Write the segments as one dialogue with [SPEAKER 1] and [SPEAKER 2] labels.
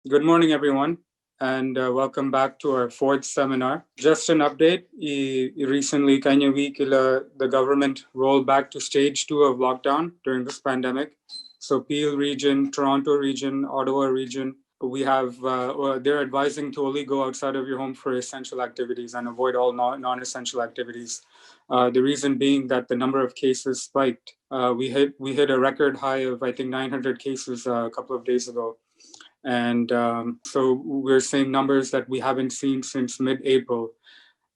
[SPEAKER 1] Good morning, everyone, and welcome back to our fourth seminar. Just an update, recently, kanya week, the government rolled back to stage 2 of lockdown during this pandemic. So Peel region, Toronto region, Ottawa region, we have, they're advising to only go outside of your home for essential activities and avoid all non-essential activities. The reason being that the number of cases spiked. We hit a record high of, I think, 900 cases a couple of days ago. And so we're seeing numbers that we haven't seen since mid-April.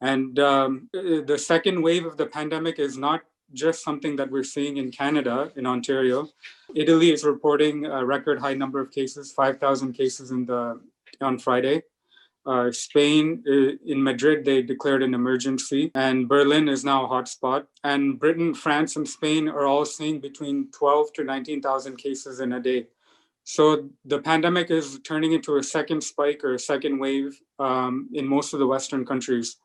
[SPEAKER 1] And the second wave of the pandemic is not just something that we're seeing in Canada, in Ontario. Italy is reporting a record high number of cases, 5,000 cases on Friday. Spain, in Madrid, they declared an emergency, and Berlin is now a hotspot. And Britain, France, and Spain are all seeing between 12 to 19,000 cases in a day. So the pandemic is turning into a second spike or a second wave in most of the Western countries,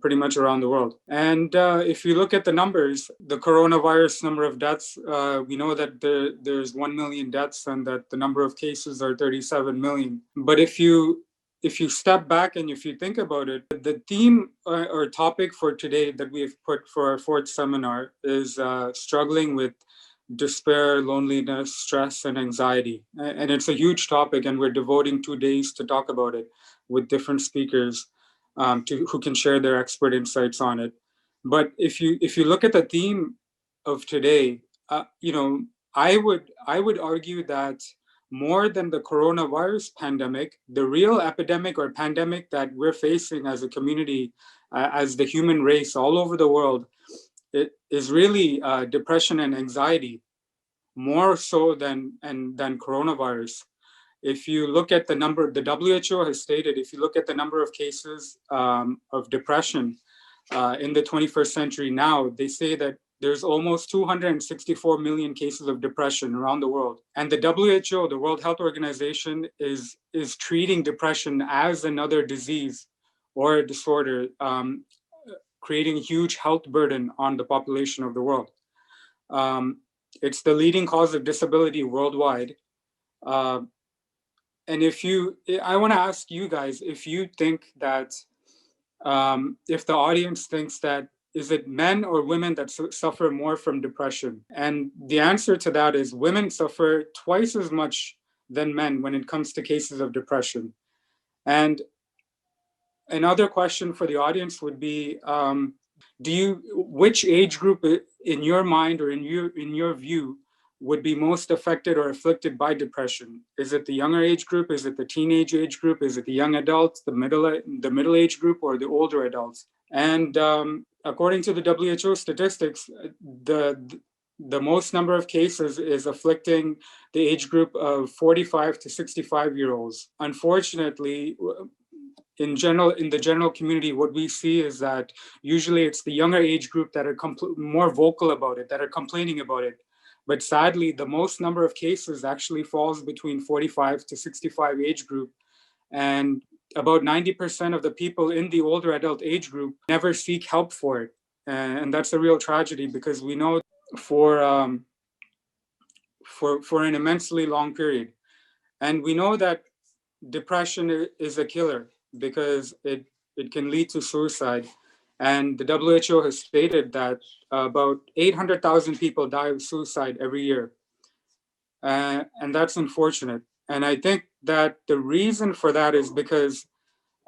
[SPEAKER 1] pretty much around the world. And if you look at the numbers, the coronavirus number of deaths, we know that there's 1 million deaths and that the number of cases are 37 million. But if you step back and if you think about it, the theme or topic for today that we have put for our fourth seminar is struggling with despair, loneliness, stress, and anxiety. And it's a huge topic, and we're devoting 2 days to talk about it with different speakers who can share their expert insights on it. But if you look at the theme of today, I would argue that more than the coronavirus pandemic, the real epidemic or pandemic that we're facing as a community, as the human race all over the world, it is really depression and anxiety, more so than coronavirus. If you look at the number, the WHO has stated, if you look at the number of cases of depression in the 21st century now, they say that there's almost 264 million cases of depression around the world. And the WHO, the World Health Organization, is treating depression as another disease or a disorder, creating a huge health burden on the population of the world. It's the leading cause of disability worldwide. And I want to ask you guys if you think that, if the audience thinks that, is it men or women that suffer more from depression? And the answer to that is women suffer twice as much than men when it comes to cases of depression. And another question for the audience would be, which age group in your mind or in your view would be most affected or afflicted by depression? Is it the younger age group? Is it the teenage age group? Is it the young adults, the middle age group, or the older adults? And according to the WHO statistics, the most number of cases is afflicting the age group of 45 to 65-year-olds. Unfortunately, in the general community, what we see is that usually it's the younger age group that are more vocal about it, that are complaining about it. But sadly, the most number of cases actually falls between 45 to 65 age group. And about 90% of the people in the older adult age group never seek help for it. And that's a real tragedy, because we know for an immensely long period. And we know that depression is a killer, because it can lead to suicide. And the WHO has stated that about 800,000 people die of suicide every year. And that's unfortunate. And I think that the reason for that is because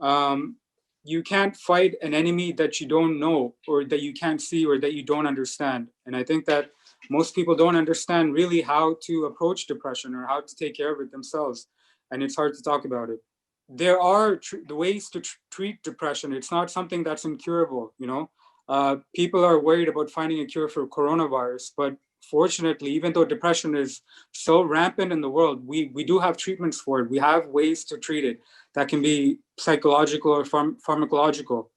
[SPEAKER 1] you can't fight an enemy that you don't know, or that you can't see, or that you don't understand. And I think that most people don't understand really how to approach depression or how to take care of it themselves. And it's hard to talk about it. There are the ways to treat depression. It's not something that's incurable, people are worried about finding a cure for coronavirus, but fortunately, even though depression is so rampant in the world, we do have treatments for it. We have ways to treat it that can be psychological or pharmacological.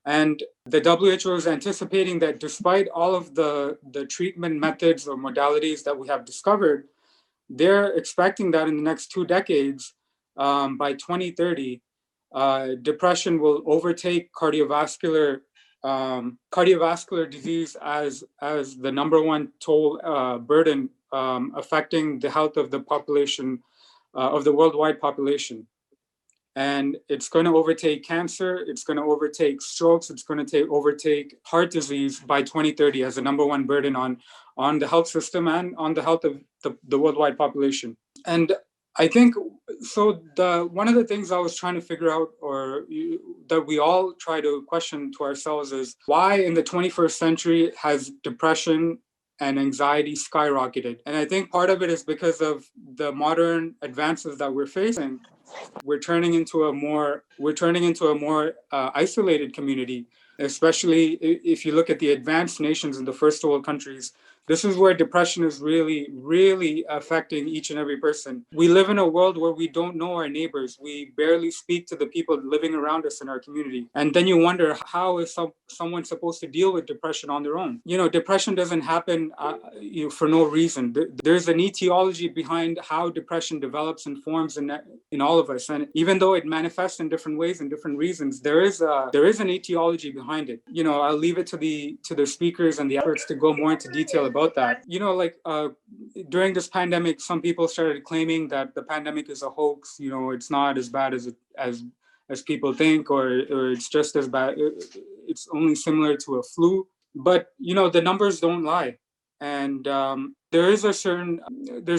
[SPEAKER 1] And the WHO is anticipating that despite all of the treatment methods or modalities that we have discovered, they're expecting that in the next 2 decades, by 2030, depression will overtake cardiovascular disease as the number one toll burden affecting the health of the population of the worldwide population. And it's going to overtake cancer, it's going to overtake strokes, it's going to overtake heart disease by 2030 as the number one burden on the health system and on the health of the worldwide population. And I think so. One of the things I was trying to figure out, that we all try to question to ourselves, is why in the 21st century has depression and anxiety skyrocketed? And I think part of it is because of the modern advances that we're facing. We're turning into a more isolated community, especially if you look at the advanced nations in the first world countries. This is where depression is really, really affecting each and every person. We live in a world where we don't know our neighbors. We barely speak to the people living around us in our community. And then you wonder, how is someone supposed to deal with depression on their own? Depression doesn't happen for no reason. There's an etiology behind how depression develops and forms in all of us. And even though it manifests in different ways and different reasons, there is an etiology behind it. I'll leave it to the speakers and the experts to go more into detail about that. During this pandemic, some people started claiming that the pandemic is a hoax. It's not as bad as people think, or it's just as bad. It's only similar to a flu. But the numbers don't lie. And there's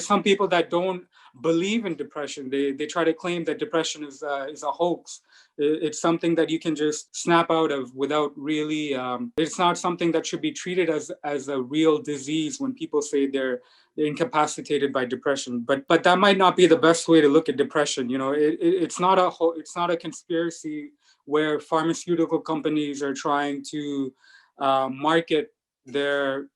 [SPEAKER 1] some people that don't believe in depression. They try to claim that depression is a hoax. It's something that you can just snap out of without really. It's not something that should be treated as a real disease when people say they're incapacitated by depression. But that might not be the best way to look at depression. It's not a conspiracy where pharmaceutical companies are trying to market their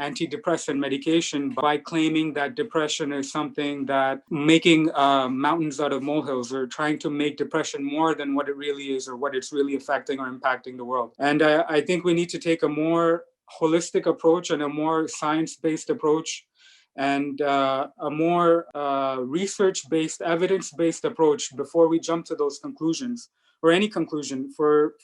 [SPEAKER 1] antidepressant medication by claiming that depression is something that making mountains out of molehills, or trying to make depression more than what it really is, or what it's really affecting or impacting the world. And I think we need to take a more holistic approach and a more science-based approach, and a more research-based, evidence-based approach before we jump to those conclusions, or any conclusion for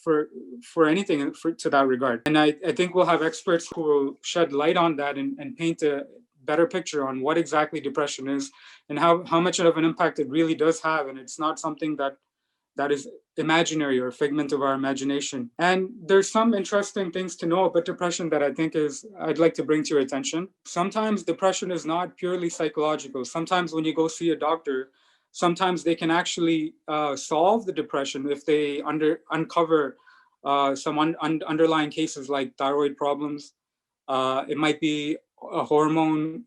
[SPEAKER 1] anything to that regard. And I think we'll have experts who will shed light on that and paint a better picture on what exactly depression is, and how much of an impact it really does have. And it's not something that is imaginary or figment of our imagination. And there's some interesting things to know about depression that I'd like to bring to your attention. Sometimes depression is not purely psychological. Sometimes when you go see a doctor, sometimes they can actually solve the depression if they uncover some underlying cases like thyroid problems. It might be a hormone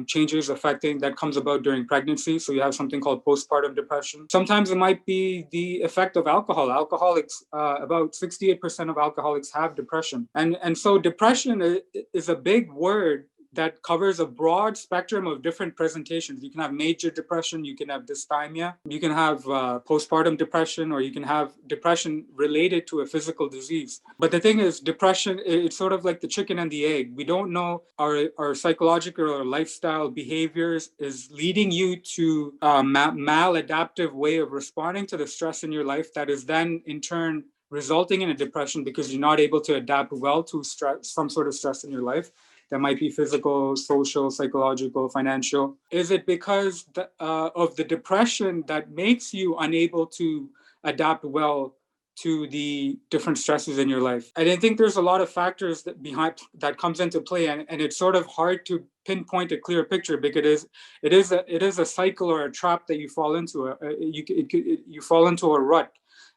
[SPEAKER 1] changes that comes about during pregnancy. So you have something called postpartum depression. Sometimes it might be the effect of alcohol. Alcoholics, about 68% of alcoholics have depression. And so depression is a big word that covers a broad spectrum of different presentations. You can have major depression, you can have dysthymia, you can have postpartum depression, or you can have depression related to a physical disease. But the thing is, depression, it's sort of like the chicken and the egg. We don't know our psychological or lifestyle behaviors is leading you to a maladaptive way of responding to the stress in your life that is then in turn resulting in a depression because you're not able to adapt well to some sort of stress in your life. That might be physical, social, psychological, financial. Is it because of the depression that makes you unable to adapt well to the different stresses in your life? I think there's a lot of factors that comes into play, and it's sort of hard to pinpoint a clear picture because it is a cycle or a trap that you fall into. You fall into a rut,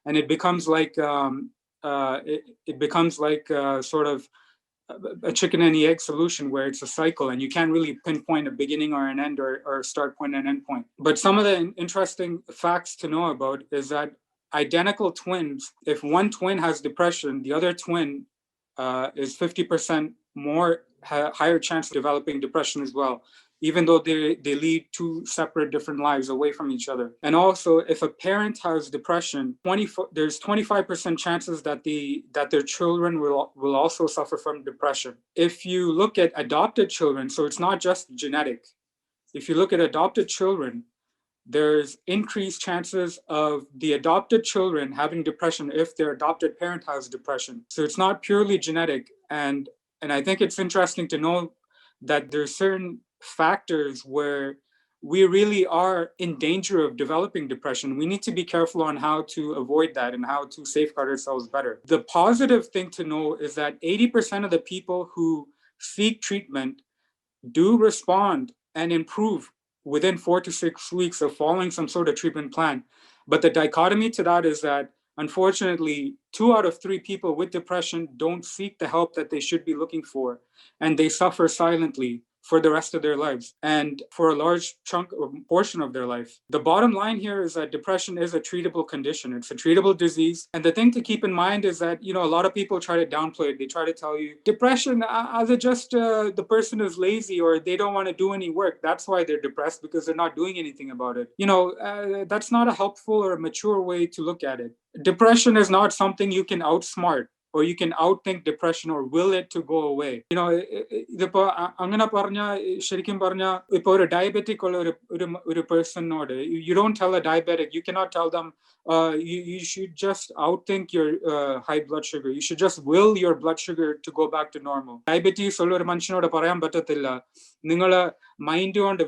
[SPEAKER 1] and it becomes like sort of a chicken and the egg solution where it's a cycle and you can't really pinpoint a beginning or an end, or start point and end point. But some of the interesting facts to know about is that identical twins, if one twin has depression, the other twin is 50% more higher chance of developing depression as well, even though they lead two separate different lives away from each other. And also, if a parent has depression, there's 25% chances that their children will also suffer from depression. If you look at adopted children, so it's not just genetic. If you look at adopted children, there's increased chances of the adopted children having depression if their adopted parent has depression. So it's not purely genetic. And I think it's interesting to know that there's certain factors where we really are in danger of developing depression. We need to be careful on how to avoid that and how to safeguard ourselves better. The positive thing to know is that 80% of the people who seek treatment do respond and improve within 4 to 6 weeks of following some sort of treatment plan. But the dichotomy to that is that, unfortunately, 2 out of 3 people with depression don't seek the help that they should be looking for, and they suffer silently for the rest of their lives and for a large chunk or portion of their life. The bottom line here is that depression is a treatable condition. It's a treatable disease. And the thing to keep in mind is that, a lot of people try to downplay it. They try to tell you depression, as it just the person is lazy or they don't want to do any work. That's why they're depressed, because they're not doing anything about it. That's not a helpful or a mature way to look at it. Depression is not something you can outsmart or you can outthink depression or will it to go away. ഇതിപ്പോ അങ്ങനെ പറഞ്ഞ ശരിക്കും പറഞ്ഞ ഇപ്പൊ ഒരു diabetic ഉള്ള ഒരു പേഴ്സണോട് you don't tell a diabetic, you cannot tell them you should just outthink your high blood sugar. You should just will your blood sugar to go back to normal. Diabetes ഉള്ള ഒരു മനുഷ്യനോട് പറയാൻ പറ്റത്തില്ല നിങ്ങള് mind കൊണ്ട്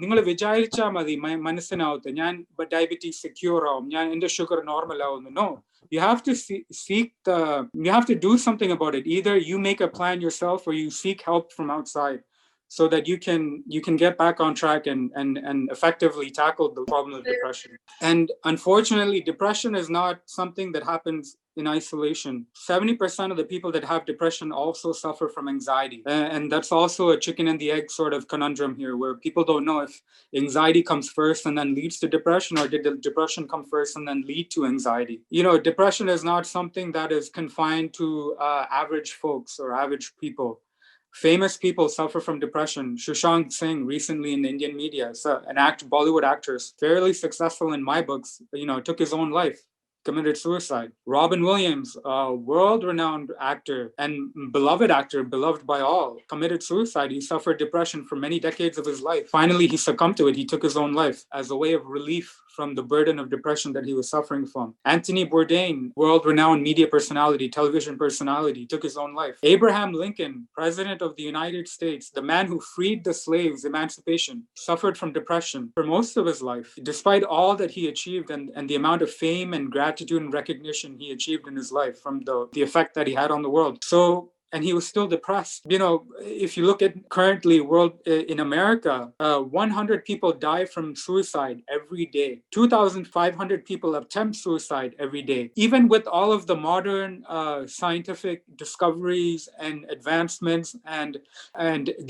[SPEAKER 1] നിങ്ങൾ വിചാരിച്ചാൽ മതി മനസ്സിനാവത്ത് ഞാൻ ഡയബറ്റീസ് സെക്യൂർ ആവും, ഞാൻ എന്റെ ഷുഗർ നോർമൽ ആവുന്നു. No, you have to you have to do something about it. Either you make a plan yourself or you seek help from outside so that you can get back on track and effectively tackle the problem of depression. And unfortunately, depression is not something that happens in isolation. 70% of the people that have depression also suffer from anxiety. And that's also a chicken and the egg sort of conundrum here, where people don't know if anxiety comes first and then leads to depression, or did the depression come first and then lead to anxiety. Depression is not something that is confined to average folks or average people. Famous people suffer from depression. Sushant Singh, recently in the Indian media, an Bollywood actor, fairly successful in my books, took his own life, committed suicide. Robin Williams, a world-renowned actor and beloved actor, beloved by all, committed suicide. He suffered depression for many decades of his life. Finally, he succumbed to it. He took his own life as a way of relief from the burden of depression that he was suffering from. Anthony Bourdain, world-renowned media personality, television personality, took his own life. Abraham Lincoln, President of the United States, the man who freed the slaves, emancipation, suffered from depression for most of his life. Despite all that he achieved and the amount of fame and gratitude and recognition he achieved in his life from the effect that he had on the world. And he was still depressed. If you look at currently in America, 100 people die from suicide every day. 2,500 people attempt suicide every day. Even with all of the modern scientific discoveries and advancements and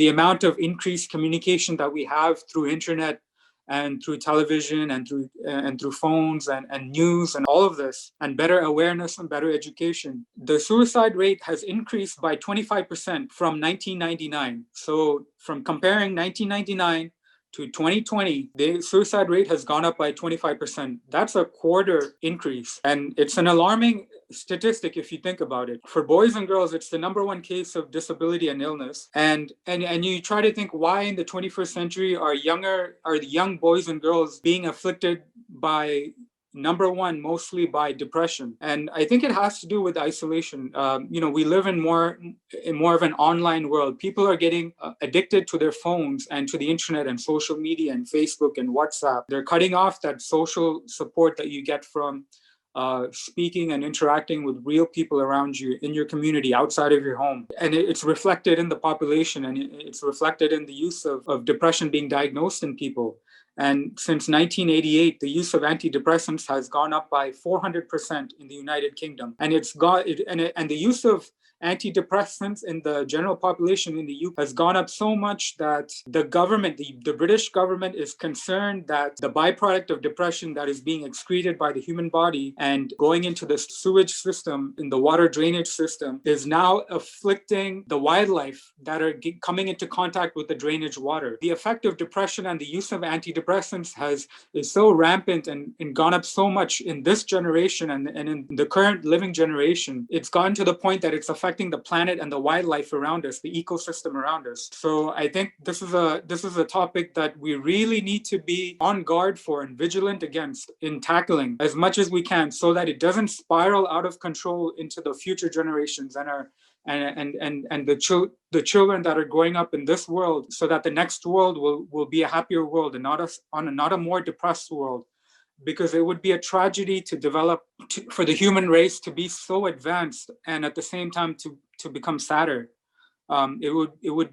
[SPEAKER 1] the amount of increased communication that we have through internet and through television and through phones and news and all of this, and better awareness and better education, the suicide rate has increased by 25% from 1999. So from comparing 1999 to 2020, the suicide rate has gone up by 25%. That's a quarter increase. And it's an alarming statistic if you think about it. For boys and girls, it's the number one case of disability and illness. And you try to think, why in the 21st century are the young boys and girls being afflicted by, number one, mostly by depression? And I think it has to do with isolation. We live in more of an online world. People are getting addicted to their phones and to the internet and social media and Facebook and WhatsApp. They're cutting off that social support that you get from speaking and interacting with real people around you in your community, outside of your home. And it's reflected in the population, and it's reflected in the use of depression being diagnosed in people. And since 1988, the use of antidepressants has gone up by 400% in the United Kingdom. And and the use of antidepressants in the general population in the UK has gone up so much that the government, the British government, is concerned that the byproduct of depression that is being excreted by the human body and going into the sewage system, in the water drainage system, is now afflicting the wildlife that are coming into contact with the drainage water. The effect of depression and the use of antidepressants is so rampant and gone up so much in this generation and in the current living generation. It's gotten to the point that it's affecting the planet and the wildlife around us, the ecosystem around us. So I think this is a topic that we really need to be on guard for and vigilant against in tackling as much as we can, so that it doesn't spiral out of control into the future generations and the children that are growing up in this world, so that the next world will be a happier world and not a more depressed world. Because it would be a tragedy to develop for the human race to be so advanced and at the same time to become sadder. It would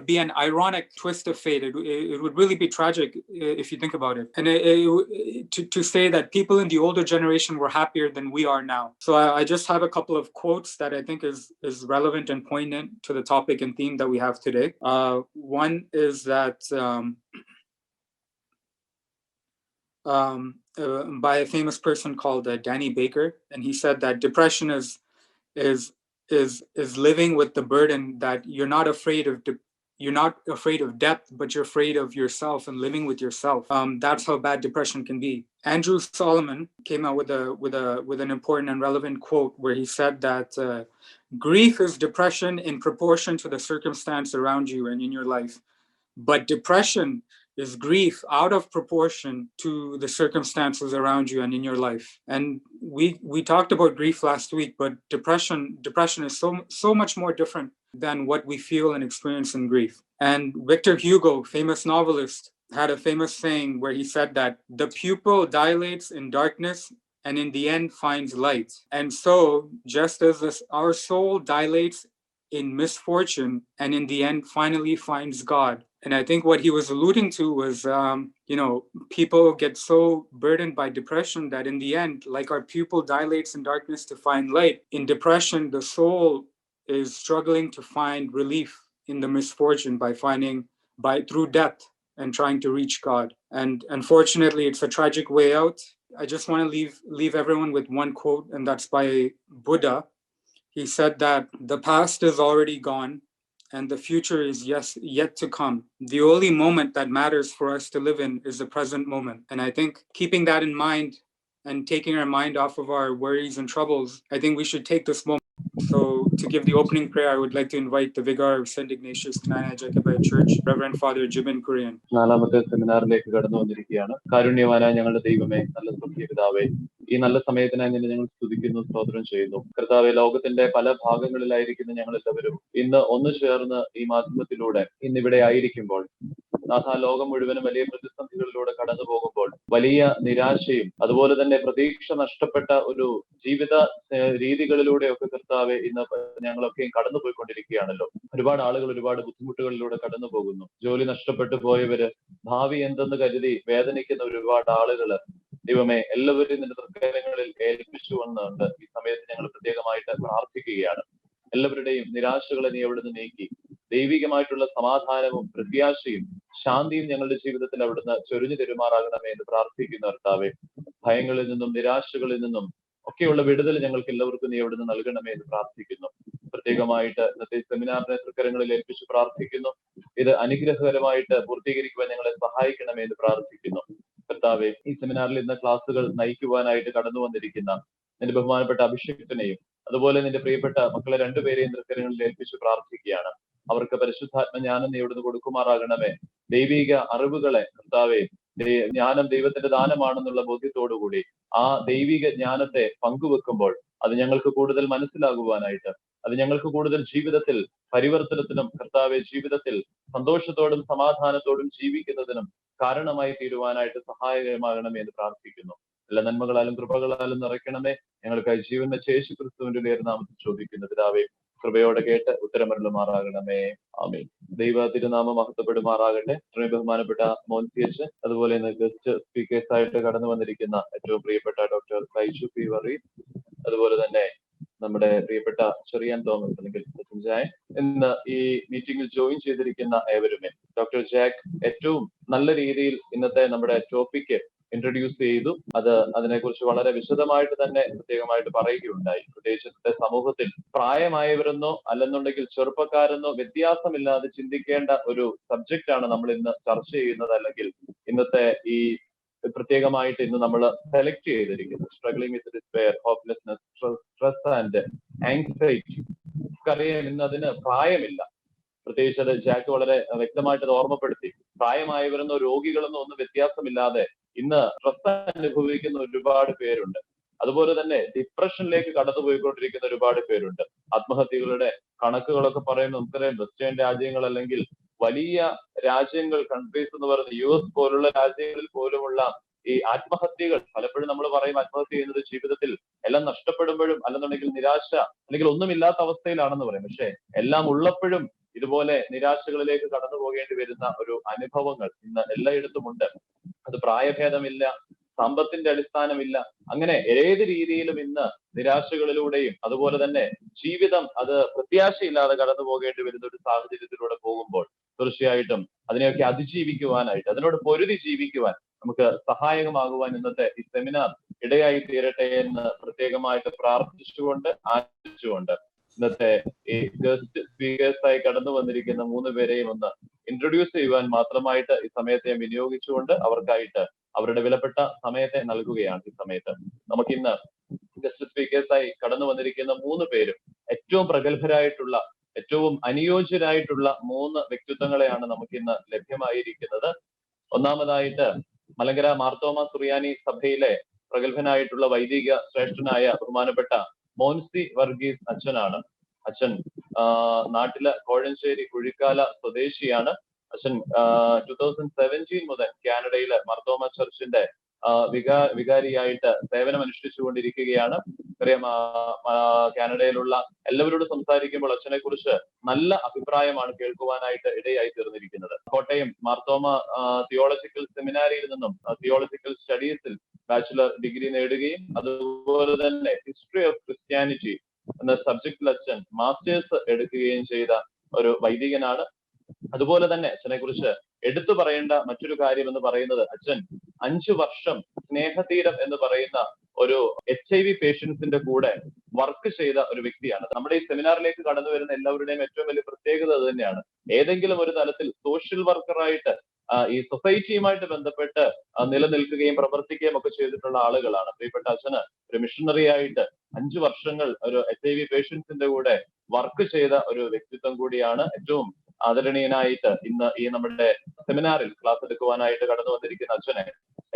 [SPEAKER 1] be an ironic twist of fate. It would really be tragic if you think about it. And to say that people in the older generation were happier than we are now. So I just have a couple of quotes that I think is relevant and poignant to the topic and theme that we have today. One is that by a famous person called Danny Baker, and he said that depression is living with the burden that you're not afraid of death, but you're afraid of yourself and living with yourself. That's how bad depression can be. Andrew Solomon came out with an important and relevant quote where he said that grief is depression in proportion to the circumstance around you and in your life, but depression is grief out of proportion to the circumstances around you and in your life. And we talked about grief last week, but depression is so much more different than what we feel and experience in grief. And Victor Hugo, famous novelist, had a famous saying where he said that the pupil dilates in darkness and in the end finds light. And so just as our soul dilates in misfortune and in the end finally finds God. And I think what he was alluding to was, people get so burdened by depression that in the end, like our pupil dilates in darkness to find light, in depression, the soul is struggling to find relief in the misfortune through death and trying to reach God. And unfortunately, it's a tragic way out. I just want to leave everyone with one quote, and that's by Buddha. He said that the past is already gone and the future is yet to come. The only moment that matters for us to live in is the present moment. And I think keeping that in mind and taking our mind off of our worries and troubles, I think we should take this moment. So to give the opening prayer, I would like to invite the Vicar of St. Ignatious Knanaya Jacobite Church, Reverend Father Jibin Kurian.
[SPEAKER 2] നാലാമത്തെ സെമിനാറിലേക്ക് കടന്നു വന്നിരിക്കുകയാണ്. കാരുണ്യവാനായ ഞങ്ങളുടെ ദൈവമേ, നല്ല സ്വർഗീയ പിതാവേ, ഈ നല്ല സമയത്തിനായി നിന്നെ ഞങ്ങൾ സ്തുതിക്കുന്നു, സ്തോത്രം ചെയ്യുന്നു. കർത്താവേ, ലോകത്തിന്റെ പല ഭാഗങ്ങളിലായിരിക്കുന്ന ഞങ്ങൾ എല്ലാവരും ഇന്ന് ഒന്നു ചേർന്ന് ഈ മാധ്യമത്തിലൂടെ ഇന്നിവിടെ ആയിരിക്കുമ്പോൾ, ലോകം മുഴുവനും വലിയ പ്രതിസന്ധികളിലൂടെ കടന്നു പോകുമ്പോൾ വലിയ നിരാശയും അതുപോലെ തന്നെ പ്രതീക്ഷ നഷ്ടപ്പെട്ട ഒരു ജീവിത രീതികളിലൂടെയൊക്കെ കർത്താവെ ഇന്ന് ഞങ്ങളൊക്കെയും കടന്നു പോയിക്കൊണ്ടിരിക്കുകയാണല്ലോ. ഒരുപാട് ആളുകൾ ഒരുപാട് ബുദ്ധിമുട്ടുകളിലൂടെ കടന്നു പോകുന്നു. ജോലി നഷ്ടപ്പെട്ടു പോയവര്, ഭാവി എന്തെന്ന് കരുതി വേദനിക്കുന്ന ഒരുപാട് ആളുകള്, ദൈവമേ, എല്ലാവരും നിന്റെ തൃക്കരങ്ങളിൽ ഏൽപ്പിച്ചു വന്നുകൊണ്ട് ഈ സമയത്ത് ഞങ്ങൾ പ്രത്യേകമായിട്ട് പ്രാർത്ഥിക്കുകയാണ്. എല്ലാവരുടെയും നിരാശകളെ നീ അവിടുന്ന് നീക്കി ദൈവികമായിട്ടുള്ള സമാധാനവും പ്രത്യാശയും ശാന്തിയും ഞങ്ങളുടെ ജീവിതത്തിൽ അവിടുന്ന് ചൊരിഞ്ഞു തരുമാറാകണമേ എന്ന് പ്രാർത്ഥിക്കുന്ന കർത്താവേ. ഭയങ്ങളിൽ നിന്നും നിരാശകളിൽ നിന്നും ഒക്കെയുള്ള വിടുതൽ ഞങ്ങൾക്ക് എല്ലാവർക്കും നീ അവിടുന്ന് നൽകണമേ എന്ന് പ്രാർത്ഥിക്കുന്നു. പ്രത്യേകമായിട്ട് ഇന്നത്തെ സെമിനാറിനെ തൃക്കരങ്ങളിൽ ഏൽപ്പിച്ച് പ്രാർത്ഥിക്കുന്നു. ഇത് അനുഗ്രഹകരമായിട്ട് പൂർത്തീകരിക്കുവാൻ ഞങ്ങളെ സഹായിക്കണമേ എന്ന് പ്രാർത്ഥിക്കുന്നു. കർത്താവെ, ഈ സെമിനാറിൽ ഇന്ന് ക്ലാസ്സുകൾ നയിക്കുവാനായിട്ട് കടന്നു വന്നിരിക്കുന്ന നിന്റെ ബഹുമാനപ്പെട്ട അഭിഷേകത്തിനെയും അതുപോലെ നിന്റെ പ്രിയപ്പെട്ട മക്കളെ രണ്ടുപേരെയും തൃക്കരങ്ങളിൽ ഏൽപ്പിച്ച് പ്രാർത്ഥിക്കുകയാണ്. അവർക്ക് പരിശുദ്ധാത്മ ജ്ഞാനം നീ ഇവിടുന്ന് കൊടുക്കുമാറാകണമേ. ദൈവിക അറിവുകളെ കർത്താവെ, ജ്ഞാനം ദൈവത്തിന്റെ ദാനമാണെന്നുള്ള ബോധ്യത്തോടുകൂടി ആ ദൈവിക ജ്ഞാനത്തെ പങ്കുവെക്കുമ്പോൾ അത് ഞങ്ങൾക്ക് കൂടുതൽ മനസ്സിലാകുവാനായിട്ട്, അത് ഞങ്ങൾക്ക് കൂടുതൽ ജീവിതത്തിൽ പരിവർത്തനത്തിനും കർത്താവെ ജീവിതത്തിൽ സന്തോഷത്തോടും സമാധാനത്തോടും ജീവിക്കുന്നതിനും കാരണമായി തീരുവാനായിട്ട് സഹായകരമാകണമേ എന്ന് പ്രാർത്ഥിക്കുന്നു. എല്ലാ നന്മകളാലും കൃപകളാലും നിറയ്ക്കണമേ. ഞങ്ങൾക്കായി ജീവൻ വെച്ച യേശു ക്രിസ്തുവിന്റെ നാമത്തിൽ ചോദിക്കുന്നു പിതാവേ. കൃപയോടെ കേട്ട് ഉത്തരമരുളുമാറാകണമേ. ആമേൻ. ദൈവ തിരുനാമം മഹത്വപ്പെടുമാറാകട്ടെ. ബഹുമാനപ്പെട്ട മോൻസിയച്ച്, അതുപോലെ ഇന്ന് ഗസ്റ്റ് സ്പീക്കേഴ്സ് ആയിട്ട് കടന്നു വന്നിരിക്കുന്ന ഏറ്റവും പ്രിയപ്പെട്ട ഡോക്ടർ കൈഷു പി വറി, അതുപോലെ തന്നെ നമ്മുടെ പ്രിയപ്പെട്ട ചെറിയാൻ തോമസ് അല്ലെങ്കിൽ ജാൻ, ഇന്ന് ഈ മീറ്റിംഗിൽ ജോയിൻ ചെയ്തിരിക്കുന്ന ഏവരുമേ. ഡോക്ടർ ജാക്ക് ഏറ്റവും നല്ല രീതിയിൽ ഇന്നത്തെ നമ്മുടെ ടോപ്പിക്ക് ഇൻട്രൊഡ്യൂസ് ചെയ്തു. അതിനെക്കുറിച്ച് വളരെ വിശദമായിട്ട് തന്നെ പ്രത്യേകമായിട്ട് പറയുകയുണ്ടായി. പ്രത്യേകിച്ച് ഇന്നത്തെ സമൂഹത്തിൽ പ്രായമായവരെന്നോ അല്ലെന്നുണ്ടെങ്കിൽ ചെറുപ്പക്കാരെന്നോ വ്യത്യാസമില്ലാതെ ചിന്തിക്കേണ്ട ഒരു സബ്ജക്റ്റ് ആണ് നമ്മൾ ഇന്ന് ചർച്ച ചെയ്യുന്നത്, അല്ലെങ്കിൽ ഇന്നത്തെ ഈ പ്രത്യേകമായിട്ട് ഇന്ന് നമ്മൾ സെലക്ട് ചെയ്തിരിക്കുന്നത്. Struggling with despair, hopelessness, stress and anxiety. നമുക്കറിയാം ഇന്ന് അതിന് പ്രായമില്ല. പ്രത്യേകിച്ച് അത് ജാക്ക് വളരെ വ്യക്തമായിട്ട് ഓർമ്മപ്പെടുത്തി. പ്രായമായവരെന്നോ രോഗികളെന്നോ ഒന്നും വ്യത്യാസമില്ലാതെ ഇന്ന് സ്ട്രെസ് അനുഭവിക്കുന്ന ഒരുപാട് പേരുണ്ട്. അതുപോലെ തന്നെ ഡിപ്രഷനിലേക്ക് കടന്നുപോയിക്കൊണ്ടിരിക്കുന്ന ഒരുപാട് പേരുണ്ട്. ആത്മഹത്യകളുടെ കണക്കുകളൊക്കെ പറയുമ്പോൾ നമുക്കറിയാം വെസ്റ്റേൺ രാജ്യങ്ങൾ അല്ലെങ്കിൽ വലിയ രാജ്യങ്ങൾ, കൺട്രീസ് എന്ന് പറയുന്നത് US പോലുള്ള രാജ്യങ്ങളിൽ പോലുമുള്ള ഈ ആത്മഹത്യകൾ പലപ്പോഴും നമ്മൾ പറയും ആത്മഹത്യ ചെയ്യുന്നത് ജീവിതത്തിൽ എല്ലാം നഷ്ടപ്പെടുമ്പോഴും അല്ലെന്നുണ്ടെങ്കിൽ നിരാശ അല്ലെങ്കിൽ ഒന്നുമില്ലാത്ത അവസ്ഥയിലാണെന്ന് പറയും. പക്ഷെ എല്ലാം ഉള്ളപ്പോഴും ഇതുപോലെ നിരാശകളിലേക്ക് കടന്നു പോകേണ്ടി വരുന്ന ഒരു അനുഭവങ്ങൾ ഇന്ന് എല്ലായിടത്തും ഉണ്ട്. അത് പ്രായഭേദമില്ല, സമ്പത്തിന്റെ അടിസ്ഥാനമില്ല, അങ്ങനെ ഏത് രീതിയിലും ഇന്ന് നിരാശകളിലൂടെയും അതുപോലെ തന്നെ ജീവിതം അത് പ്രത്യാശയില്ലാതെ കടന്നു പോകേണ്ടി വരുന്ന ഒരു സാഹചര്യത്തിലൂടെ പോകുമ്പോൾ തീർച്ചയായിട്ടും അതിനെയൊക്കെ അതിജീവിക്കുവാനായിട്ട്, അതിനോട് പൊരുതി ജീവിക്കുവാൻ നമുക്ക് സഹായകമാകുവാൻ ഇന്നത്തെ ഈ സെമിനാർ ഇടയായി തീരട്ടെ എന്ന് പ്രത്യേകമായിട്ട് പ്രാർത്ഥിച്ചുകൊണ്ട് ആശിച്ചുകൊണ്ട് ഇന്നത്തെ ഈ ഗസ്റ്റ് സ്പീക്കേഴ്സായി കടന്നു വന്നിരിക്കുന്ന 3 പേരെയും ഒന്ന് ഇൻട്രൊഡ്യൂസ് ചെയ്യുവാൻ മാത്രമായിട്ട് ഈ സമയത്തെ വിനിയോഗിച്ചുകൊണ്ട് അവർക്കായിട്ട് അവരുടെ വിലപ്പെട്ട സമയത്തെ നൽകുകയാണ്. ഈ സമയത്ത് നമുക്കിന്ന് ഗസ്റ്റ് സ്പീക്കേഴ്സായി കടന്നു വന്നിരിക്കുന്ന 3 പേരും ഏറ്റവും പ്രഗത്ഭരായിട്ടുള്ള, ഏറ്റവും അനുയോജ്യരായിട്ടുള്ള 3 വ്യക്തിത്വങ്ങളെയാണ് നമുക്കിന്ന് ലഭ്യമായിരിക്കുന്നത്. ഒന്നാമതായിട്ട് മലങ്കര മാർത്തോമ സുറിയാനി സഭയിലെ പ്രഗത്ഭനായിട്ടുള്ള വൈദിക ശ്രേഷ്ഠനായ ബഹുമാനപ്പെട്ട മോൻസി വർഗീസ് അച്ഛനാണ്. അച്ഛൻ നാട്ടിലെ കോഴഞ്ചേരി കുഴിക്കാല സ്വദേശിയാണ്. അച്ഛൻ 2017 മുതൽ കാനഡയിലെ മാർത്തോമ ചർച്ചിന്റെ വികാരിയായിട്ട് സേവനം അനുഷ്ഠിച്ചുകൊണ്ടിരിക്കുകയാണ്. അറിയാം, കാനഡയിലുള്ള എല്ലാവരോടും സംസാരിക്കുമ്പോൾ അച്ഛനെ കുറിച്ച് നല്ല അഭിപ്രായമാണ് കേൾക്കുവാനായിട്ട് ഇടയായി തീർന്നിരിക്കുന്നത്. കോട്ടയം മാർത്തോമ തിയോളജിക്കൽ സെമിനാരിയിൽ നിന്നും തിയോളജിക്കൽ സ്റ്റഡീസിൽ ബാച്ചുലർ ഡിഗ്രി നേടുകയും അതുപോലെ തന്നെ ഹിസ്റ്ററി ഓഫ് ക്രിസ്ത്യാനിറ്റി എന്ന സബ്ജക്റ്റിൽ അച്ഛൻ മാസ്റ്റേഴ്സ് എടുക്കുകയും ചെയ്ത ഒരു വൈദികനാണ്. അതുപോലെ തന്നെ അച്ഛനെ കുറിച്ച് എടുത്തു പറയേണ്ട മറ്റൊരു കാര്യം എന്ന് പറയുന്നത്, അച്ഛൻ 5 വർഷം സ്നേഹതീരം എന്ന് പറയുന്ന ഒരു HIV പേഷ്യൻസിന്റെ കൂടെ വർക്ക് ചെയ്ത ഒരു വ്യക്തിയാണ്. നമ്മുടെ ഈ സെമിനാറിലേക്ക് കടന്നു വരുന്ന എല്ലാവരുടെയും ഏറ്റവും വലിയ പ്രത്യേകത അത് തന്നെയാണ്. ഏതെങ്കിലും ഒരു തലത്തിൽ സോഷ്യൽ വർക്കറായിട്ട് ഈ സൊസൈറ്റിയുമായിട്ട് ബന്ധപ്പെട്ട് നിലനിൽക്കുകയും പ്രവർത്തിക്കുകയും ഒക്കെ ചെയ്തിട്ടുള്ള ആളുകളാണ്. പ്രിയപ്പെട്ട അച്ഛന് ഒരു മിഷണറി ആയിട്ട് 5 വർഷങ്ങൾ ഒരു HIV പേഷ്യൻസിന്റെ കൂടെ വർക്ക് ചെയ്ത ഒരു വ്യക്തിത്വം കൂടിയാണ്. ഏറ്റവും ആദരണീയനായിട്ട് ഇന്ന് ഈ നമ്മുടെ സെമിനാറിൽ ക്ലാസ് എടുക്കുവാനായിട്ട് കടന്നു വന്നിരിക്കുന്ന അച്ഛനെ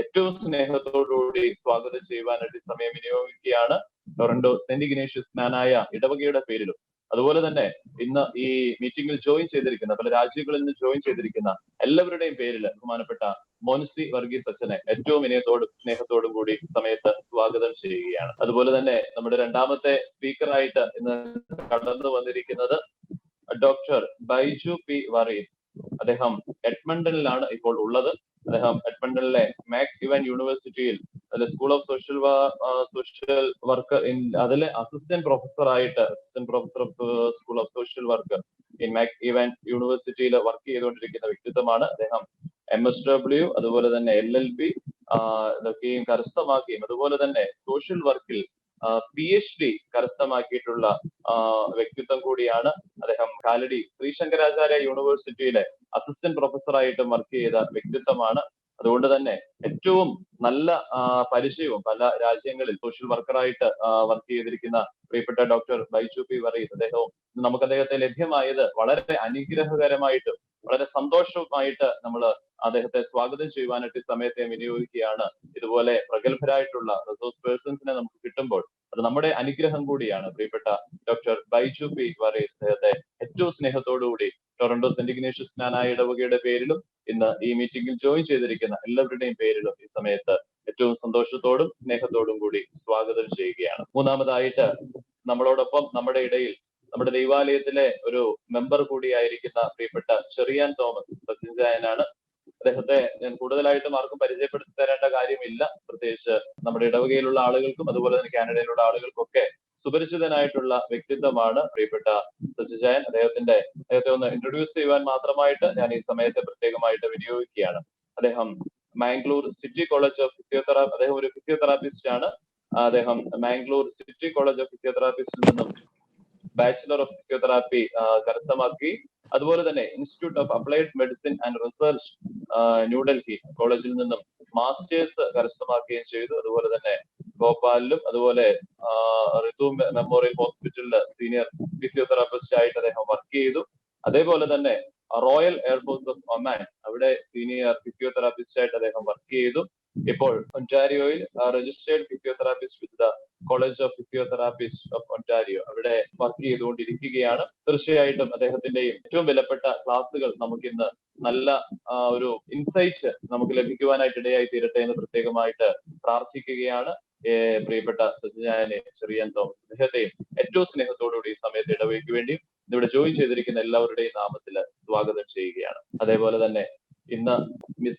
[SPEAKER 2] ഏറ്റവും സ്നേഹത്തോടുകൂടി സ്വാഗതം ചെയ്യുവാനായിട്ട് സമയം വിനിയോഗിക്കുകയാണ്. ടൊറന്റോ സെന്റ് ഇഗ്നേഷ്യസ് ജ്ഞാനായ ഇടവകയുടെ പേരിലും അതുപോലെ തന്നെ ഇന്ന് ഈ മീറ്റിംഗിൽ ജോയിൻ ചെയ്തിരിക്കുന്ന, പല രാജ്യങ്ങളിൽ നിന്ന് ജോയിൻ ചെയ്തിരിക്കുന്ന എല്ലാവരുടെയും പേരിൽ ബഹുമാനപ്പെട്ട മോൻസി വർഗീസ് അച്ഛനെ ഏറ്റവും വിനയത്തോടും സ്നേഹത്തോടും കൂടി സമയത്ത് സ്വാഗതം ചെയ്യുകയാണ്. അതുപോലെ തന്നെ നമ്മുടെ രണ്ടാമത്തെ സ്പീക്കറായിട്ട് ഇന്ന് കടന്നു വന്നിരിക്കുന്നത് ഡോക്ടർ ബൈജു പി വറീസ്. അദ്ദേഹം എഡ്മണ്ടനിലാണ് ഇപ്പോൾ ഉള്ളത്. അദ്ദേഹം എഡ്മണ്ടനിലെ മാക് ഇവൻ യൂണിവേഴ്സിറ്റിയിൽ സ്കൂൾ ഓഫ് സോഷ്യൽ വർക്ക് അതിലെ assistant professor of school of social work in Mac ഇവൻ യൂണിവേഴ്സിറ്റിയിൽ വർക്ക് ചെയ്തുകൊണ്ടിരിക്കുന്ന വ്യക്തിത്വമാണ്. അദ്ദേഹം MSW അതുപോലെ തന്നെ LLB ഇതൊക്കെയും കരസ്ഥമാക്കിയും അതുപോലെ തന്നെ സോഷ്യൽ വർക്കിൽ PhD കരസ്ഥമാക്കിയിട്ടുള്ള വ്യക്തിത്വം കൂടിയാണ്. അദ്ദേഹം കാലടി ശ്രീശങ്കരാചാര്യ യൂണിവേഴ്സിറ്റിയിലെ അസിസ്റ്റന്റ് പ്രൊഫസറായിട്ടും വർക്ക് ചെയ്ത വ്യക്തിത്വമാണ്. അതുകൊണ്ട് തന്നെ ഏറ്റവും നല്ല പരിചയവും പല രാജ്യങ്ങളിൽ സോഷ്യൽ വർക്കറായിട്ട് വർക്ക് ചെയ്തിരിക്കുന്ന പ്രിയപ്പെട്ട ഡോക്ടർ ബൈജു പി വറീസ്, അദ്ദേഹവും നമുക്ക് അദ്ദേഹത്തെ ലഭ്യമായത് വളരെ അനുഗ്രഹകരമായിട്ടും വളരെ സന്തോഷവുമായിട്ട് നമ്മൾ അദ്ദേഹത്തെ സ്വാഗതം ചെയ്യുവാനായിട്ട് സമയത്തെ വിനിയോഗിക്കുകയാണ്. ഇതുപോലെ പ്രഗത്ഭരായിട്ടുള്ള റിസോഴ്സ് പേഴ്സൺസിനെ നമുക്ക് കിട്ടുമ്പോൾ അത് നമ്മുടെ അനുഗ്രഹം കൂടിയാണ്. പ്രിയപ്പെട്ട ഡോക്ടർ ബൈജു പി വറീസ്, അദ്ദേഹത്തെ ഏറ്റവും സ്നേഹത്തോടുകൂടി ടൊറന്റോ സെന്റ് ഇഗ്നേഷ്യസ് ജ്ഞാനായ ഇടവകയുടെ പേരിലും ഇന്ന് ഈ മീറ്റിംഗിൽ ജോയിൻ ചെയ്തിരിക്കുന്ന എല്ലാവരുടെയും പേരിലും ഈ സമയത്ത് ഏറ്റവും സന്തോഷത്തോടും സ്നേഹത്തോടും കൂടി സ്വാഗതം ചെയ്യുകയാണ്. മൂന്നാമതായിട്ട് നമ്മളോടൊപ്പം നമ്മുടെ ഇടയിൽ നമ്മുടെ ദൈവാലയത്തിലെ ഒരു മെമ്പർ കൂടിയായിരിക്കുന്ന പ്രിയപ്പെട്ട ചെറിയാൻ തോമസ് സത്യജായനാണ്. അദ്ദേഹത്തെ ഞാൻ കൂടുതലായിട്ടും ആർക്കും പരിചയപ്പെടുത്തി തരേണ്ട കാര്യമില്ല. പ്രത്യേകിച്ച് നമ്മുടെ ഇടവകയിലുള്ള ആളുകൾക്കും അതുപോലെ തന്നെ കാനഡയിലുള്ള ആളുകൾക്കൊക്കെ സുപരിചിതനായിട്ടുള്ള വ്യക്തിത്വമാണ് പ്രിയപ്പെട്ട സത്യജായൻ. അദ്ദേഹത്തെ ഒന്ന് ഇൻട്രൊഡ്യൂസ് ചെയ്യുവാൻ മാത്രമായിട്ട് ഞാൻ ഈ സമയത്തെ പ്രത്യേകമായിട്ട് വിനിയോഗിക്കുകയാണ്. അദ്ദേഹം Mangalore city college of physiotherapy, അദ്ദേഹം ഒരു ഫിസിയോതെറാപ്പിസ്റ്റ് ആണ്. അദ്ദേഹം മാംഗ്ലൂർ സിറ്റി കോളേജ് ഓഫ് ഫിസിയോതെറാപ്പിസ്റ്റിൽ നിന്നും ബാച്ചുലർ ഓഫ് ഫിസിയോതെറാപ്പി കരസ്ഥമാക്കി. അതുപോലെ തന്നെ institute of applied medicine and research New Delhi കോളേജിൽ നിന്നും മാസ്റ്റേഴ്സ് കരസ്ഥമാക്കുകയും ചെയ്തു. അതുപോലെ തന്നെ ഭോപ്പാലിലും അതുപോലെ റിതു മെമ്മോറിയൽ ഹോസ്പിറ്റലില് സീനിയർ ഫിസിയോതെറാപ്പിസ്റ്റ് ആയിട്ട് അദ്ദേഹം വർക്ക് ചെയ്തു. അതേപോലെ തന്നെ റോയൽ എയർഫോഴ്സ് ഓഫ് ഒമാൻ അവിടെ സീനിയർ ഫിസിയോതെറാപ്പിസ്റ്റ് ആയിട്ട് അദ്ദേഹം വർക്ക് ചെയ്തു. ഇപ്പോൾ ഒന്റാരിയോയിൽ registered physiotherapist with the college of physiotherapist of Ontario അവിടെ വർക്ക് ചെയ്തുകൊണ്ടിരിക്കുകയാണ്. തീർച്ചയായിട്ടും അദ്ദേഹത്തിന്റെയും ഏറ്റവും വിലപ്പെട്ട ക്ലാസ്സുകൾ നമുക്കിന്ന് നല്ല ഒരു ഇൻസൈറ്റ് നമുക്ക് ലഭിക്കുവാനായിട്ട് ഇടയായി തീരട്ടെ എന്ന് പ്രത്യേകമായിട്ട് പ്രാർത്ഥിക്കുകയാണ്. പ്രിയപ്പെട്ട സജ്ജാനെ ചെറിയാൻ തോമസ് അദ്ദേഹത്തെയും ഏറ്റവും സ്നേഹത്തോടുകൂടി ഈ സമയത്ത് ഇടവയ്ക്ക് വേണ്ടിയും ഇവിടെ ജോയിൻ ചെയ്തിരിക്കുന്ന എല്ലാവരുടെയും നാമത്തിൽ സ്വാഗതം ചെയ്യുകയാണ്. അതേപോലെ തന്നെ ഇന്ന്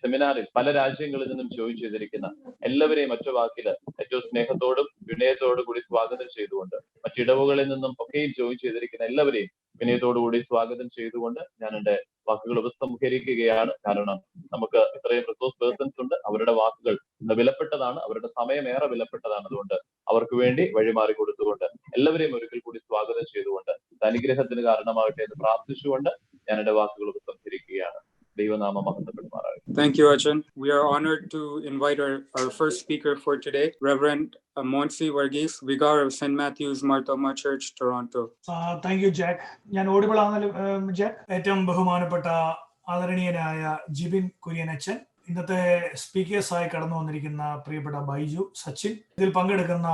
[SPEAKER 2] സെമിനാറിൽ പല രാജ്യങ്ങളിൽ നിന്നും ജോയിൻ ചെയ്തിരിക്കുന്ന എല്ലാവരെയും ഒറ്റ വാക്കില് ഏറ്റവും സ്നേഹത്തോടും വിനയത്തോടും കൂടി സ്വാഗതം ചെയ്തുകൊണ്ട് മറ്റിടവുകളിൽ നിന്നും ഒക്കെയും ജോയിൻ ചെയ്തിരിക്കുന്ന എല്ലാവരെയും വിനയത്തോടുകൂടി സ്വാഗതം ചെയ്തുകൊണ്ട് ഞാൻ എൻ്റെ വാക്കുകൾ ഉപസംഹരിക്കുകയാണ്. കാരണം നമുക്ക് ഇത്രയും റിസോഴ്സ് പേഴ്സൺസ് ഉണ്ട്, അവരുടെ വാക്കുകൾ വിലപ്പെട്ടതാണ്, അവരുടെ സമയം ഏറെ വിലപ്പെട്ടതാണ്. അതുകൊണ്ട് അവർക്ക് വേണ്ടി വഴിമാറി കൊടുത്തുകൊണ്ട് എല്ലാവരെയും ഒരിക്കൽ കൂടി സ്വാഗതം ചെയ്തുകൊണ്ട് അനുഗ്രഹത്തിന് കാരണമാകട്ടെ എന്ന് പ്രാർത്ഥിച്ചുകൊണ്ട് ഞാൻ എൻ്റെ വാക്കുകൾ ഉപസംഹരിക്കുകയാണ്. ദൈവനാമം മഹത്വപ്പെടുമാറാകട്ടെ.
[SPEAKER 1] Thank you, Achan. We are honored to invite our first speaker for today, Reverend Monsi Varghese, Vicar of St. Matthew's Marthoma Church, Toronto.
[SPEAKER 3] Thank you, Jack. ഞാൻ ഓഡിബിൾ ആണല്ലോ ജാക്ക്. ഏറ്റവും ബഹുമാനപ്പെട്ട ആദരണീയനായ ജിബിൻ കുര്യൻ അച്ഛൻ, ഇന്നത്തെ സ്പീക്കേഴ്സായി കടന്നു വന്നിരിക്കുന്ന പ്രിയപ്പെട്ട ബൈജു, സച്ചിൻ, ഇതിൽ പങ്കെടുക്കുന്ന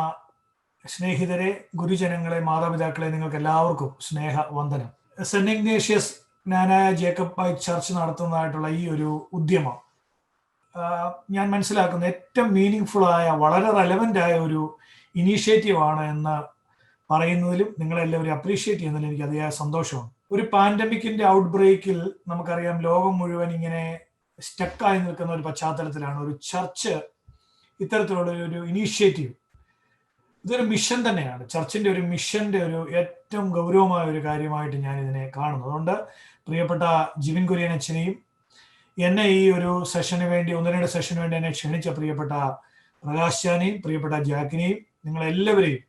[SPEAKER 3] സ്നേഹിതരെ, ഗുരുജനങ്ങളെ, മാതാപിതാക്കളെ, നിങ്ങൾക്ക് എല്ലാവർക്കും സ്നേഹ വന്ദനം. സെന്റ് ഇഗ്നേഷ്യസ് ജ്ഞാനായ ജേക്കബൈറ്റ് ചർച്ച് നടത്തുന്നതായിട്ടുള്ള ഈ ഒരു ഉദ്യമം ഞാൻ മനസ്സിലാക്കുന്ന ഏറ്റവും മീനിങ് ആയ വളരെ റെലവൻ്റ് ആയ ഒരു ഇനീഷ്യേറ്റീവ് ആണ് എന്ന് പറയുന്നതിലും നിങ്ങളെല്ലാവരും അപ്രീഷിയേറ്റ് ചെയ്യുന്നതിലും എനിക്ക് അതിയായ സന്തോഷമാണ്. ഒരു പാൻഡമിക്കിന്റെ ഔട്ട് ബ്രേക്കിൽ നമുക്കറിയാം ലോകം മുഴുവൻ ഇങ്ങനെ സ്റ്റക്കായി നിൽക്കുന്ന ഒരു പശ്ചാത്തലത്തിലാണ് ഒരു ചർച്ച് ഇത്തരത്തിലുള്ള ഒരു ഇനീഷ്യേറ്റീവ്, ഇതൊരു മിഷൻ തന്നെയാണ്. ചർച്ചിന്റെ ഒരു മിഷന്റെ ഒരു ഏറ്റവും ഗൗരവമായ ഒരു കാര്യമായിട്ട് ഞാൻ ഇതിനെ കാണുന്നു. അതുകൊണ്ട് പ്രിയപ്പെട്ട ജിബിൻ കുര്യൻ അച്ഛനെയും എന്നെ ഈ ഒരു സെഷന് വേണ്ടി, ഒന്ന് രണ്ട് സെഷന് വേണ്ടി എന്നെ ക്ഷണിച്ച പ്രിയപ്പെട്ട പ്രകാശാനെയും പ്രിയപ്പെട്ട ജാക്കിനെയും നിങ്ങളെല്ലാവരെയും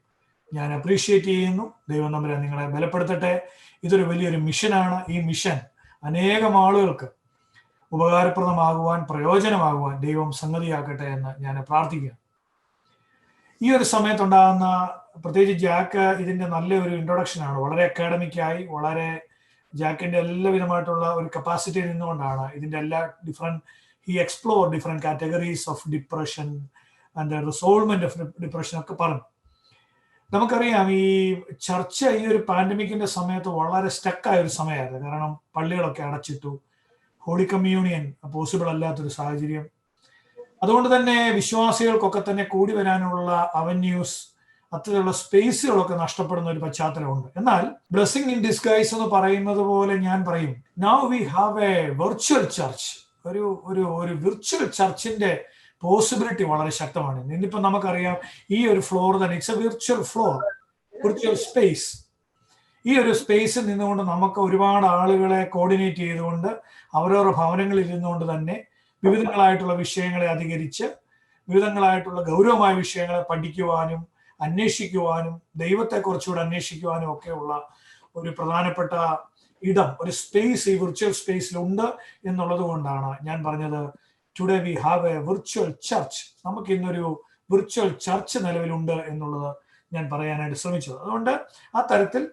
[SPEAKER 3] ഞാൻ അപ്രീഷിയേറ്റ് ചെയ്യുന്നു. ദൈവം തമ്പുരാൻ നിങ്ങളെ ബലപ്പെടുത്തട്ടെ. ഇതൊരു വലിയൊരു മിഷനാണ്. ഈ മിഷൻ അനേകം ആളുകൾക്ക് ഉപകാരപ്രദമാകുവാൻ, പ്രയോജനമാകുവാൻ ദൈവം സംഗതിയാക്കട്ടെ എന്ന് ഞാൻ പ്രാർത്ഥിക്കുകയാണ്. ഈ ഒരു സമയത്തുണ്ടാകുന്ന, പ്രത്യേകിച്ച് ജാക്ക് ഇതിന്റെ നല്ലൊരു ഇൻട്രൊഡക്ഷനാണ്. വളരെ അക്കാഡമിക്കായി, വളരെ ജാക്കിന്റെ എല്ലാവിധമായിട്ടുള്ള ഒരു കപ്പാസിറ്റി നിന്നുകൊണ്ടാണ് ഇതിന്റെ എല്ലാ he explore different categories of depression and resolvement of depression ഒക്കെ പറഞ്ഞു. നമുക്കറിയാം ഈ ചർച്ച ഈ ഒരു പാൻഡമിക്കിന്റെ സമയത്ത് വളരെ സ്റ്റക്കായ ഒരു സമയമായിരുന്നു. കാരണം പള്ളികളൊക്കെ അടച്ചിട്ടു, ഹോളി കമ്മ്യൂണിയൻ പോസിബിൾ അല്ലാത്തൊരു സാഹചര്യം. അതുകൊണ്ട് തന്നെ വിശ്വാസികൾക്കൊക്കെ തന്നെ കൂടി വരാനുള്ള അവന്യൂസ്, അത്തരത്തിലുള്ള സ്പേസുകളൊക്കെ നഷ്ടപ്പെടുന്ന ഒരു പശ്ചാത്തലമുണ്ട്. എന്നാൽ ബ്ലെസ്സിംഗ് ഇൻ ഡിസ്ഗൈസ് എന്ന് പറയുന്നത് പോലെ ഞാൻ പറയും, now we have A virtual church. ഒരു വിർച്വൽ ചർച്ചിന്റെ പോസിബിലിറ്റി വളരെ ശക്തമാണ്. ഇന്നിപ്പോ നമുക്കറിയാം ഈ ഒരു ഫ്ലോർ തന്നെ it's A virtual floor, virtual space. ഈ ഒരു സ്പേസിൽ നിന്നുകൊണ്ട് നമുക്ക് ഒരുപാട് ആളുകളെ കോർഡിനേറ്റ് ചെയ്തുകൊണ്ട് അവരവരുടെ ഭവനങ്ങളിൽ ഇരുന്നുകൊണ്ട് തന്നെ വിവിധങ്ങളായിട്ടുള്ള വിഷയങ്ങളെ അധികരിച്ച് വിവിധങ്ങളായിട്ടുള്ള ഗൗരവമായ വിഷയങ്ങളെ പഠിക്കുവാനും അന്വേഷിക്കുവാനും ദൈവത്തെക്കുറിച്ചുകൂടെ അന്വേഷിക്കുവാനും ഒക്കെയുള്ള ഒരു പ്രധാനപ്പെട്ട ഇടം, ഒരു സ്പേസ് ഈ വിർച്വൽ സ്പേസിലുണ്ട് എന്നുള്ളത് കൊണ്ടാണ് ഞാൻ പറഞ്ഞത് today we have A virtual church. നമുക്ക് ഇന്നൊരു വിർച്വൽ ചർച്ച് നിലവിലുണ്ട് എന്നുള്ളത് ഞാൻ പറയാനായിട്ട് ശ്രമിച്ചത്. അതുകൊണ്ട് ആ തരത്തിൽ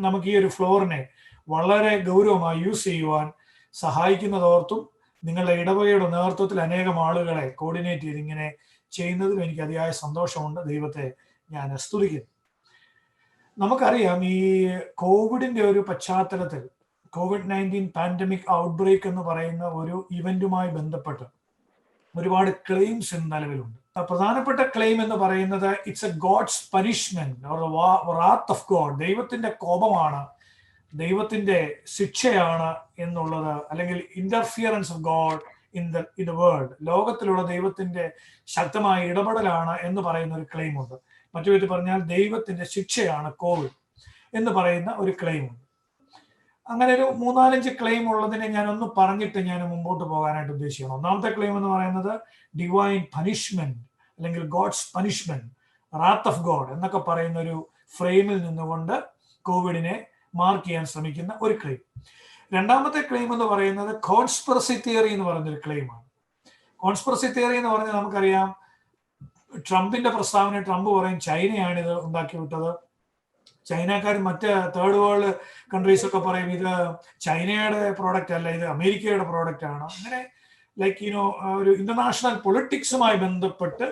[SPEAKER 3] നമുക്ക് ഈ ഒരു ഫ്ലോറിനെ വളരെ ഗൗരവമായി യൂസ് ചെയ്യുവാൻ സഹായിക്കുന്നതോർത്തും നിങ്ങളുടെ ഇടവകയുടെ നേതൃത്വത്തിൽ അനേകം ആളുകളെ കോർഡിനേറ്റ് ചെയ്ത് ഇങ്ങനെ ചെയ്യുന്നതിലും എനിക്ക് അതിയായ സന്തോഷമുണ്ട്. ദൈവത്തെ ഞാൻ സ്തുതിക്കുന്നു. നമുക്കറിയാം ഈ കോവിഡിന്റെ ഒരു പശ്ചാത്തലത്തിൽ, COVID-19 പാൻഡമിക് ഔട്ട് ബ്രേക്ക് എന്ന് പറയുന്ന ഒരു ഇവന്റുമായി ബന്ധപ്പെട്ട് ഒരുപാട് ക്ലെയിംസ് ഇന്ന് നിലവിലുണ്ട്. പ്രധാനപ്പെട്ട ക്ലെയിം എന്ന് പറയുന്നത് it's a God's punishment or wrath of God, ദൈവത്തിന്റെ കോപമാണ്, ദൈവത്തിന്റെ ശിക്ഷയാണ് എന്നുള്ളത്, അല്ലെങ്കിൽ interference of God in the world, ലോകത്തിലുള്ള ദൈവത്തിന്റെ ശക്തമായ ഇടപെടലാണ് എന്ന് പറയുന്ന ഒരു ക്ലെയിം ഉണ്ട്. മറ്റു വിധത്തിൽ പറഞ്ഞാൽ ദൈവത്തിന്റെ ശിക്ഷയാണ് കോവിഡ് എന്ന് പറയുന്ന ഒരു ക്ലെയിം ഉണ്ട്. അങ്ങനെ ഒരു 3-4 ക്ലെയിം ഉള്ളതിനെ ഞാനൊന്ന് പറഞ്ഞിട്ട് ഞാൻ മുമ്പോട്ട് പോകാനായിട്ട് ഉദ്ദേശിക്കണം. ഒന്നാമത്തെ ക്ലെയിം എന്ന് പറയുന്നത് ഡിവൈൻ പനിഷ്മെന്റ് അല്ലെങ്കിൽ God's punishment, wrath of God എന്നൊക്കെ പറയുന്ന ഒരു ഫ്രെയിമിൽ നിന്നുകൊണ്ട് കോവിഡിനെ മാർക്ക് ചെയ്യാൻ ശ്രമിക്കുന്ന ഒരു ക്ലെയിം. രണ്ടാമത്തെ ക്ലെയിം എന്ന് പറയുന്നത് കോൺസ്പിറസി തിയറി എന്ന് പറയുന്നൊരു ക്ലെയിമാണ്. കോൺസ്പിറസി തിയറി എന്ന് പറഞ്ഞാൽ നമുക്കറിയാം ട്രംപിന്റെ പ്രസ്താവന, ട്രംപ് പറയും ചൈനയാണ് ഇത് ഉണ്ടാക്കി വിട്ടത്, ചൈനക്കാർ മറ്റ് തേർഡ് വേൾഡ് കൺട്രീസ് ഒക്കെ പറയും ഇത് ചൈനയുടെ പ്രോഡക്റ്റ് അല്ല, ഇത് അമേരിക്കയുടെ പ്രോഡക്റ്റ് ആണ്. അങ്ങനെ ലൈക്ക് ഒരു ഇന്റർനാഷണൽ പൊളിറ്റിക്സുമായി ബന്ധപ്പെട്ട്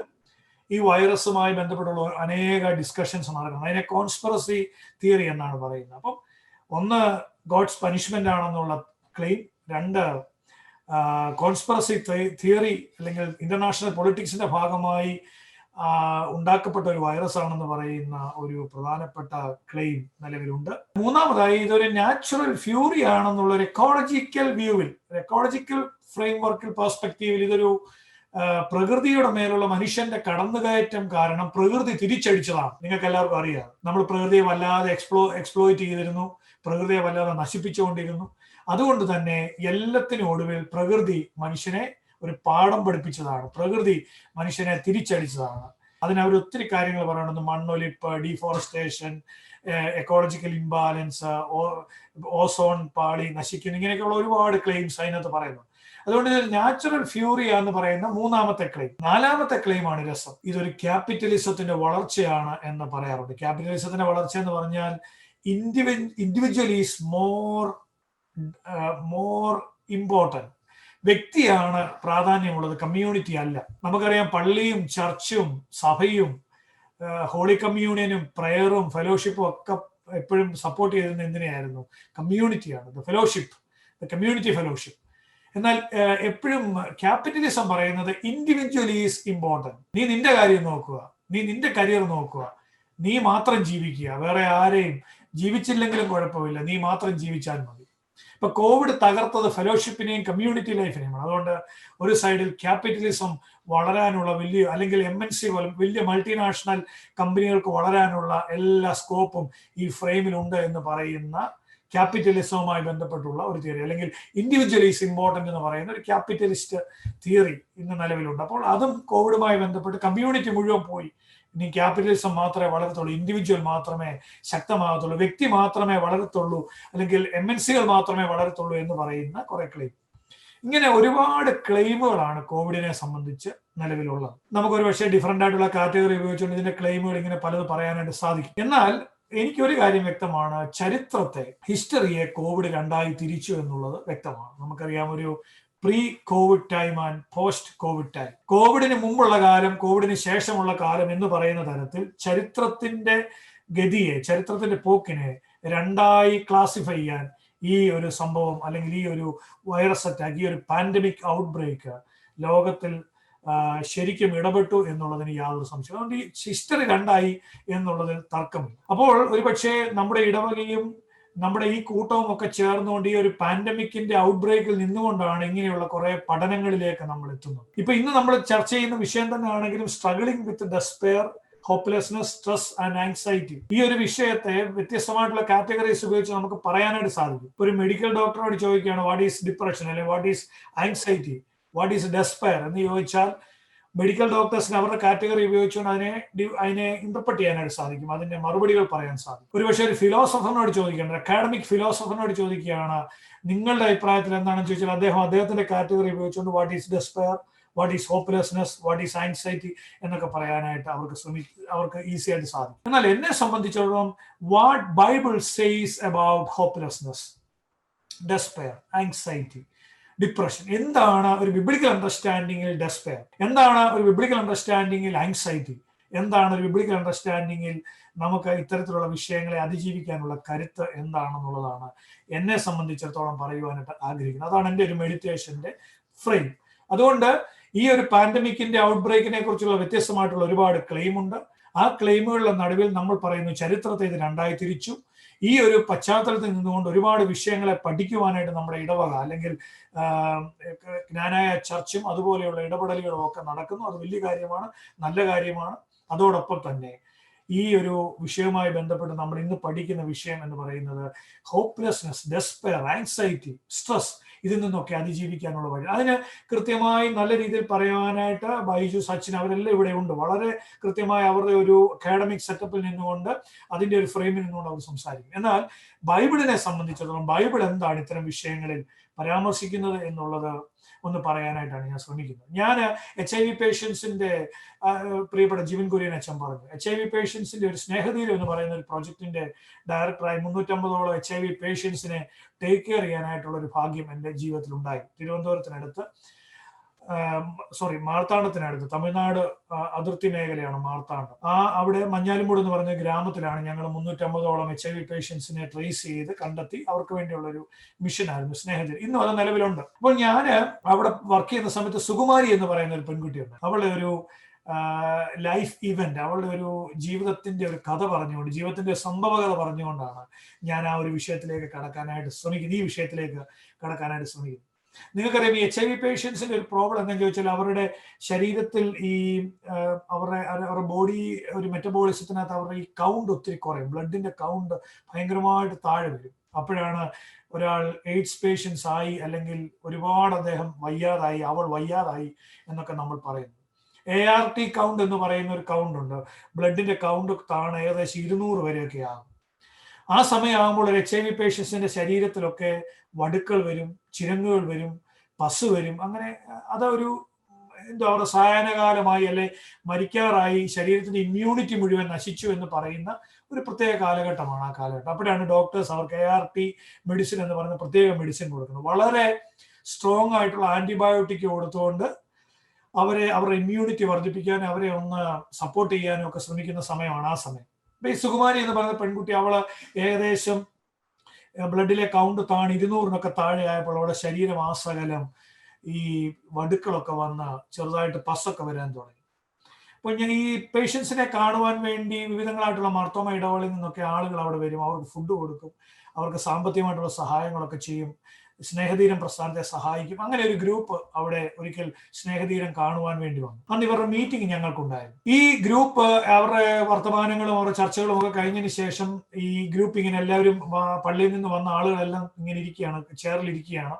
[SPEAKER 3] ഈ വൈറസുമായി ബന്ധപ്പെട്ടുള്ള അനേക ഡിസ്കഷൻസ് നടക്കുന്നത്. അതിനെ കോൺസ്പിറസി തിയറി എന്നാണ് പറയുന്നത്. അപ്പം ഒന്ന്, ഗോഡ്സ് പനിഷ്മെന്റ് ആണെന്നുള്ള ക്ലെയിം. രണ്ട്, കോൺസ്പിറസി തിയറി അല്ലെങ്കിൽ ഇന്റർനാഷണൽ പൊളിറ്റിക്സിന്റെ ഭാഗമായി ഉണ്ടാക്കപ്പെട്ട ഒരു വൈറസ് ആണെന്ന് പറയുന്ന ഒരു പ്രധാനപ്പെട്ട ക്ലെയിം നിലവിലുണ്ട്. മൂന്നാമതായി, ഇതൊരു നാച്ചുറൽ ഫ്യൂറി ആണെന്നുള്ള ഒരു എക്കോളജിക്കൽ വ്യൂവിൽ, എക്കോളജിക്കൽ ഫ്രെയിംവർക്കിൽ പെർസ്പെക്റ്റീവിൽ ഇതൊരു പ്രകൃതിയുടെ മേലുള്ള മനുഷ്യന്റെ കടന്നുകയറ്റം കാരണം പ്രകൃതി തിരിച്ചടിച്ചതാണ്. നിങ്ങൾക്ക് എല്ലാവർക്കും അറിയാം, നമ്മൾ പ്രകൃതിയെ വല്ലാതെ എക്സ്പ്ലോയിറ്റ് ചെയ്തിരുന്നു, പ്രകൃതിയെ വല്ലാതെ നശിപ്പിച്ചുകൊണ്ടിരുന്നു. അതുകൊണ്ട് തന്നെ എല്ലാത്തിനും ഒടുവിൽ പ്രകൃതി മനുഷ്യനെ ഒരു പാഠം പഠിപ്പിച്ചതാണ്, പ്രകൃതി മനുഷ്യനെ തിരിച്ചടിച്ചതാണ്. അതിനവർ ഒത്തിരി കാര്യങ്ങൾ പറയുന്നത്, മണ്ണൊലിപ്പ്, ഡീഫോറസ്റ്റേഷൻ, എക്കോളജിക്കൽ ഇംബാലൻസ്, ഓസോൺ പാളി നശിക്കുന്നു, ഇങ്ങനെയൊക്കെയുള്ള ഒരുപാട് ക്ലെയിംസ് അതിനകത്ത് പറയുന്നു. അതുകൊണ്ട് ഇത് നാച്ചുറൽ ഫ്യൂറിയ എന്ന് പറയുന്ന മൂന്നാമത്തെ ക്ലെയിം. നാലാമത്തെ ക്ലെയിമാണ് രസം. ഇതൊരു ക്യാപിറ്റലിസത്തിന്റെ വളർച്ചയാണ് എന്ന് പറയാറുണ്ട്. ക്യാപിറ്റലിസത്തിന്റെ വളർച്ച എന്ന് പറഞ്ഞാൽ ഇൻഡിവിജ്വൽ ഈസ് മോർ ഇമ്പോർട്ടൻറ്റ്. വ്യക്തിയാണ് പ്രാധാന്യമുള്ളത്, കമ്മ്യൂണിറ്റി അല്ല. നമുക്കറിയാം, പള്ളിയും ചർച്ചും സഭയും ഹോളി കമ്മ്യൂണിയനും പ്രയറും ഫെലോഷിപ്പും ഒക്കെ എപ്പോഴും സപ്പോർട്ട് ചെയ്തിരുന്ന എന്തിനെയായിരുന്നു? കമ്മ്യൂണിറ്റിയാണ്, കമ്മ്യൂണിറ്റി ഫെലോഷിപ്പ്. എന്നാൽ എപ്പോഴും ക്യാപിറ്റലിസം പറയുന്നത് ഇൻഡിവിജ്വൽ ഈസ് ഇമ്പോർട്ടൻറ്റ്. നീ നിന്റെ കാര്യം നോക്കുക, നീ നിന്റെ കരിയർ നോക്കുക, നീ മാത്രം ജീവിക്കുക, വേറെ ആരെയും ജീവിച്ചില്ലെങ്കിലും കുഴപ്പമില്ല, നീ മാത്രം ജീവിച്ചാൽ മതി. ഇപ്പൊ കോവിഡ് തകർത്തത് ഫെലോഷിപ്പിനെയും കമ്മ്യൂണിറ്റി ലൈഫിനെയുമാണ്. അതുകൊണ്ട് ഒരു സൈഡിൽ ക്യാപിറ്റലിസം വളരാനുള്ള വലിയ, അല്ലെങ്കിൽ MNC പോലും വലിയ മൾട്ടിനാഷണൽ കമ്പനികൾക്ക് വളരാനുള്ള എല്ലാ സ്കോപ്പും ഈ ഫ്രെയിമിലുണ്ട് എന്ന് പറയുന്ന ക്യാപിറ്റലിസവുമായി ബന്ധപ്പെട്ടുള്ള ഒരു തിയറി, അല്ലെങ്കിൽ ഇൻഡിവിജ്വൽ ഈസ് ഇമ്പോർട്ടൻ്റ് എന്ന് പറയുന്ന ഒരു ക്യാപിറ്റലിസ്റ്റ് തിയറി ഇന്ന് നിലവിലുണ്ട്. അപ്പോൾ അതും കോവിഡുമായി ബന്ധപ്പെട്ട് കമ്മ്യൂണിറ്റി മുഴുവൻ പോയി, ഇനി ക്യാപിറ്റലിസം മാത്രമേ വളരത്തുള്ളൂ, ഇൻഡിവിജ്വൽ മാത്രമേ ശക്തമാകത്തുള്ളൂ, വ്യക്തി മാത്രമേ വളരത്തുള്ളൂ, അല്ലെങ്കിൽ MNCകൾ മാത്രമേ വളരത്തുള്ളൂ എന്ന് പറയുന്ന കുറെ ക്ലെയിം. ഇങ്ങനെ ഒരുപാട് ക്ലെയിമുകളാണ് കോവിഡിനെ സംബന്ധിച്ച് നിലവിലുള്ളത്. നമുക്കൊരു പക്ഷേ ഡിഫറൻ്റ് ആയിട്ടുള്ള കാറ്റഗറി ഉപയോഗിച്ചുകൊണ്ട് ഇതിന്റെ ക്ലെയിമുകൾ ഇങ്ങനെ പലത് പറയാനായിട്ട് സാധിക്കും. എന്നാൽ എനിക്കൊരു കാര്യം വ്യക്തമാണ്, ചരിത്രത്തെ, ഹിസ്റ്ററിയെ കോവിഡ് രണ്ടായി തിരിച്ചു എന്നുള്ളത് വ്യക്തമാണ്. നമുക്കറിയാം, ഒരു pre Covid time and post Covid time. കോവിഡിന് മുമ്പുള്ള കാലം, കോവിഡിന് ശേഷമുള്ള കാലം എന്ന് പറയുന്ന തരത്തിൽ ചരിത്രത്തിന്റെ ഗതിയെ, ചരിത്രത്തിന്റെ പോക്കിനെ രണ്ടായി ക്ലാസിഫൈ ചെയ്യാൻ ഈ ഒരു സംഭവം, അല്ലെങ്കിൽ ഈ ഒരു വൈറസ് അറ്റാക്ക്, ഈ ഒരു പാൻഡമിക് ഔട്ട് ബ്രേക്ക് ലോകത്തിൽ ശരിക്കും ഇടപെട്ടു എന്നുള്ളതിന് യാതൊരു സംശയം. അതുകൊണ്ട് ഈ ഹിസ്റ്ററി രണ്ടായി എന്നുള്ളതിൽ തർക്കമില്ല. അപ്പോൾ ഒരുപക്ഷെ നമ്മുടെ ഇടവകയും നമ്മുടെ ഈ കൂട്ടവും ഒക്കെ ചേർന്നുകൊണ്ട് ഈ ഒരു പാൻഡമിക്കിന്റെ ഔട്ട് ബ്രേക്കിൽ നിന്നുകൊണ്ടാണ് ഇങ്ങനെയുള്ള കുറെ പഠനങ്ങളിലേക്ക് നമ്മൾ എത്തുന്നത്. ഇപ്പൊ ഇന്ന് നമ്മൾ ചർച്ച ചെയ്യുന്ന വിഷയം തന്നെ ആണെങ്കിലും, struggling with despair, hopelessness, stress and anxiety, ഈ ഒരു വിഷയത്തെ വ്യത്യസ്തമായിട്ടുള്ള കാറ്റഗറീസ് ഉപയോഗിച്ച് നമുക്ക് പറയാനായിട്ട് സാധിക്കും. ഒരു മെഡിക്കൽ ഡോക്ടറോട് ചോദിക്കുകയാണ് വാട്ട് ഈസ് ഡിപ്രഷൻ, അല്ലെങ്കിൽ what is anxiety, what is despair എന്ന് ചോദിച്ചാൽ മെഡിക്കൽ ഡോക്ടേഴ്സിന് അവരുടെ കാറ്റഗറി ഉപയോഗിച്ചുകൊണ്ട് അതിനെ ഇന്റർപ്രറ്റ് ചെയ്യാനായിട്ട് സാധിക്കും, അതിന്റെ മറുപടികൾ പറയാൻ സാധിക്കും. ഒരുപക്ഷെ ഒരു ഫിലോസഫറിനോട് ചോദിക്കുകയാണ്, അക്കാഡമിക് ഫിലോസഫറിനോട് ചോദിക്കുകയാണ് നിങ്ങളുടെ അഭിപ്രായത്തിൽ എന്താണെന്ന് ചോദിച്ചാൽ അദ്ദേഹത്തിന്റെ കാറ്റഗറി ഉപയോഗിച്ചുകൊണ്ട് what is despair, what is hopelessness, what is anxiety എന്നൊക്കെ പറയാനായിട്ട് അവർക്ക് ഈസി ആയിട്ട് സാധിക്കും. എന്നാൽ എന്നെ സംബന്ധിച്ചിടത്തോളം what Bible says about hopelessness, despair, anxiety, depression, എന്താണ് ഒരു ബിബ്ലിക്കൽ അണ്ടർസ്റ്റാൻഡിങ്ങിൽ ഡെസ്പെയർ, എന്താണ് ഒരു ബിബ്ലിക്കൽ അണ്ടർസ്റ്റാൻഡിങ്ങിൽ ആങ്സൈറ്റി, എന്താണ് ഒരു ബിബ്ലിക്കൽ അണ്ടർസ്റ്റാൻഡിങ്ങിൽ നമുക്ക് ഇത്തരത്തിലുള്ള വിഷയങ്ങളെ അതിജീവിക്കാനുള്ള കരുത്ത് എന്താണെന്നുള്ളതാണ് എന്നെ സംബന്ധിച്ചിടത്തോളം പറയുവാനായിട്ട് ആഗ്രഹിക്കുന്നത്. അതാണ് എൻ്റെ ഒരു മെഡിറ്റേഷന്റെ ഫ്രെയിം. അതുകൊണ്ട് ഈ ഒരു പാൻഡമിക്കിന്റെ ഔട്ട് ബ്രേക്കിനെ കുറിച്ചുള്ള വ്യത്യസ്തമായിട്ടുള്ള ഒരുപാട് ക്ലെയിം ഉണ്ട്. ആ ക്ലെയിമുകളുടെ നടുവിൽ നമ്മൾ പറയുന്നു ചരിത്രത്തെ ഇത് രണ്ടായി തിരിച്ചു. ഈ ഒരു പശ്ചാത്തലത്തിൽ നിന്നുകൊണ്ട് ഒരുപാട് വിഷയങ്ങളെ പഠിക്കുവാനായിട്ട് നമ്മുടെ ഇടവക, അല്ലെങ്കിൽ ജ്ഞാനായ ചർച്ചും അതുപോലെയുള്ള ഇടപെടലുകളും ഒക്കെ നടക്കുന്നു. അത് വലിയ കാര്യമാണ്, നല്ല കാര്യമാണ്. അതോടൊപ്പം തന്നെ ഈ ഒരു വിഷയവുമായി ബന്ധപ്പെട്ട് നമ്മൾ ഇന്ന് പഠിക്കുന്ന വിഷയം എന്ന് പറയുന്നത് ഹോപ്പ്ലെസ്നെസ്, ഡെസ്പെയർ, ആങ്സൈറ്റി, സ്ട്രെസ്, ഇതിൽ നിന്നൊക്കെ അതിജീവിക്കാനുള്ള വഴി. അതിന് കൃത്യമായി നല്ല രീതിയിൽ പറയാനായിട്ട് ബൈജു, സച്ചിൻ അവരെല്ലാം ഇവിടെ ഉണ്ട്. വളരെ കൃത്യമായി അവരുടെ ഒരു അക്കാഡമിക് സെറ്റപ്പിൽ നിന്നുകൊണ്ട്, അതിന്റെ ഒരു ഫ്രെയിമിൽ നിന്നുകൊണ്ട് അവർ സംസാരിക്കും. എന്നാൽ ബൈബിളിനെ സംബന്ധിച്ചിടത്തോളം ബൈബിൾ എന്താണ് ഇത്തരം വിഷയങ്ങളിൽ പരാമർശിക്കുന്നത് എന്നുള്ളത് ഒന്ന് പറയാനായിട്ടാണ് ഞാൻ ശ്രമിക്കുന്നത്. ഞാൻ HIV പേഷ്യൻസിന്റെ പ്രിയപ്പെട്ട ജിബിൻ കുര്യൻ അച്ഛൻ പറഞ്ഞു, HIV പേഷ്യൻസിന്റെ ഒരു സ്നേഹതീരം എന്ന് പറയുന്ന ഒരു പ്രോജക്റ്റിന്റെ ഡയറക്ടറായി 350ഓളം HIV പേഷ്യൻസിനെ ടേക്ക് കെയർ ചെയ്യാനായിട്ടുള്ള ഒരു ഭാഗ്യം എൻ്റെ ജീവിതത്തിൽ ഉണ്ടായി. തിരുവനന്തപുരത്തിനടുത്ത് മാർത്താണ്ഡത്തിനടുത്ത്, തമിഴ്നാട് അതിർത്തി മേഖലയാണ് മാർത്താണ്ഡം. അവിടെ മഞ്ഞാലുമൂട് എന്ന് പറഞ്ഞ ഗ്രാമത്തിലാണ് ഞങ്ങൾ 350ഓളം HIV പേഷ്യൻസിനെ ട്രേസ് ചെയ്ത് കണ്ടെത്തി അവർക്ക് വേണ്ടിയുള്ള ഒരു മിഷനായിരുന്നു സ്നേഹത്തിൽ. ഇന്നും അത് നിലവിലുണ്ട്. അപ്പോൾ ഞാൻ അവിടെ വർക്ക് ചെയ്യുന്ന സമയത്ത് സുകുമാരി എന്ന് പറയുന്ന ഒരു പെൺകുട്ടിയുണ്ട്. അവളുടെ ഒരു ലൈഫ് ഇവന്റ്, അവളുടെ ഒരു ജീവിതത്തിന്റെ ഒരു കഥ പറഞ്ഞുകൊണ്ട്, ജീവിതത്തിന്റെ സംഭവകഥ പറഞ്ഞുകൊണ്ടാണ് ഞാൻ ആ ഒരു വിഷയത്തിലേക്ക് കടക്കാനായിട്ട് ശ്രമിക്കുന്നത്, ഈ വിഷയത്തിലേക്ക് കടക്കാനായിട്ട് ശ്രമിക്കുന്നത്. നിങ്ങൾക്കറിയാം, ഈ HIV പേഷ്യൻസിന്റെ ഒരു പ്രോബ്ലം എന്താണെന്ന് ചോദിച്ചാൽ അവരുടെ ശരീരത്തിൽ ഈ അവരുടെ ബോഡി ഒരു മെറ്റബോളിസത്തിനകത്ത് അവരുടെ ഈ കൗണ്ട് ഒത്തിരി കുറയും, ബ്ലഡിന്റെ കൗണ്ട് ഭയങ്കരമായിട്ട് താഴെ വരും. അപ്പോഴാണ് ഒരാൾ എയ്ഡ്സ് പേഷ്യൻസ് ആയി, അല്ലെങ്കിൽ ഒരുപാട് അദ്ദേഹം വയ്യാതായി, അവൾ വയ്യാതായി എന്നൊക്കെ നമ്മൾ പറയുന്നു. ART കൗണ്ട് എന്ന് പറയുന്ന ഒരു കൗണ്ട് ഉണ്ട്, ബ്ലഡിന്റെ കൗണ്ട് താണ് ഏകദേശം 200 വരെയൊക്കെ ആകും. ആ സമയമാകുമ്പോൾ ഒരു HIV പേഷ്യൻസിന്റെ ശരീരത്തിലൊക്കെ വടുക്കൾ വരും, ചിരങ്ങുകൾ വരും, പസ് വരും. അങ്ങനെ അതൊരു എന്താ പറയുക, സായാഹ്നകാലമായി അല്ലെ മരിക്കാറായി, ശരീരത്തിന്റെ ഇമ്മ്യൂണിറ്റി മുഴുവൻ നശിച്ചു എന്ന് പറയുന്ന ഒരു പ്രത്യേക കാലഘട്ടമാണ് ആ കാലഘട്ടം. അപ്പോഴാണ് ഡോക്ടേഴ്സ് അവർക്ക് ART മെഡിസിൻ എന്ന് പറയുന്ന പ്രത്യേക മെഡിസിൻ കൊടുക്കുന്നത്. വളരെ സ്ട്രോങ് ആയിട്ടുള്ള ആന്റിബയോട്ടിക് കൊടുത്തുകൊണ്ട് അവരുടെ ഇമ്മ്യൂണിറ്റി വർദ്ധിപ്പിക്കാനും അവരെ ഒന്ന് സപ്പോർട്ട് ചെയ്യാനും ഒക്കെ ശ്രമിക്കുന്ന സമയമാണ് ആ സമയം. ഈ സുകുമാരി എന്ന് പറയുന്ന പെൺകുട്ടി, അവള് ഏകദേശം ബ്ലഡിലെ കൗണ്ട് 200-നൊക്കെ താഴെ ആയപ്പോൾ അവളുടെ ശരീരം ആസകലം ഈ വടുക്കളൊക്കെ വന്ന് ചെറുതായിട്ട് പസ്സൊക്കെ വരാൻ തുടങ്ങി. അപ്പോൾ ഞാൻ ഈ പേഷ്യൻസിനെ കാണുവാൻ വേണ്ടി വിവിധങ്ങളായിട്ടുള്ള മാർത്തോമ ഇടവകളിൽ നിന്നൊക്കെ ആളുകൾ അവിടെ വരും, അവർക്ക് ഫുഡ് കൊടുക്കും, അവർക്ക് സാമ്പത്തികമായിട്ടുള്ള സഹായങ്ങളൊക്കെ ചെയ്യും, സ്നേഹതീരം പ്രസ്ഥാനത്തെ സഹായിക്കും. അങ്ങനെ ഒരു ഗ്രൂപ്പ് അവിടെ ഒരിക്കൽ സ്നേഹതീരം കാണുവാൻ വേണ്ടി വന്നു. അന്ന് ഇവരുടെ മീറ്റിംഗ് ഞങ്ങൾക്കുണ്ടായിരുന്നു. ഈ ഗ്രൂപ്പ് അവരുടെ വർത്തമാനങ്ങളും അവരുടെ ചർച്ചകളും ഒക്കെ കഴിഞ്ഞതിന് ശേഷം ഈ ഗ്രൂപ്പ് ഇങ്ങനെ എല്ലാവരും പള്ളിയിൽ നിന്ന് വന്ന ആളുകളെല്ലാം ഇങ്ങനെ ഇരിക്കുകയാണ്, ചെയറിലിരിക്കുകയാണ്.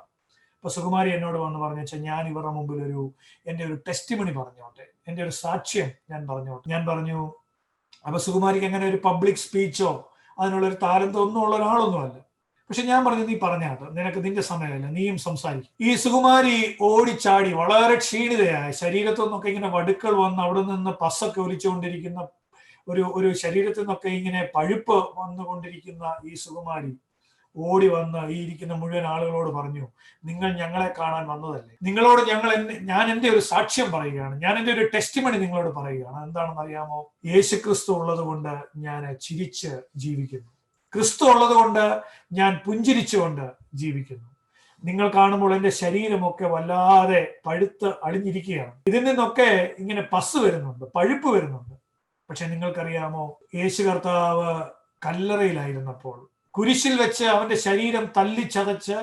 [SPEAKER 3] അപ്പൊ സുകുമാരി എന്നോട് വന്ന് പറഞ്ഞു വെച്ചാൽ, ഞാൻ ഇവരുടെ മുമ്പിൽ എൻ്റെ ഒരു ടെസ്റ്റിമണി പറഞ്ഞോട്ടെ, എൻ്റെ ഒരു സാക്ഷ്യം ഞാൻ പറഞ്ഞോട്ടെ. ഞാൻ പറഞ്ഞു, അപ്പൊ സുകുമാരിക്ക് അങ്ങനെ ഒരു പബ്ലിക് സ്പീച്ചോ അതിനുള്ളൊരു താരന്തോ ഒന്നും ഉള്ള ഒരാളൊന്നുമല്ല. പക്ഷെ ഞാൻ പറഞ്ഞു, നീ പറഞ്ഞാട്ടോ, നിനക്ക് നിന്റെ സമയമല്ല, നീയും സംസാരിക്കും. ഈ സുകുമാരി ഓടിച്ചാടി വളരെ ക്ഷീണിതയായ, ശരീരത്തു നിന്നൊക്കെ ഇങ്ങനെ വടുക്കൾ വന്ന് അവിടെ നിന്ന് പസ്സൊക്കെ ഒലിച്ചുകൊണ്ടിരിക്കുന്ന ഒരു ശരീരത്തിൽ നിന്നൊക്കെ ഇങ്ങനെ പഴുപ്പ് വന്നുകൊണ്ടിരിക്കുന്ന ഈ സുകുമാരി ഓടി വന്ന് ഈ ഇരിക്കുന്ന മുഴുവൻ ആളുകളോട് പറഞ്ഞു, നിങ്ങൾ ഞങ്ങളെ കാണാൻ വന്നതല്ലേ, നിങ്ങളോട് ഞാൻ എൻ്റെ ഒരു സാക്ഷ്യം പറയുകയാണ്, ഞാൻ എൻ്റെ ഒരു ടെസ്റ്റിമണി നിങ്ങളോട് പറയുകയാണ്. എന്താണെന്ന് അറിയാമോ? യേശുക്രിസ്തു ഉള്ളത് കൊണ്ട് ഞാൻ ചിരിച്ച് ജീവിക്കുന്നു, ക്രിസ്തു ഉള്ളത് കൊണ്ട് ഞാൻ പുഞ്ചിരിച്ചുകൊണ്ട് ജീവിക്കുന്നു. നിങ്ങൾ കാണുമ്പോൾ എൻ്റെ ശരീരമൊക്കെ വല്ലാതെ പഴുത്ത് അടിഞ്ഞിരിക്കുകയാണ്, ഇതിൽ നിന്നൊക്കെ ഇങ്ങനെ പസ് വരുന്നുണ്ട്, പഴുപ്പ് വരുന്നുണ്ട്. പക്ഷെ നിങ്ങൾക്കറിയാമോ, യേശു കർത്താവ് കല്ലറയിലായിരുന്നപ്പോൾ കുരിശിൽ വെച്ച് അവന്റെ ശരീരം തല്ലിച്ചതച്ച്,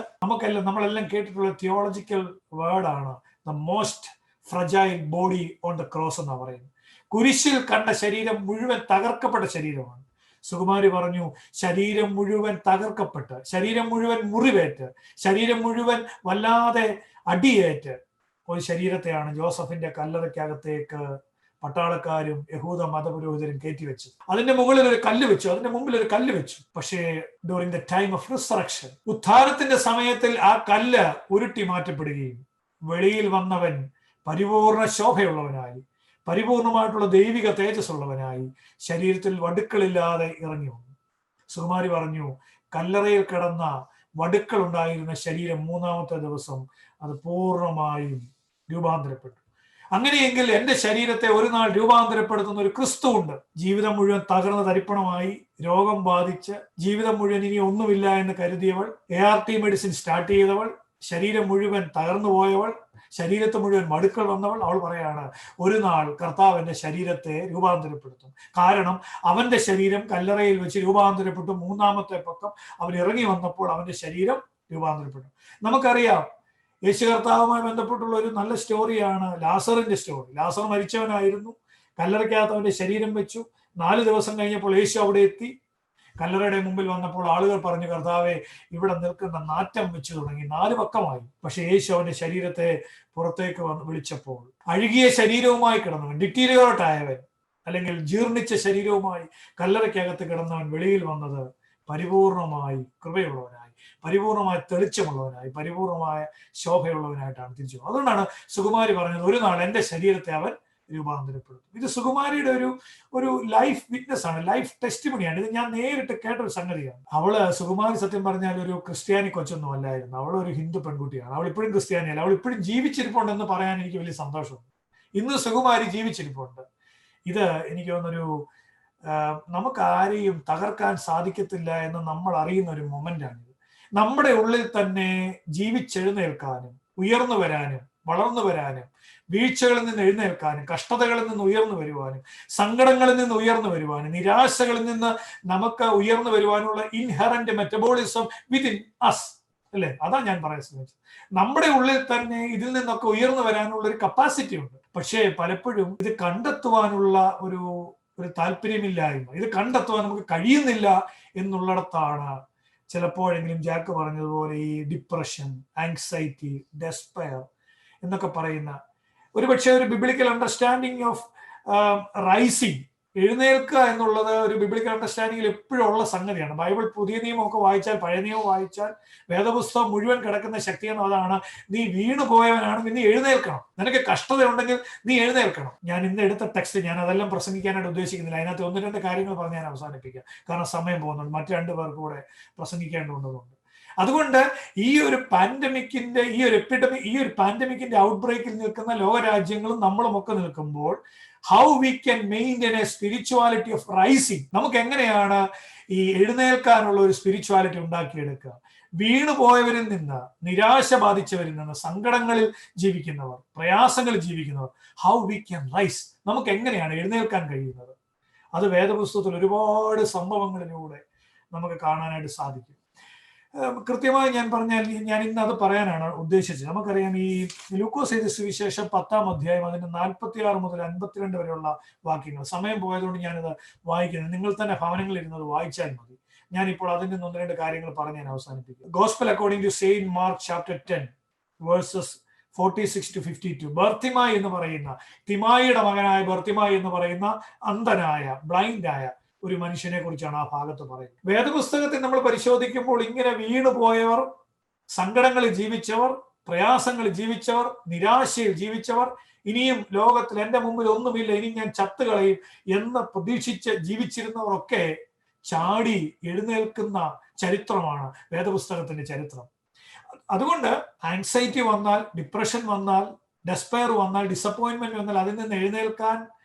[SPEAKER 3] നമ്മളെല്ലാം കേട്ടിട്ടുള്ള തിയോളജിക്കൽ വേർഡാണ് the most fragile body on the cross എന്ന് പറയുന്നത്. കുരിശിൽ കണ്ട ശരീരം മുഴുവൻ തകർക്കപ്പെട്ട ശരീരമാണ്. സുകുമാരി പറഞ്ഞു, ശരീരം മുഴുവൻ തകർക്കപ്പെട്ട്, ശരീരം മുഴുവൻ മുറിവേറ്റ്, ശരീരം മുഴുവൻ വല്ലാതെ അടിയേറ്റ് ഒരു ശരീരത്തെയാണ് ജോസഫിന്റെ കല്ലറയ്ക്കകത്തേക്ക് പട്ടാളക്കാരും യഹൂദ മതപുരോഹിതരും കയറ്റിവെച്ചു. അതിന്റെ മുകളിൽ ഒരു കല്ല് വെച്ചു, അതിന്റെ മുമ്പിൽ ഒരു കല്ല് വെച്ചു. പക്ഷേ during the time of resurrection, ഉത്ഥാനത്തിന്റെ സമയത്തിൽ ആ കല്ല് ഉരുട്ടി മാറ്റപ്പെടുകയും വെളിയിൽ വന്നവൻ പരിപൂർണ ശോഭയുള്ളവനായി, പരിപൂർണമായിട്ടുള്ള ദൈവിക തേജസ് ഉള്ളവനായി, ശരീരത്തിൽ വടുക്കളില്ലാതെ ഇറങ്ങി വന്നു. സുകുമാരി പറഞ്ഞു, കല്ലറയിൽ കിടന്ന വടുക്കൾ ഉണ്ടായിരുന്ന ശരീരം 3-ാമത്തെ ദിവസം അത് പൂർണ്ണമായും രൂപാന്തരപ്പെട്ടു. അങ്ങനെയെങ്കിൽ എൻ്റെ ശരീരത്തെ ഒരു നാൾ രൂപാന്തരപ്പെടുത്തുന്ന ഒരു ക്രിസ്തു ഉണ്ട്. ജീവിതം മുഴുവൻ തകർന്ന തരിപ്പണമായി, രോഗം ബാധിച്ച് ജീവിതം മുഴുവൻ ഇനി ഒന്നുമില്ല എന്ന് കരുതിയവൾ, ART മെഡിസിൻ സ്റ്റാർട്ട് ചെയ്തവൾ, ശരീരം മുഴുവൻ തകർന്നു പോയവൾ, ശരീരത്ത് മുഴുവൻ മടുക്കൾ വന്നവൾ, അവൾ പറയാണ്, ഒരു നാൾ കർത്താവ് എൻ്റെ ശരീരത്തെ രൂപാന്തരപ്പെടുത്തും. കാരണം അവന്റെ ശരീരം കല്ലറയിൽ വെച്ച് രൂപാന്തരപ്പെട്ടു. 3-ാമത്തെ പക്കം അവൻ ഇറങ്ങി വന്നപ്പോൾ അവന്റെ ശരീരം രൂപാന്തരപ്പെട്ടു. നമുക്കറിയാം, യേശു കർത്താവുമായി ബന്ധപ്പെട്ടുള്ള ഒരു നല്ല സ്റ്റോറിയാണ് ലാസറിന്റെ സ്റ്റോറി. ലാസർ മരിച്ചവനായിരുന്നു, കല്ലറയ്ക്കകത്ത് അവന്റെ ശരീരം വെച്ചു. 4 ദിവസം കഴിഞ്ഞപ്പോൾ യേശു അവിടെ എത്തി. കല്ലറയുടെ മുമ്പിൽ വന്നപ്പോൾ ആളുകൾ പറഞ്ഞു, കർത്താവെ, ഇവിടെ നിൽക്കുന്ന നാറ്റം വെച്ചു തുടങ്ങി, 4 പക്കമായി. പക്ഷെ യേശു അവന്റെ ശരീരത്തെ പുറത്തേക്ക് വിളിച്ചപ്പോൾ അഴുകിയ ശരീരവുമായി കിടന്നവൻ, ഡിറ്റീരിയോട്ടായവൻ, അല്ലെങ്കിൽ ജീർണിച്ച ശരീരവുമായി കല്ലറയ്ക്കകത്ത് കിടന്നവൻ വെളിയിൽ വന്നത് പരിപൂർണമായി കൃപയുള്ളവനായി, പരിപൂർണമായ തെളിച്ചമുള്ളവനായി, പരിപൂർണമായ ശോഭയുള്ളവനായിട്ടാണ് തിരിച്ചു. അതുകൊണ്ടാണ് സുകുമാരി പറഞ്ഞത്, ഒരു നാൾ എൻ്റെ ശരീരത്തെ അവൻ രൂപാന്തരപ്പെടുത്തും. ഇത് സുകുമാരിയുടെ ഒരു ലൈഫ് വിറ്റ്നസ് ആണ്, ലൈഫ് ടെസ്റ്റിമണിയാണ്. ഇത് ഞാൻ നേരിട്ട് കേട്ടൊരു സംഗതിയാണ്. അവള് സുകുമാരി സത്യം പറഞ്ഞാൽ ഒരു ക്രിസ്ത്യാനി കൊച്ചൊന്നും അല്ലായിരുന്നു. അവളൊരു ഹിന്ദു പെൺകുട്ടിയാണ്. അവൾ ഇപ്പോഴും ക്രിസ്ത്യാനിയല്ല. അവൾ ഇപ്പോഴും ജീവിച്ചിരിപ്പുണ്ടെന്ന് പറയാൻ എനിക്ക് വലിയ സന്തോഷമുണ്ട്. ഇന്ന് സുകുമാരി ജീവിച്ചിരിപ്പുണ്ട്. ഇത് എനിക്ക് തോന്നുന്നൊരു നമുക്ക് ആരെയും തകർക്കാൻ സാധിക്കത്തില്ല എന്ന് നമ്മൾ അറിയുന്ന ഒരു മൊമെന്റാണിത്. നമ്മുടെ ഉള്ളിൽ തന്നെ ജീവിച്ചെഴുന്നേൽക്കാനും ഉയർന്നു വരാനും വളർന്നു വരാനും വീഴ്ചകളിൽ നിന്ന് എഴുന്നേൽക്കാനും കഷ്ടതകളിൽ നിന്ന് ഉയർന്നു വരുവാനും സങ്കടങ്ങളിൽ നിന്ന് ഉയർന്നു വരുവാനും നിരാശകളിൽ നിന്ന് നമുക്ക് ഉയർന്നു വരുവാനുള്ള ഇൻഹറന്റ് മെറ്റബോളിസം വിത്തിൻ അസ്, അല്ലെ? അതാ ഞാൻ പറയാൻ ശ്രമിച്ചത്. നമ്മുടെ ഉള്ളിൽ തന്നെ ഇതിൽ നിന്നൊക്കെ ഉയർന്നു വരാനുള്ള ഒരു കപ്പാസിറ്റി ഉണ്ട്. പക്ഷേ പലപ്പോഴും ഇത് കണ്ടെത്തുവാനുള്ള ഒരു താല്പര്യമില്ലായ്മ, ഇത് കണ്ടെത്തുവാൻ നമുക്ക് കഴിയുന്നില്ല എന്നുള്ളിടത്താണ് ചിലപ്പോഴെങ്കിലും ജാക്ക് പറഞ്ഞതുപോലെ ഈ ഡിപ്രഷൻ, ആങ്സൈറ്റി, ഡെസ്പയർ എന്നൊക്കെ പറയുന്ന ഒരുപക്ഷെ ഒരു ബിബ്ലിക്കൽ അണ്ടർസ്റ്റാൻഡിങ് ഓഫ് റൈസിങ്, എഴുന്നേൽക്കുക എന്നുള്ളത് ഒരു ബിബ്ലിക്കൽ അണ്ടർസ്റ്റാൻഡിങ്ങിൽ എപ്പോഴും ഉള്ള സംഗതിയാണ്. ബൈബിൾ പുതിയ നിയമമൊക്കെ വായിച്ചാൽ പഴയ നിയമം വായിച്ചാൽ വേദപുസ്തകം മുഴുവൻ കിടക്കുന്ന ശക്തിയെന്ന് അതാണ്, നീ വീണു പോയവനാണെങ്കിൽ നീ എഴുന്നേൽക്കണം, നിനക്ക് കഷ്ടത ഉണ്ടെങ്കിൽ നീ എഴുന്നേൽക്കണം. ഞാൻ ഇന്ന് എടുത്ത ടെക്സ്റ്റ് ഞാൻ അതെല്ലാം പ്രസംഗിക്കാനായിട്ട് ഉദ്ദേശിക്കുന്നില്ല. അതിനകത്ത് 1-2 കാര്യങ്ങൾ പറഞ്ഞ് ഞാൻ അവസാനിപ്പിക്കാം, കാരണം സമയം പോകുന്നുണ്ട്, മറ്റു 2 പേർക്ക് കൂടെ പ്രസംഗിക്കേണ്ടതുകൊണ്ട്. അതുകൊണ്ട് ഈ ഒരു പാൻഡമിക്കിന്റെ ഈ ഒരു പാൻഡമിക്കിന്റെ ഔട്ട് ബ്രേക്കിൽ നിൽക്കുന്ന ലോകരാജ്യങ്ങളും നമ്മളുമൊക്കെ നിൽക്കുമ്പോൾ how we can maintain a spirituality of rising, നമുക്ക് എങ്ങനെയാണ് ഈ എഴുന്നേൽക്കാനുള്ള ഒരു സ്പിരിച്വാലിറ്റി ഉണ്ടാക്കിയെടുക്കുക? വീണുപോയവരിൽ നിന്ന്, നിരാശ ബാധിച്ചവരിൽ നിന്ന്, സങ്കടങ്ങളിൽ ജീവിക്കുന്നവർ, പ്രയാസങ്ങളിൽ ജീവിക്കുന്നവർ, ഹൗ വി ക്യാൻ റൈസ്, നമുക്ക് എങ്ങനെയാണ് എഴുന്നേൽക്കാൻ കഴിയുന്നത്? അത് വേദപുസ്തകത്തിൽ ഒരുപാട് സംഭവങ്ങളിലൂടെ നമുക്ക് കാണാനായിട്ട് സാധിക്കും. കൃത്യമായി ഞാൻ ഇന്ന് അത് പറയാനാണ് ഉദ്ദേശിച്ചത്. നമുക്കറിയാം ഈ ലൂക്കോസ് എഴുതിയ സുവിശേഷം 10-ാം അധ്യായം അതിന്റെ 46 മുതൽ 52 വരെയുള്ള വാക്യങ്ങൾ. സമയം പോയതുകൊണ്ട് ഞാനിത് വായിക്കുന്നത്, നിങ്ങൾ തന്നെ ഭവനങ്ങളിൽ ഇരുന്നത് വായിച്ചാൽ മതി. ഞാനിപ്പോൾ അതിൽ നിന്ന് 1-2 കാര്യങ്ങൾ പറഞ്ഞ് ഞാൻ അവസാനിപ്പിക്കും. Gospel according to Saint Mark chapter 10 verses 46-52. Bartimaeus എന്ന് പറയുന്ന, തിമായിയുടെ മകനായ ബർത്തിമായി എന്ന് പറയുന്ന അന്ധനായ, ബ്ലൈൻഡായ ഒരു മനുഷ്യനെ കുറിച്ചാണ് ആ ഭാഗത്ത് പറയുന്നത്. വേദപുസ്തകത്തിൽ നമ്മൾ പരിശോധിക്കുമ്പോൾ ഇങ്ങനെ വീണുപോയവർ, സങ്കടങ്ങളിൽ ജീവിച്ചവർ, പ്രയാസങ്ങളിൽ ജീവിച്ചവർ, നിരാശയിൽ ജീവിച്ചവർ, ഇനിയും ലോകത്തിൽ എന്റെ മുമ്പിൽ ഒന്നുമില്ല, ഇനി ഞാൻ ചത്തുകളയും എന്ന് പ്രതീക്ഷിച്ച് ജീവിച്ചിരുന്നവരൊക്കെ ചാടി എഴുന്നേൽക്കുന്ന ചരിത്രമാണ് വേദപുസ്തകത്തിന്റെ ചരിത്രം. അതുകൊണ്ട് ആങ്സൈറ്റി വന്നാൽ, ഡിപ്രഷൻ വന്നാൽ, ഡെസ്പയർ വന്നാൽ, ഡിസപ്പോയിന്റ്മെന്റ് വന്നാൽ അതിൽ നിന്ന് എഴുന്നേൽക്കാൻ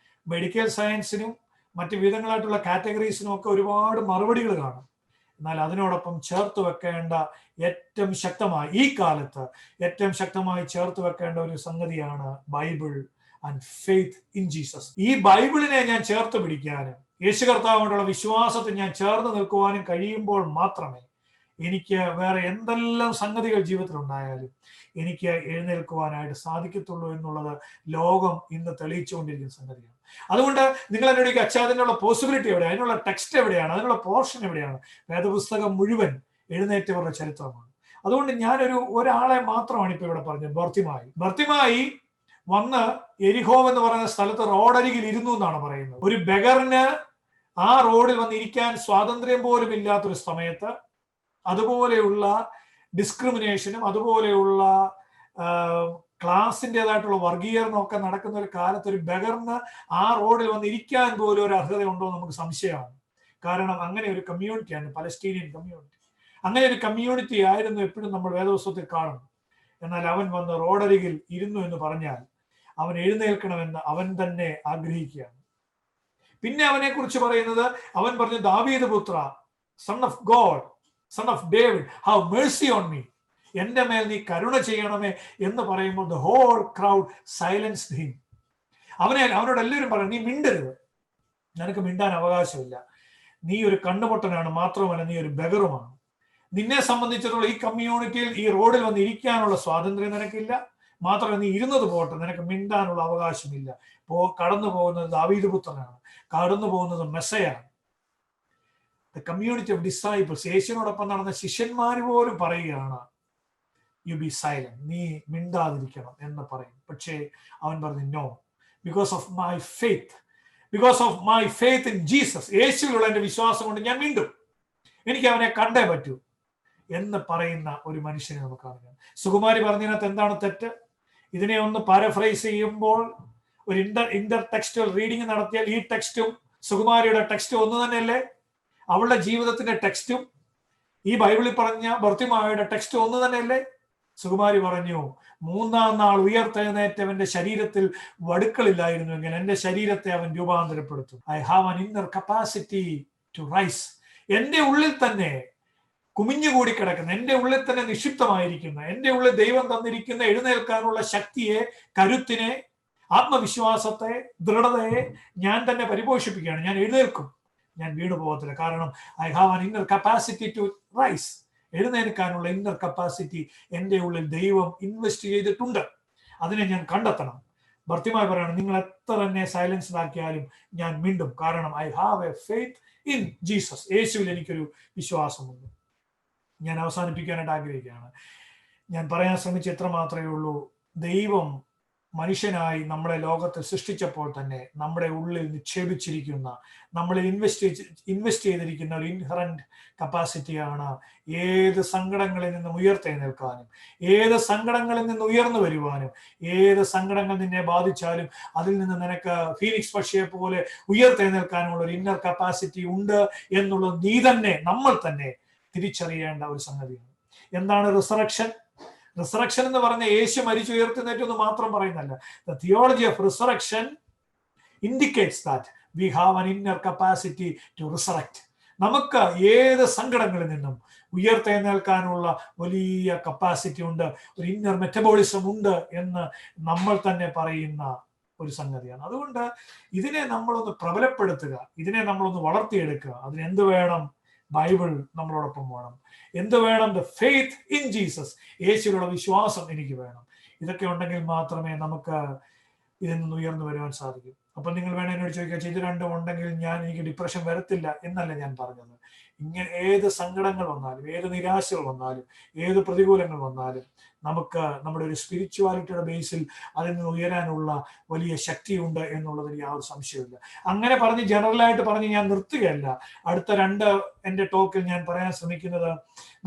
[SPEAKER 3] മെഡിക്കൽ സയൻസിനും മറ്റു വിധങ്ങളായിട്ടുള്ള കാറ്റഗറീസിനും ഒക്കെ ഒരുപാട് മറുപടികൾ കാണും. എന്നാൽ അതിനോടൊപ്പം ചേർത്ത് വെക്കേണ്ട ഏറ്റവും ശക്തമായി, ഈ കാലത്ത് ഏറ്റവും ശക്തമായി ചേർത്ത് വെക്കേണ്ട ഒരു സംഗതിയാണ് Bible and faith in Jesus. ഈ ബൈബിളിനെ ഞാൻ ചേർത്ത് പിടിക്കാനും യേശു കർത്താവിനോടുള്ള വിശ്വാസത്തിൽ ഞാൻ ചേർന്ന് നിൽക്കുവാനും കഴിയുമ്പോൾ മാത്രമേ എനിക്ക് വേറെ എന്തെല്ലാം സംഗതികൾ ജീവിതത്തിൽ ഉണ്ടായാലും എനിക്ക് എഴുന്നേൽക്കുവാനായിട്ട് സാധിക്കത്തുള്ളൂ എന്നുള്ളത് ലോകം ഇന്ന് തെളിയിച്ചുകൊണ്ടിരിക്കുന്ന സംഗതിയാണ്. അതുകൊണ്ട് നിങ്ങൾ എന്നോട് അച്ഛാ അതിനുള്ള പോസിബിലിറ്റി എവിടെയാണ്, അതിനുള്ള ടെക്സ്റ്റ് എവിടെയാണ്, അതിനുള്ള പോർഷൻ എവിടെയാണ്? വേദപുസ്തകം മുഴുവൻ എഴുന്നേറ്റവരുടെ ചരിത്രമാണ്. അതുകൊണ്ട് ഞാനൊരു ഒരാളെ മാത്രമാണ് ഇപ്പൊ ഇവിടെ പറഞ്ഞത്. ബർത്തിമായി വന്ന് എരിഹോ എന്ന് പറയുന്ന സ്ഥലത്ത് റോഡരികിൽ ഇരുന്നു എന്നാണ് പറയുന്നത്. ഒരു ബെഗറിന് ആ റോഡിൽ വന്നിരിക്കാൻ സ്വാതന്ത്ര്യം പോലും ഇല്ലാത്തൊരു സമയത്ത്, അതുപോലെയുള്ള ഡിസ്ക്രിമിനേഷനും അതുപോലെയുള്ള ക്ലാസിൻ്റെതായിട്ടുള്ള വർഗീകരണമൊക്കെ നടക്കുന്ന ഒരു കാലത്ത് ഒരു ബെഗറിന് ആ റോഡിൽ വന്നിരിക്കാൻ പോലും ഒരു അർഹത ഉണ്ടോ എന്ന് നമുക്ക് സംശയമാണ്. കാരണം അങ്ങനെ ഒരു കമ്മ്യൂണിറ്റിയാണ് പലസ്തീനിയൻ കമ്മ്യൂണിറ്റി. അങ്ങനെ ഒരു കമ്മ്യൂണിറ്റി ആയിരുന്നു എപ്പോഴും നമ്മൾ വേദപുസ്തകത്തിൽ കാണുന്നു. എന്നാൽ അവൻ വന്ന് റോഡരികിൽ ഇരുന്നു എന്ന് പറഞ്ഞാൽ അവൻ എഴുന്നേൽക്കണമെന്ന് അവൻ തന്നെ ആഗ്രഹിക്കുകയാണ്. പിന്നെ അവനെ കുറിച്ച് പറയുന്നത്, അവൻ പറഞ്ഞു, ദാവീദ് പുത്ര, son of God, son of David, have mercy on me, എന്റെ മേൽ നീ കരുണ ചെയ്യണമേ എന്ന് പറയുമ്പോൾ the whole crowd silenced him. അവനോട് എല്ലാവരും പറഞ്ഞു, നീ മിണ്ടരുത്, നിനക്ക് മിണ്ടാൻ അവകാശമില്ല, നീ ഒരു കണ്ണുപൊട്ടനാണ്, മാത്രമല്ല നീ ഒരു ബെഗറുമാണ്. നിന്നെ സംബന്ധിച്ചിടത്തോളം ഈ കമ്മ്യൂണിറ്റിയിൽ ഈ റോഡിൽ വന്ന് ഇരിക്കാനുള്ള സ്വാതന്ത്ര്യം നിനക്കില്ല, മാത്രമല്ല നീ ഇരുന്നത് പോട്ടെ, നിനക്ക് മിണ്ടാനുള്ള അവകാശമില്ല. കടന്നു പോകുന്നത് ദാവീദ് പുത്രനാണ്, കടന്നു പോകുന്നത് മെസ്സയാണ്. ദ കമ്മ്യൂണിറ്റി ഓഫ് ഡിസൈപ്പിൾസ്, യേശുവിനോടൊപ്പം നടന്ന ശിഷ്യന്മാർ പോലും പറയുകയാണ്, യു ബി സൈലന്റ്, നീ മിണ്ടാതിരിക്കണം എന്ന് പറയും. പക്ഷേ അവൻ പറഞ്ഞു, no, because of my faith in Jesus, യേശുവിലുള്ള എന്റെ വിശ്വാസം കൊണ്ട് ഞാൻ മിണ്ടും, എനിക്ക് അവനെ കണ്ടേ പറ്റൂ എന്ന് പറയുന്ന ഒരു മനുഷ്യനെ നമുക്ക് അറിയാം. സുകുമാരി പറഞ്ഞതിനകത്ത് എന്താണ് തെറ്റ്? ഇതിനെ ഒന്ന് പാരഫ്രൈസ് ചെയ്യുമ്പോൾ ഒരു ഇന്റർ ടെക്സ്റ്റൽ റീഡിംഗ് നടത്തിയാൽ ഈ ടെക്സ്റ്റും സുകുമാരിയുടെ ടെക്സ്റ്റും ഒന്ന് തന്നെയല്ലേ? അവളുടെ ജീവിതത്തിന്റെ ടെക്സ്റ്റും ഈ ബൈബിളിൽ പറഞ്ഞ ഭർത്തിമായുടെ ടെക്സ്റ്റും ഒന്ന് തന്നെയല്ലേ? സുകുമാരി പറഞ്ഞു, 3-ാം നാൾ ഉയർത്തെഴുന്നേറ്റവന്റെ ശരീരത്തിൽ വടുക്കളില്ലായിരുന്നുവെങ്കിൽ എന്റെ ശരീരത്തെ അവൻ രൂപാന്തരപ്പെടുത്തും. I have an inner capacity to rise. എന്റെ ഉള്ളിൽ തന്നെ കുമിഞ്ഞുകൂടി കിടക്കുന്ന, എന്റെ ഉള്ളിൽ തന്നെ നിക്ഷിപ്തമായിരിക്കുന്ന, എന്റെ ഉള്ളിൽ ദൈവം തന്നിരിക്കുന്ന എഴുന്നേൽക്കാനുള്ള ശക്തിയെ, കരുത്തിനെ, ആത്മവിശ്വാസത്തെ, ദൃഢതയെ ഞാൻ തന്നെ പരിപോഷിപ്പിക്കുകയാണ്. ഞാൻ എഴുന്നേൽക്കും, ഞാൻ വീണു പോകത്തില്ല. കാരണം I have an inner capacity to rise. എഴുന്നേൽക്കാനുള്ള ഇന്നർ കപ്പാസിറ്റി എൻ്റെ ഉള്ളിൽ ദൈവം ഇൻവെസ്റ്റ് ചെയ്തിട്ടുണ്ട്. അതിനെ ഞാൻ കണ്ടെത്തണം. ഭർത്തിമായി പറയണം, നിങ്ങൾ എത്ര തന്നെ സൈലൻസ് ആക്കിയാലും ഞാൻ മിണ്ടും. കാരണം I have A faith in Jesus. യേശുവിൽ എനിക്കൊരു വിശ്വാസമുണ്ട്. ഞാൻ അവസാനിപ്പിക്കാനായിട്ട് ആഗ്രഹിക്കുകയാണ്. ഞാൻ പറയാൻ ശ്രമിച്ച എത്ര മാത്രമേ ഉള്ളൂ, ദൈവം മനുഷ്യനായി നമ്മളെ ലോകത്തിൽ സൃഷ്ടിച്ചപ്പോൾ തന്നെ നമ്മുടെ ഉള്ളിൽ നിക്ഷേപിച്ചിരിക്കുന്ന, നമ്മളിൽ ഇൻവെസ്റ്റ് ചെയ്തിരിക്കുന്ന ഒരു ഇൻഹറന്റ് കപ്പാസിറ്റിയാണ് ഏത് സങ്കടങ്ങളിൽ നിന്നും ഉയർത്തെഴുന്നേൽക്കാനും, ഏത് സങ്കടങ്ങളിൽ നിന്ന് ഉയർന്നു വരുവാനും, ഏത് സങ്കടങ്ങൾ നിന്നെ ബാധിച്ചാലും അതിൽ നിന്ന് നിനക്ക് ഫീനിക്സ് പക്ഷിയെ പോലെ ഉയർത്തെഴുന്നേൽക്കാനുള്ള ഒരു ഇന്നർ കപ്പാസിറ്റി ഉണ്ട് എന്നുള്ളത് നീ തന്നെ, നമ്മൾ തന്നെ തിരിച്ചറിയേണ്ട ഒരു സംഗതിയാണ്. എന്താണ് റിസറക്ഷൻ? റിസറക്ഷൻ എന്ന് പറഞ്ഞ യേശു മരിച്ചുയർത്തുന്നേറ്റൊന്ന് മാത്രം പറയുന്നല്ല. The theology of resurrection indicates that we have an inner capacity to resurrect. നമുക്ക് ഏത് സങ്കടങ്ങളിൽ നിന്നും ഉയർത്തെഴുന്നേൽക്കാനുള്ള വലിയ കപ്പാസിറ്റി ഉണ്ട്, ഒരു ഇന്നർ മെറ്റബോളിസം ഉണ്ട് എന്ന് നമ്മൾ തന്നെ പറയുന്ന ഒരു സംഗതിയാണ്. അതുകൊണ്ട് ഇതിനെ നമ്മളൊന്ന് പ്രബലപ്പെടുത്തുക, ഇതിനെ നമ്മളൊന്ന് വളർത്തിയെടുക്കുക. അതിനെന്ത് വേണം? ബൈബിൾ നമ്മളോടൊപ്പം വേണം. എന്ത് വേണം? The faith in Jesus. യേശുവിലുള്ള വിശ്വാസം എനിക്ക് വേണം. ഇതൊക്കെ ഉണ്ടെങ്കിൽ മാത്രമേ നമുക്ക് ഇതിൽ നിന്ന് ഉയർന്നു വരുവാൻ സാധിക്കും. അപ്പൊ നിങ്ങൾ വേണേ എന്നോട് ചോദിക്കുക, ഇത് രണ്ടും ഉണ്ടെങ്കിൽ എനിക്ക് ഡിപ്രഷൻ വരത്തില്ല എന്നല്ല ഞാൻ പറഞ്ഞത്. ഇങ്ങനെ ഏത് സങ്കടങ്ങൾ വന്നാലും, ഏത് നിരാശകൾ വന്നാലും, ഏത് പ്രതികൂലങ്ങൾ വന്നാലും നമുക്ക് നമ്മുടെ ഒരു സ്പിരിച്വാലിറ്റിയുടെ ബേസിൽ അതിൽ നിന്ന് ഉയരാനുള്ള വലിയ ശക്തിയുണ്ട് എന്നുള്ളതിന് യാതൊരു സംശയമില്ല. അങ്ങനെ പറഞ്ഞ് ജനറലായിട്ട് പറഞ്ഞ് ഞാൻ നിർത്തുകയല്ല. അടുത്ത എൻ്റെ ടോക്കിൽ ഞാൻ പറയാൻ ശ്രമിക്കുന്നത്,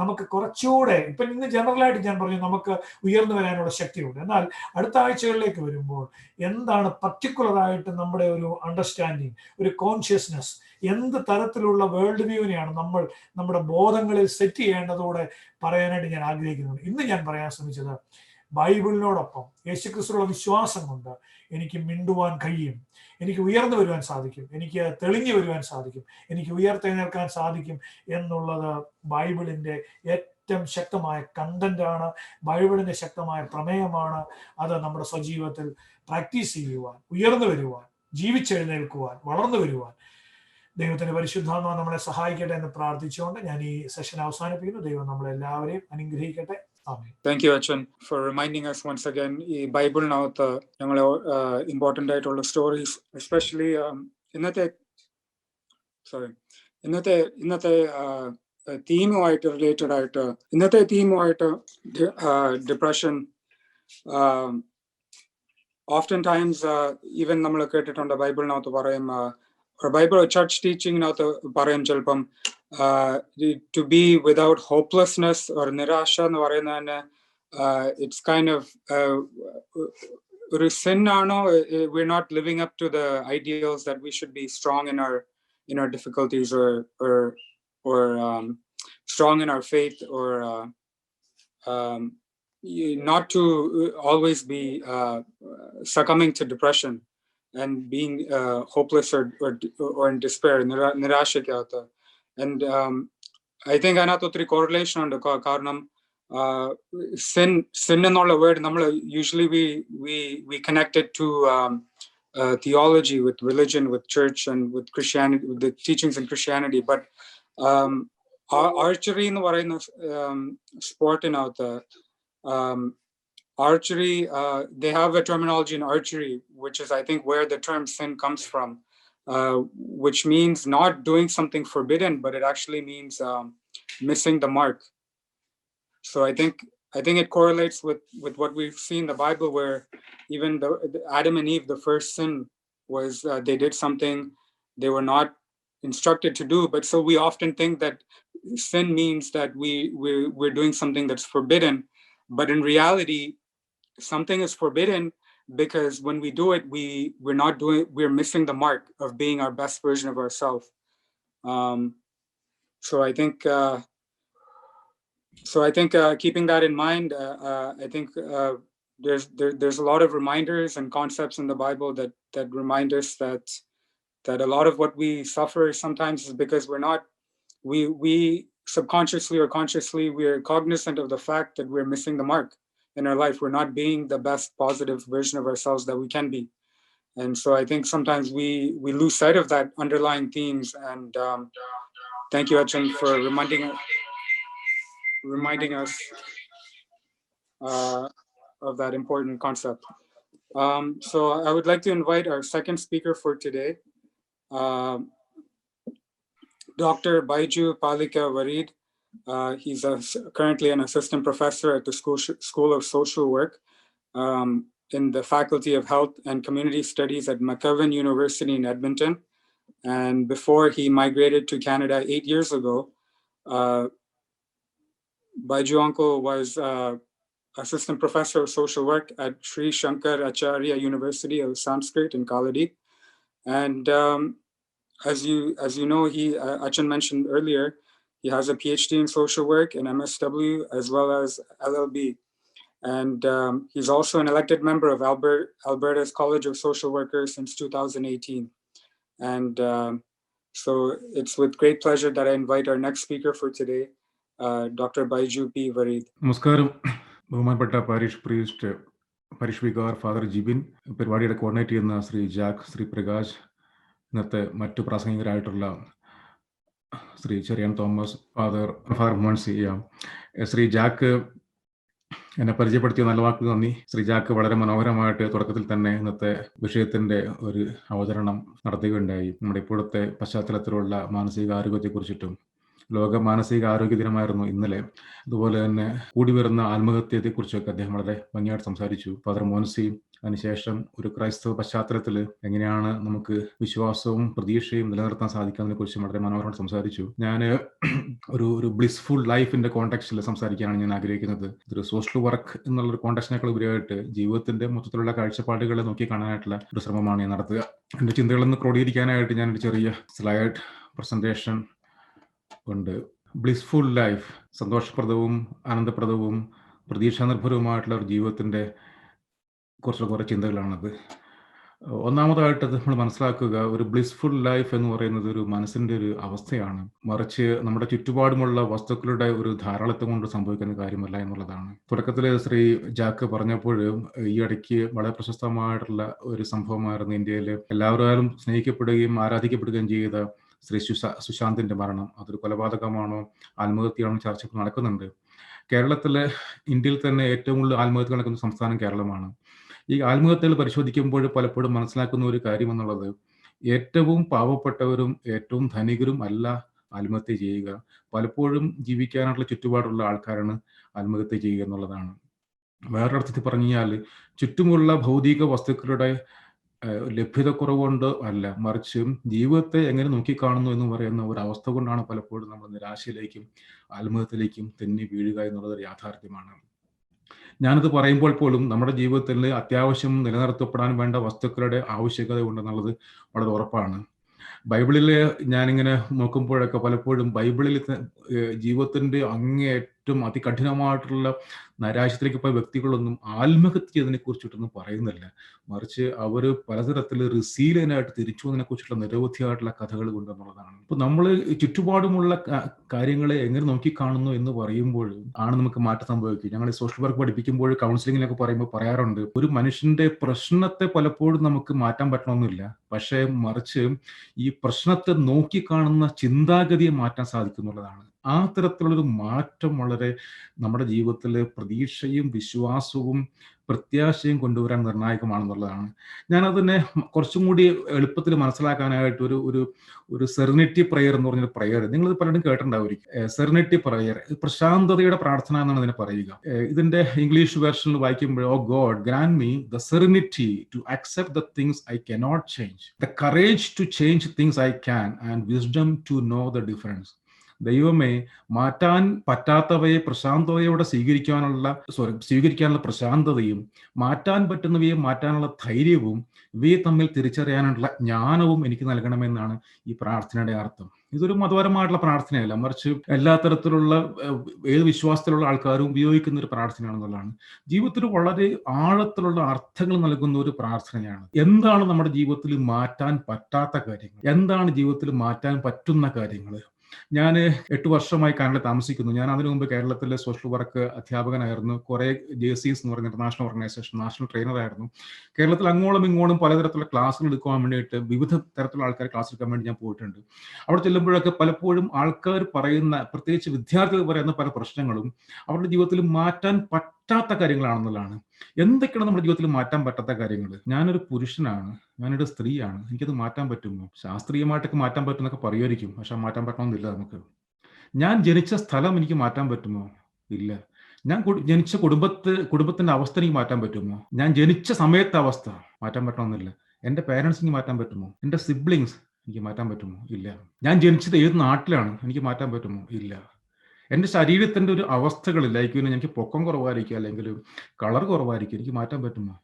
[SPEAKER 3] നമുക്ക് കുറച്ചുകൂടെ, ഇപ്പൊ ഇന്ന് ജനറലായിട്ട് ഞാൻ പറഞ്ഞു നമുക്ക് ഉയർന്നു വരാനുള്ള ശക്തിയുണ്ട്. എന്നാൽ അടുത്ത ആഴ്ചകളിലേക്ക് വരുമ്പോൾ എന്താണ് പർട്ടിക്കുലറായിട്ട് നമ്മുടെ ഒരു അണ്ടർസ്റ്റാൻഡിങ്, ഒരു കോൺഷ്യസ്നെസ്, എന്ത് തരത്തിലുള്ള വേൾഡ് വ്യൂവിനെയാണ് നമ്മൾ നമ്മുടെ ബോധങ്ങളിൽ സെറ്റ് ചെയ്യേണ്ടതോടെ പറയാനായിട്ട് ഞാൻ ആഗ്രഹിക്കുന്നുണ്ട്. ഇന്ന് ഞാൻ പറയാൻ ശ്രമിച്ചത്, ബൈബിളിനോടൊപ്പം യേശുക്രിസ്തുവിലുള്ള വിശ്വാസം കൊണ്ട് എനിക്ക് മിണ്ടുവാൻ കഴിയും, എനിക്ക് ഉയർന്നു വരുവാൻ സാധിക്കും, എനിക്ക് തെളിഞ്ഞു വരുവാൻ സാധിക്കും, എനിക്ക് ഉയർത്തെഴുന്നേൽക്കാൻ സാധിക്കും എന്നുള്ളത് ബൈബിളിന്റെ ഏറ്റവും ശക്തമായ കണ്ടന്റാണ്, ബൈബിളിന്റെ ശക്തമായ പ്രമേയമാണ്. അത് നമ്മുടെ സ്വജീവിതത്തിൽ പ്രാക്ടീസ് ചെയ്യുവാൻ, ഉയർന്നു വരുവാൻ, ജീവിച്ചെഴുന്നേൽക്കുവാൻ, വളർന്നു വരുവാൻ ദൈവത്തിന്റെ പരിശുദ്ധാത്മാ നമ്മളെ സഹായിക്കട്ടെ എന്ന് പ്രാർത്ഥിച്ചുകൊണ്ട് ഞാൻ ഈ സെഷൻ അവസാനിപ്പിക്കുന്നു. ദൈവം നമ്മളെല്ലാവരെയും അനുഗ്രഹിക്കട്ടെ.
[SPEAKER 1] Thank you, Achan, for reminding us once again. ഈ ബൈബിളിനകത്ത് ഞങ്ങളെ ഇമ്പോർട്ടൻ്റ് ആയിട്ടുള്ള സ്റ്റോറീസ്, എസ്പെഷ്യലി ഇന്നത്തെ തീമുമായിട്ട് റിലേറ്റഡ് ആയിട്ട്, ഇന്നത്തെ തീമുമായിട്ട് ഡിപ്രഷൻ, oftentimes even നമ്മൾ കേട്ടിട്ടുണ്ട് ബൈബിളിനകത്ത് പറയും, ബൈബിൾ ചർച്ച് ടീച്ചിങ്ങിനകത്ത് പറയും ചിലപ്പം to be without hopelessness or നിരാശ എന്ന് പറയുന്നത് തന്നെ it's kind of ഒരു sin ആണോ? We're not living up to the ideals that we should be strong in our difficulties or strong in our faith, or not to always be succumbing to depression and being hopeless or in despair, nirashakata. And I think അതിനകത്ത് ഒത്തിരി correlation ഉണ്ട്. കാരണം sin എന്നുള്ള word നമ്മൾ usually we connect it to theology, with religion, with church, and with Christianity, with the teachings in Christianity. But archery എന്ന് പറയുന്ന സ്പോർട്ടിനകത്ത് archery, they have a terminology in archery, which is, I think, where the term sin comes from, which means not doing something forbidden, but it actually means missing the mark. So I think it correlates with what we've seen in the Bible, where even the Adam and Eve, the first sin was they did something they were not instructed to do. But so we often think that sin means that we're doing something that's forbidden, but in reality, something is forbidden, because when we do it, we're missing the mark of being our best version of ourselves. So I think keeping that in mind, I think there's a lot of reminders and concepts in the Bible that remind us that a lot of what we suffer sometimes is because we subconsciously or consciously, we're cognizant of the fact that we're missing the mark in our life. We're not being the best positive version of ourselves that we can be. And so I think sometimes we lose sight of that underlying themes. And thank you, Achan, for reminding us of that important concept. So I would like to invite our second speaker for today, Dr. Baiju Palika Warid. He's currently an assistant professor at the School of Social Work in the Faculty of Health and Community Studies at McEwan University in Edmonton. And before he migrated to Canada 8 years ago, Baiju uncle was assistant professor of social work at Sri Shankar Acharya University of Sanskrit in Kaladi. And as you know, Achan mentioned earlier, he has a PhD in social work and MSW as well as LLB. And he's also an elected member of Alberta's College of Social Workers since 2018. And so it's with great pleasure that I invite our next speaker for today, Dr. Baiju P. Warid.
[SPEAKER 4] നമസ്കാരം. ബഹുമാനപ്പെട്ട parish priest, parish vicar Father Jibin, പരിപാടിയുടെ coordinate ചെയ്യുന്ന Shri Jack, Shri Prakash, ഇന്നത്തെ മറ്റു പ്രാസംഗികരായിട്ടുള്ള Shri Cheriyan Thomas, Father Moncy, Shri Jack എന്നെ പരിചയപ്പെടുത്തിയ നല്ല വാക്ക് നന്ദി. ശ്രീ ജാക്ക് വളരെ മനോഹരമായിട്ട് തുടക്കത്തിൽ തന്നെ ഇന്നത്തെ വിഷയത്തിന്റെ ഒരു അവതരണം നടത്തുകയുണ്ടായി. നമ്മുടെ ഇപ്പോഴത്തെ പശ്ചാത്തലത്തിലുള്ള മാനസികാരോഗ്യത്തെക്കുറിച്ചിട്ടും ലോക മാനസിക ആരോഗ്യ ദിനമായിരുന്നു ഇന്നലെ. അതുപോലെ തന്നെ കൂടി വരുന്ന ആത്മഹത്യയെക്കുറിച്ചൊക്കെ അദ്ദേഹം വളരെ ഭംഗിയായിട്ട് സംസാരിച്ചു. ഫാദർ മോൻസി അതിനുശേഷം ഒരു ക്രൈസ്തവ പശ്ചാത്തലത്തിൽ എങ്ങനെയാണ് നമുക്ക് വിശ്വാസവും പ്രതീക്ഷയും നിലനിർത്താൻ സാധിക്കുന്നതിനെ കുറിച്ച് വളരെ മനോഹരമായിട്ട് സംസാരിച്ചു. ഞാൻ ഒരു ബ്ലിസ്ഫുൾ ലൈഫിന്റെ കോണ്ടെക്സ്റ്റിൽ സംസാരിക്കാനാണ് ഞാൻ ആഗ്രഹിക്കുന്നത്. ഇതൊരു സോഷ്യൽ വർക്ക് എന്നുള്ളൊരു കോണ്ടെക്സ്റ്റിനേക്കാൾ ഉപരിയായിട്ട് ജീവിതത്തിന്റെ മൊത്തത്തിലുള്ള കാഴ്ചപ്പാടുകളെ നോക്കി കാണാനായിട്ടുള്ള ഒരു ശ്രമമാണ് ഞാൻ നടത്തുക. എൻ്റെ ചിന്തകളൊന്ന് ക്രോഡീകരിക്കാനായിട്ട് ഞാനൊരു ചെറിയ സ്ലൈഡ് പ്രസന്റേഷൻ ഉണ്ട്. ബ്ലിസ്ഫുൾ ലൈഫ്, സന്തോഷപ്രദവും ആനന്ദപ്രദവും പ്രതീക്ഷാനിർഭരവുമായിട്ടുള്ള ഒരു ജീവിതത്തിന്റെ കുറേ ചിന്തകളാണത്. ഒന്നാമതായിട്ട് നമ്മൾ മനസ്സിലാക്കുക, ഒരു ബ്ലിസ്ഫുൾ ലൈഫ് എന്ന് പറയുന്നത് ഒരു മനസ്സിന്റെ ഒരു അവസ്ഥയാണ്, മറിച്ച് നമ്മുടെ ചുറ്റുപാടുമുള്ള വസ്തുക്കളുടെ ഒരു ധാരാളത്വം കൊണ്ട് സംഭവിക്കുന്ന കാര്യമല്ല എന്നുള്ളതാണ്. തുടക്കത്തിൽ ശ്രീ ജാക്ക് പറഞ്ഞപ്പോൾ ഈ ഇടയ്ക്ക് വളരെ പ്രശസ്തമായിട്ടുള്ള ഒരു സംഭവമായിരുന്നു ഇന്ത്യയിൽ എല്ലാവരും സ്നേഹിക്കപ്പെടുകയും ആരാധിക്കപ്പെടുകയും ചെയ്ത ശ്രീ സുശാന്തിന്റെ മരണം. അതൊരു കൊലപാതകമാണോ ആത്മഹത്യയാണോ ചർച്ച നടക്കുന്നുണ്ട്. ഇന്ത്യയിൽ തന്നെ ഏറ്റവും കൂടുതൽ ആത്മഹത്യ നടക്കുന്ന സംസ്ഥാനം കേരളമാണ്. ഈ ആത്മഹത്യകൾ പരിശോധിക്കുമ്പോൾ പലപ്പോഴും മനസ്സിലാക്കുന്ന ഒരു കാര്യം എന്നുള്ളത്, ഏറ്റവും പാവപ്പെട്ടവരും ഏറ്റവും ധനികരും അല്ല ആത്മഹത്യ ചെയ്യുക. പലപ്പോഴും ജീവിക്കാനുള്ള ചുറ്റുപാടുള്ള ആൾക്കാരാണ് ആത്മഹത്യ ചെയ്യുക എന്നുള്ളതാണ്. വേറൊരർത്ഥത്തിൽ പറഞ്ഞു കഴിഞ്ഞാൽ ചുറ്റുമുള്ള ഭൗതിക വസ്തുക്കളുടെ ലഭ്യത കുറവുകൊണ്ട് അല്ല, മറിച്ച് ജീവിതത്തെ എങ്ങനെ നോക്കിക്കാണുന്നു എന്ന് പറയുന്ന ഒരു അവസ്ഥ കൊണ്ടാണ് പലപ്പോഴും നമ്മൾ നിരാശയിലേക്കും ആത്മഹത്യയിലേക്കും തെന്നി വീഴുക എന്നുള്ളത് ഒരു യാഥാർത്ഥ്യമാണ്. ഞാനിത് പറയുമ്പോൾ പോലും നമ്മുടെ ജീവിതത്തിൽ അത്യാവശ്യം നിലനിർത്തപ്പെടാൻ വേണ്ട വസ്തുക്കളുടെ ആവശ്യകത ഉണ്ടെന്നുള്ളത് വളരെ ഉറപ്പാണ്. ബൈബിളിൽ ഞാനിങ്ങനെ നോക്കുമ്പോഴൊക്കെ പലപ്പോഴും ബൈബിളിൽ ജീവിതത്തിന്റെ അങ്ങേയറ്റം അതികഠിനമായിട്ടുള്ള നൈരാശ്യത്തിലേക്ക് പോയ വ്യക്തികളൊന്നും ആത്മഹത്യ ചെയ്തതിനെ കുറിച്ചിട്ടൊന്നും പറയുന്നില്ല, മറിച്ച് അവർ പലതരത്തിൽ റിസീലിയനായിട്ട് തിരിച്ചു വന്നതിനെ കുറിച്ചുള്ള നിരവധിയായിട്ടുള്ള കഥകൾ കൊണ്ടെന്നുള്ളതാണ്. ഇപ്പൊ നമ്മൾ ചുറ്റുപാടുമുള്ള കാര്യങ്ങളെ എങ്ങനെ നോക്കിക്കാണുന്നു എന്ന് പറയുമ്പോൾ ആണ് നമുക്ക് മാറ്റം സംഭവിക്കും. ഞങ്ങൾ സോഷ്യൽ വർക്ക് പഠിപ്പിക്കുമ്പോൾ കൗൺസിലിങ്ങിലൊക്കെ പറയുമ്പോൾ പറയാറുണ്ട്, ഒരു മനുഷ്യന്റെ പ്രശ്നത്തെ പലപ്പോഴും നമുക്ക് മാറ്റാൻ പറ്റണമെന്നില്ല, പക്ഷേ മറിച്ച് ഈ പ്രശ്നത്തെ നോക്കിക്കാണുന്ന ചിന്താഗതിയെ മാറ്റാൻ സാധിക്കുന്നുള്ളതാണ്. ആ തരത്തിലുള്ളൊരു മാറ്റം വളരെ നമ്മുടെ ജീവിതത്തിൽ പ്രതീക്ഷയും വിശ്വാസവും പ്രത്യാശയും കൊണ്ടുവരാൻ നിർണായകമാണെന്നുള്ളതാണ്. ഞാനതിനെ കുറച്ചും കൂടി എളുപ്പത്തിൽ മനസ്സിലാക്കാനായിട്ട് ഒരു സെറിനിറ്റി പ്രയർ എന്ന് പറഞ്ഞൊരു പ്രയർ നിങ്ങളിത് പലരും കേട്ടിട്ടുണ്ടാവുമായിരിക്കും. സെറിനിറ്റി പ്രയർ, പ്രശാന്തതയുടെ പ്രാർത്ഥന എന്നാണ് ഇതിനെ പറയുക. ഇതിന്റെ ഇംഗ്ലീഷ് വേർഷനിൽ വായിക്കുമ്പോൾ, O God grant me the serenity to accept the things I cannot change, the courage to change things I can, and wisdom to know the difference. ദൈവമേ, മാറ്റാൻ പറ്റാത്തവയെ പ്രശാന്തതയോടെ സ്വീകരിക്കാനുള്ള പ്രശാന്തതയും, മാറ്റാൻ പറ്റുന്നവയെ മാറ്റാനുള്ള ധൈര്യവും, ഇവയെ തമ്മിൽ തിരിച്ചറിയാനുള്ള ജ്ഞാനവും എനിക്ക് നൽകണമെന്നാണ് ഈ പ്രാർത്ഥനയുടെ അർത്ഥം. ഇതൊരു മതപരമായിട്ടുള്ള പ്രാർത്ഥനയല്ല, മറിച്ച് എല്ലാ തരത്തിലുള്ള ഏത് വിശ്വാസത്തിലുള്ള ആൾക്കാരും ഉപയോഗിക്കുന്ന ഒരു പ്രാർത്ഥനയാണെന്നുള്ളതാണ്. ജീവിതത്തിൽ വളരെ ആഴത്തിലുള്ള അർത്ഥങ്ങൾ നൽകുന്ന ഒരു പ്രാർത്ഥനയാണ്. എന്താണ് നമ്മുടെ ജീവിതത്തിൽ മാറ്റാൻ പറ്റാത്ത കാര്യങ്ങൾ? എന്താണ് ജീവിതത്തിൽ മാറ്റാൻ പറ്റുന്ന കാര്യങ്ങൾ? ഞാൻ 8 വർഷമായി കാനഡയിൽ താമസിക്കുന്നു. ഞാൻ അതിനു മുമ്പ് കേരളത്തിലെ സോഷ്യൽ വർക്ക് അധ്യാപകനായിരുന്നു. കുറെ JCS എന്ന് പറയുന്ന ഇന്റർനാഷണൽ ഓർഗനൈസേഷൻ നാഷണൽ ട്രെയിനറായിരുന്നു. കേരളത്തിൽ അങ്ങോളം ഇങ്ങോളം പലതരത്തിലുള്ള ക്ലാസ്സുകൾ എടുക്കാൻ വേണ്ടിയിട്ട് വിവിധ തരത്തിലുള്ള ആൾക്കാർ ക്ലാസ് എടുക്കാൻ വേണ്ടി ഞാൻ പോയിട്ടുണ്ട്. അവിടെ ചെല്ലുമ്പോഴൊക്കെ പലപ്പോഴും ആൾക്കാർ പറയുന്ന, പ്രത്യേകിച്ച് വിദ്യാർത്ഥികൾ പറയുന്ന പല പ്രശ്നങ്ങളും അവരുടെ ജീവിതത്തിൽ മാറ്റാൻ പറ്റാത്ത കാര്യങ്ങളാണെന്നുള്ളതാണ്. എന്തൊക്കെയാണ് നമ്മുടെ ജീവിതത്തിൽ മാറ്റാൻ പറ്റാത്ത കാര്യങ്ങൾ? ഞാനൊരു പുരുഷനാണ്, ഞാനൊരു സ്ത്രീയാണ്, എനിക്കത് മാറ്റാൻ പറ്റുമോ? ശാസ്ത്രീയമായിട്ടൊക്കെ മാറ്റാൻ പറ്റുമെന്നൊക്കെ പറയുമായിരിക്കും, പക്ഷെ മാറ്റാൻ പറ്റണമെന്നില്ല നമുക്ക്. ഞാൻ ജനിച്ച സ്ഥലം എനിക്ക് മാറ്റാൻ പറ്റുമോ? ഇല്ല. ഞാൻ ജനിച്ച കുടുംബത്തിന്റെ അവസ്ഥ എനിക്ക് മാറ്റാൻ പറ്റുമോ? ഞാൻ ജനിച്ച സമയത്തെ അവസ്ഥ മാറ്റാൻ പറ്റണമെന്നില്ല. എൻ്റെ പേരൻസ് എനിക്ക് മാറ്റാൻ പറ്റുമോ? എൻ്റെ സിബ്ലിങ്സ് എനിക്ക് മാറ്റാൻ പറ്റുമോ? ഇല്ല. ഞാൻ ജനിച്ചത് ഏത് നാട്ടിലാണ്, എനിക്ക് മാറ്റാൻ പറ്റുമോ? ഇല്ല. എൻ്റെ ശരീരത്തിൻ്റെ ഒരു അവസ്ഥകളില്ലായിരിക്കും, എനിക്ക് പൊക്കം കുറവായിരിക്കും, അല്ലെങ്കിൽ കളർ കുറവായിരിക്കും, എനിക്ക് മാറ്റാൻ പറ്റുമോ?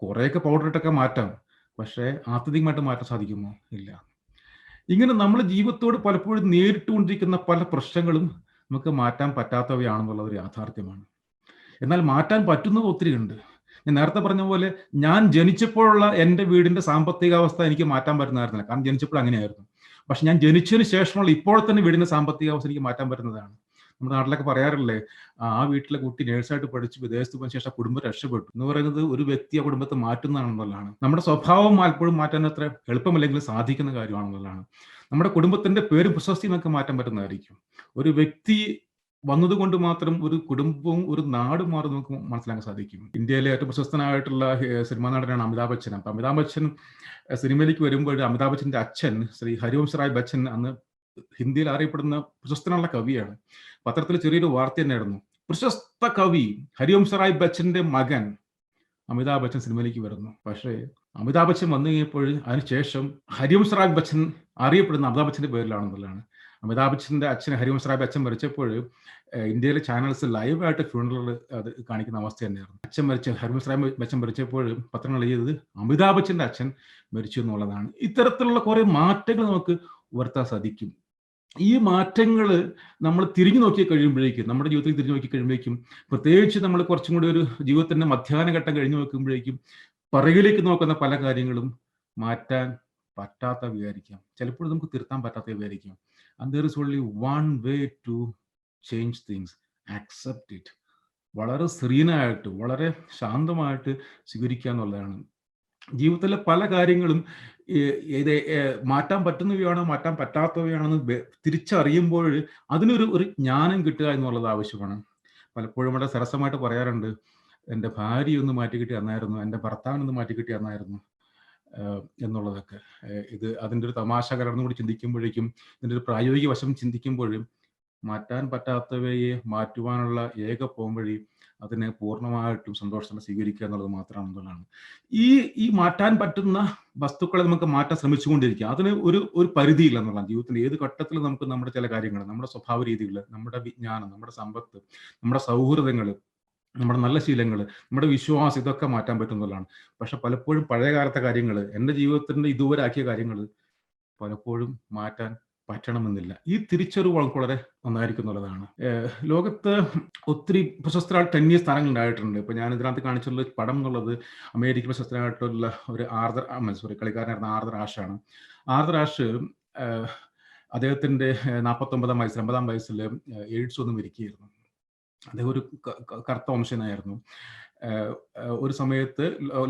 [SPEAKER 4] കുറേയൊക്കെ പൗഡർ ഇട്ടൊക്കെ മാറ്റാം, പക്ഷേ ആത്യന്തികമായിട്ട് മാറ്റാൻ സാധിക്കുമോ? ഇല്ല. ഇങ്ങനെ നമ്മൾ ജീവിതത്തോട് പലപ്പോഴും നേരിട്ടുകൊണ്ടിരിക്കുന്ന പല പ്രശ്നങ്ങളും നമുക്ക് മാറ്റാൻ പറ്റാത്തവയാണെന്നുള്ളത് ഒരു യാഥാർത്ഥ്യമാണ്. എന്നാൽ മാറ്റാൻ പറ്റുന്നത് ഒത്തിരി ഉണ്ട്. ഞാൻ നേരത്തെ പറഞ്ഞ പോലെ, ഞാൻ ജനിച്ചപ്പോഴുള്ള എൻ്റെ വീടിൻ്റെ സാമ്പത്തിക അവസ്ഥ എനിക്ക് മാറ്റാൻ പറ്റുന്നതായിരുന്നില്ല, കാരണം ജനിച്ചപ്പോൾ അങ്ങനെയായിരുന്നു. പക്ഷെ ഞാൻ ജനിച്ചതിന് ശേഷമുള്ള ഇപ്പോഴത്തെ വീടിൻ്റെ സാമ്പത്തിക അവസ്ഥ എനിക്ക് മാറ്റാൻ പറ്റുന്നതാണ്. നമ്മുടെ നാട്ടിലൊക്കെ പറയാറില്ലേ, ആ വീട്ടിലെ കുട്ടി നേഴ്സായിട്ട് പഠിച്ച് വിദേശത്ത് പോയ ശേഷം കുടുംബം രക്ഷപ്പെട്ടു എന്ന് പറയുന്നത് ഒരു വ്യക്തി ആ കുടുംബത്തെ മാറ്റുന്നതാണെന്നുള്ളതാണ്. നമ്മുടെ സ്വഭാവം പലപ്പോഴും മാറ്റാൻ അത്ര എളുപ്പമല്ലെങ്കിലും സാധിക്കുന്ന കാര്യമാണെന്നുള്ളതാണ്. നമ്മുടെ കുടുംബത്തിന്റെ പേരും പ്രശസ്തിയും നമുക്ക് മാറ്റാൻ പറ്റുന്നതായിരിക്കും. ഒരു വ്യക്തി വന്നതുകൊണ്ട് മാത്രം ഒരു കുടുംബവും ഒരു നാടും മാറി നമുക്ക് മനസ്സിലാക്കാൻ സാധിക്കും. ഇന്ത്യയിലെ ഏറ്റവും പ്രശസ്തനായിട്ടുള്ള സിനിമാ നടനാണ് അമിതാഭ് ബച്ചൻ. അപ്പൊ അമിതാഭ് ബച്ചൻ സിനിമയിലേക്ക് വരുമ്പോൾ അമിതാഭ് ബച്ചന്റെ അച്ഛൻ ശ്രീ ഹരിവംശ് റായ് ബച്ചൻ അന്ന് ഹിന്ദിയിൽ അറിയപ്പെടുന്ന പ്രശസ്തനുള്ള കവിയാണ്. പത്രത്തിൽ ചെറിയൊരു വാർത്ത തന്നെയായിരുന്നു, പ്രശസ്ത കവി ഹരിവംശ് റായ് ബച്ചന്റെ മകൻ അമിതാഭ് ബച്ചൻ സിനിമയിലേക്ക് വരുന്നു. പക്ഷേ അമിതാഭ് ബച്ചൻ വന്നു കഴിഞ്ഞപ്പോൾ അതിനുശേഷം ഹരിവംശ് റായ് ബച്ചൻ അറിയപ്പെടുന്ന അമിതാഭ് ബച്ചന്റെ പേരിലാണെന്നുള്ളതാണ്. അമിതാഭ് ബച്ചന്റെ അച്ഛൻ ഹരിവംശ് റായ് ബച്ചൻ മരിച്ചപ്പോൾ ഇന്ത്യയിലെ ചാനൽസ് ലൈവായിട്ട് ഫ്യൂണറൽ അത് കാണിക്കുന്ന അവസ്ഥ തന്നെയായിരുന്നു. അച്ഛൻ ഹരിവംശ് റായ് ബച്ചൻ മരിച്ചപ്പോൾ പത്രങ്ങൾ എഴുതിയത് അമിതാഭ് ബച്ചന്റെ അച്ഛൻ മരിച്ചു എന്നുള്ളതാണ്. ഇത്തരത്തിലുള്ള കുറെ മാറ്റങ്ങൾ നമുക്ക് വരുത്താൻ സാധിക്കും. ഈ മാറ്റങ്ങൾ നമ്മൾ തിരിഞ്ഞു നോക്കി കഴിയുമ്പോഴേക്കും, നമ്മുടെ ജീവിതത്തിൽ തിരിഞ്ഞു നോക്കി കഴിയുമ്പോഴേക്കും, പ്രത്യേകിച്ച് നമ്മൾ കുറച്ചും കൂടി ഒരു ജീവിതത്തിന്റെ മധ്യാഹ്ന ഘട്ടം കഴിഞ്ഞു നോക്കുമ്പോഴേക്കും പിറകിലേക്ക് നോക്കുന്ന പല കാര്യങ്ങളും മാറ്റാൻ പറ്റാത്തവയായിരിക്കാം, ചിലപ്പോൾ നമുക്ക് തിരുത്താൻ പറ്റാത്തവയായിരിക്കാം. And there is only one way to change things, accept it. വളരെ സെറീനായിട്ട്, വളരെ ശാന്തമായിട്ട് സ്വീകരിക്കുക എന്നുള്ളതാണ്. ജീവിതത്തിലെ പല കാര്യങ്ങളും ഇത് മാറ്റാൻ പറ്റുന്നവയാണോ മാറ്റാൻ പറ്റാത്തവയാണെന്ന് തിരിച്ചറിയുമ്പോൾ അതിനൊരു ജ്ഞാനം കിട്ടുക എന്നുള്ളത് ആവശ്യമാണ്. പലപ്പോഴും ഇവിടെ സരസമായിട്ട് പറയാറുണ്ട്, എൻ്റെ ഭാര്യ ഒന്ന് മാറ്റി കിട്ടി തന്നായിരുന്നു, എൻ്റെ ഭർത്താവിനൊന്ന് മാറ്റി കിട്ടി തന്നായിരുന്നു എന്നുള്ളതൊക്കെ. ഇത് അതിൻ്റെ ഒരു തമാശ കലർന്നു കൂടി ചിന്തിക്കുമ്പോഴേക്കും, ഇതിൻ്റെ ഒരു പ്രായോഗിക വശം ചിന്തിക്കുമ്പോഴും, മാറ്റാൻ പറ്റാത്തവയെ മാറ്റുവാനുള്ള ഏക പോംവഴി അതിനെ പൂർണ്ണമായിട്ടും സന്തോഷത്തോടെ സ്വീകരിക്കുക എന്നുള്ളത് മാത്രമാണെന്നുള്ളതാണ്. ഈ മാറ്റാൻ പറ്റുന്ന വസ്തുക്കളെ നമുക്ക് മാറ്റാൻ ശ്രമിച്ചുകൊണ്ടിരിക്കുക, അതിന് ഒരു പരിധിയില്ല എന്നുള്ളതാണ്. ജീവിതത്തിന്റെ ഏത് ഘട്ടത്തിലും നമുക്ക് നമ്മുടെ ചില കാര്യങ്ങൾ, നമ്മുടെ സ്വഭാവ രീതികൾ, നമ്മുടെ വിജ്ഞാനം, നമ്മുടെ സമ്പത്ത്, നമ്മുടെ സൗഹൃദങ്ങൾ, നമ്മുടെ നല്ല ശീലങ്ങൾ, നമ്മുടെ വിശ്വാസം, ഇതൊക്കെ മാറ്റാൻ പറ്റുന്നതാണ്. പക്ഷെ പലപ്പോഴും പഴയകാലത്തെ കാര്യങ്ങൾ, എൻ്റെ ജീവിതത്തിന്റെ ഇതുവരെ ആക്കിയ കാര്യങ്ങൾ പലപ്പോഴും മാറ്റാൻ പറ്റണമെന്നില്ല. ഈ തിരിച്ചറിവ് വളരെ നന്നായിരിക്കും എന്നുള്ളതാണ്. ലോകത്ത് ഒത്തിരി പ്രശസ്തരായ ടെന്നീസ് താരങ്ങൾ ഉണ്ടായിട്ടുണ്ട്. ഇപ്പൊ ഞാൻ ഇതിനകത്ത് കാണിച്ചുള്ള പടം എന്നുള്ളത് അമേരിക്കൻ പ്രശസ്തനായിട്ടുള്ള ഒരു കളിക്കാരനായിരുന്ന ആർതർ ആഷാണ്. ആർതർ ആഷ് അദ്ദേഹത്തിന്റെ 50-ാം വയസ്സിൽ എയ്ഡ്സ് ഒന്നും മരിക്കുകയായിരുന്നു. അദ്ദേഹം ഒരു കറുത്ത വംശനായിരുന്നു. ഒരു സമയത്ത്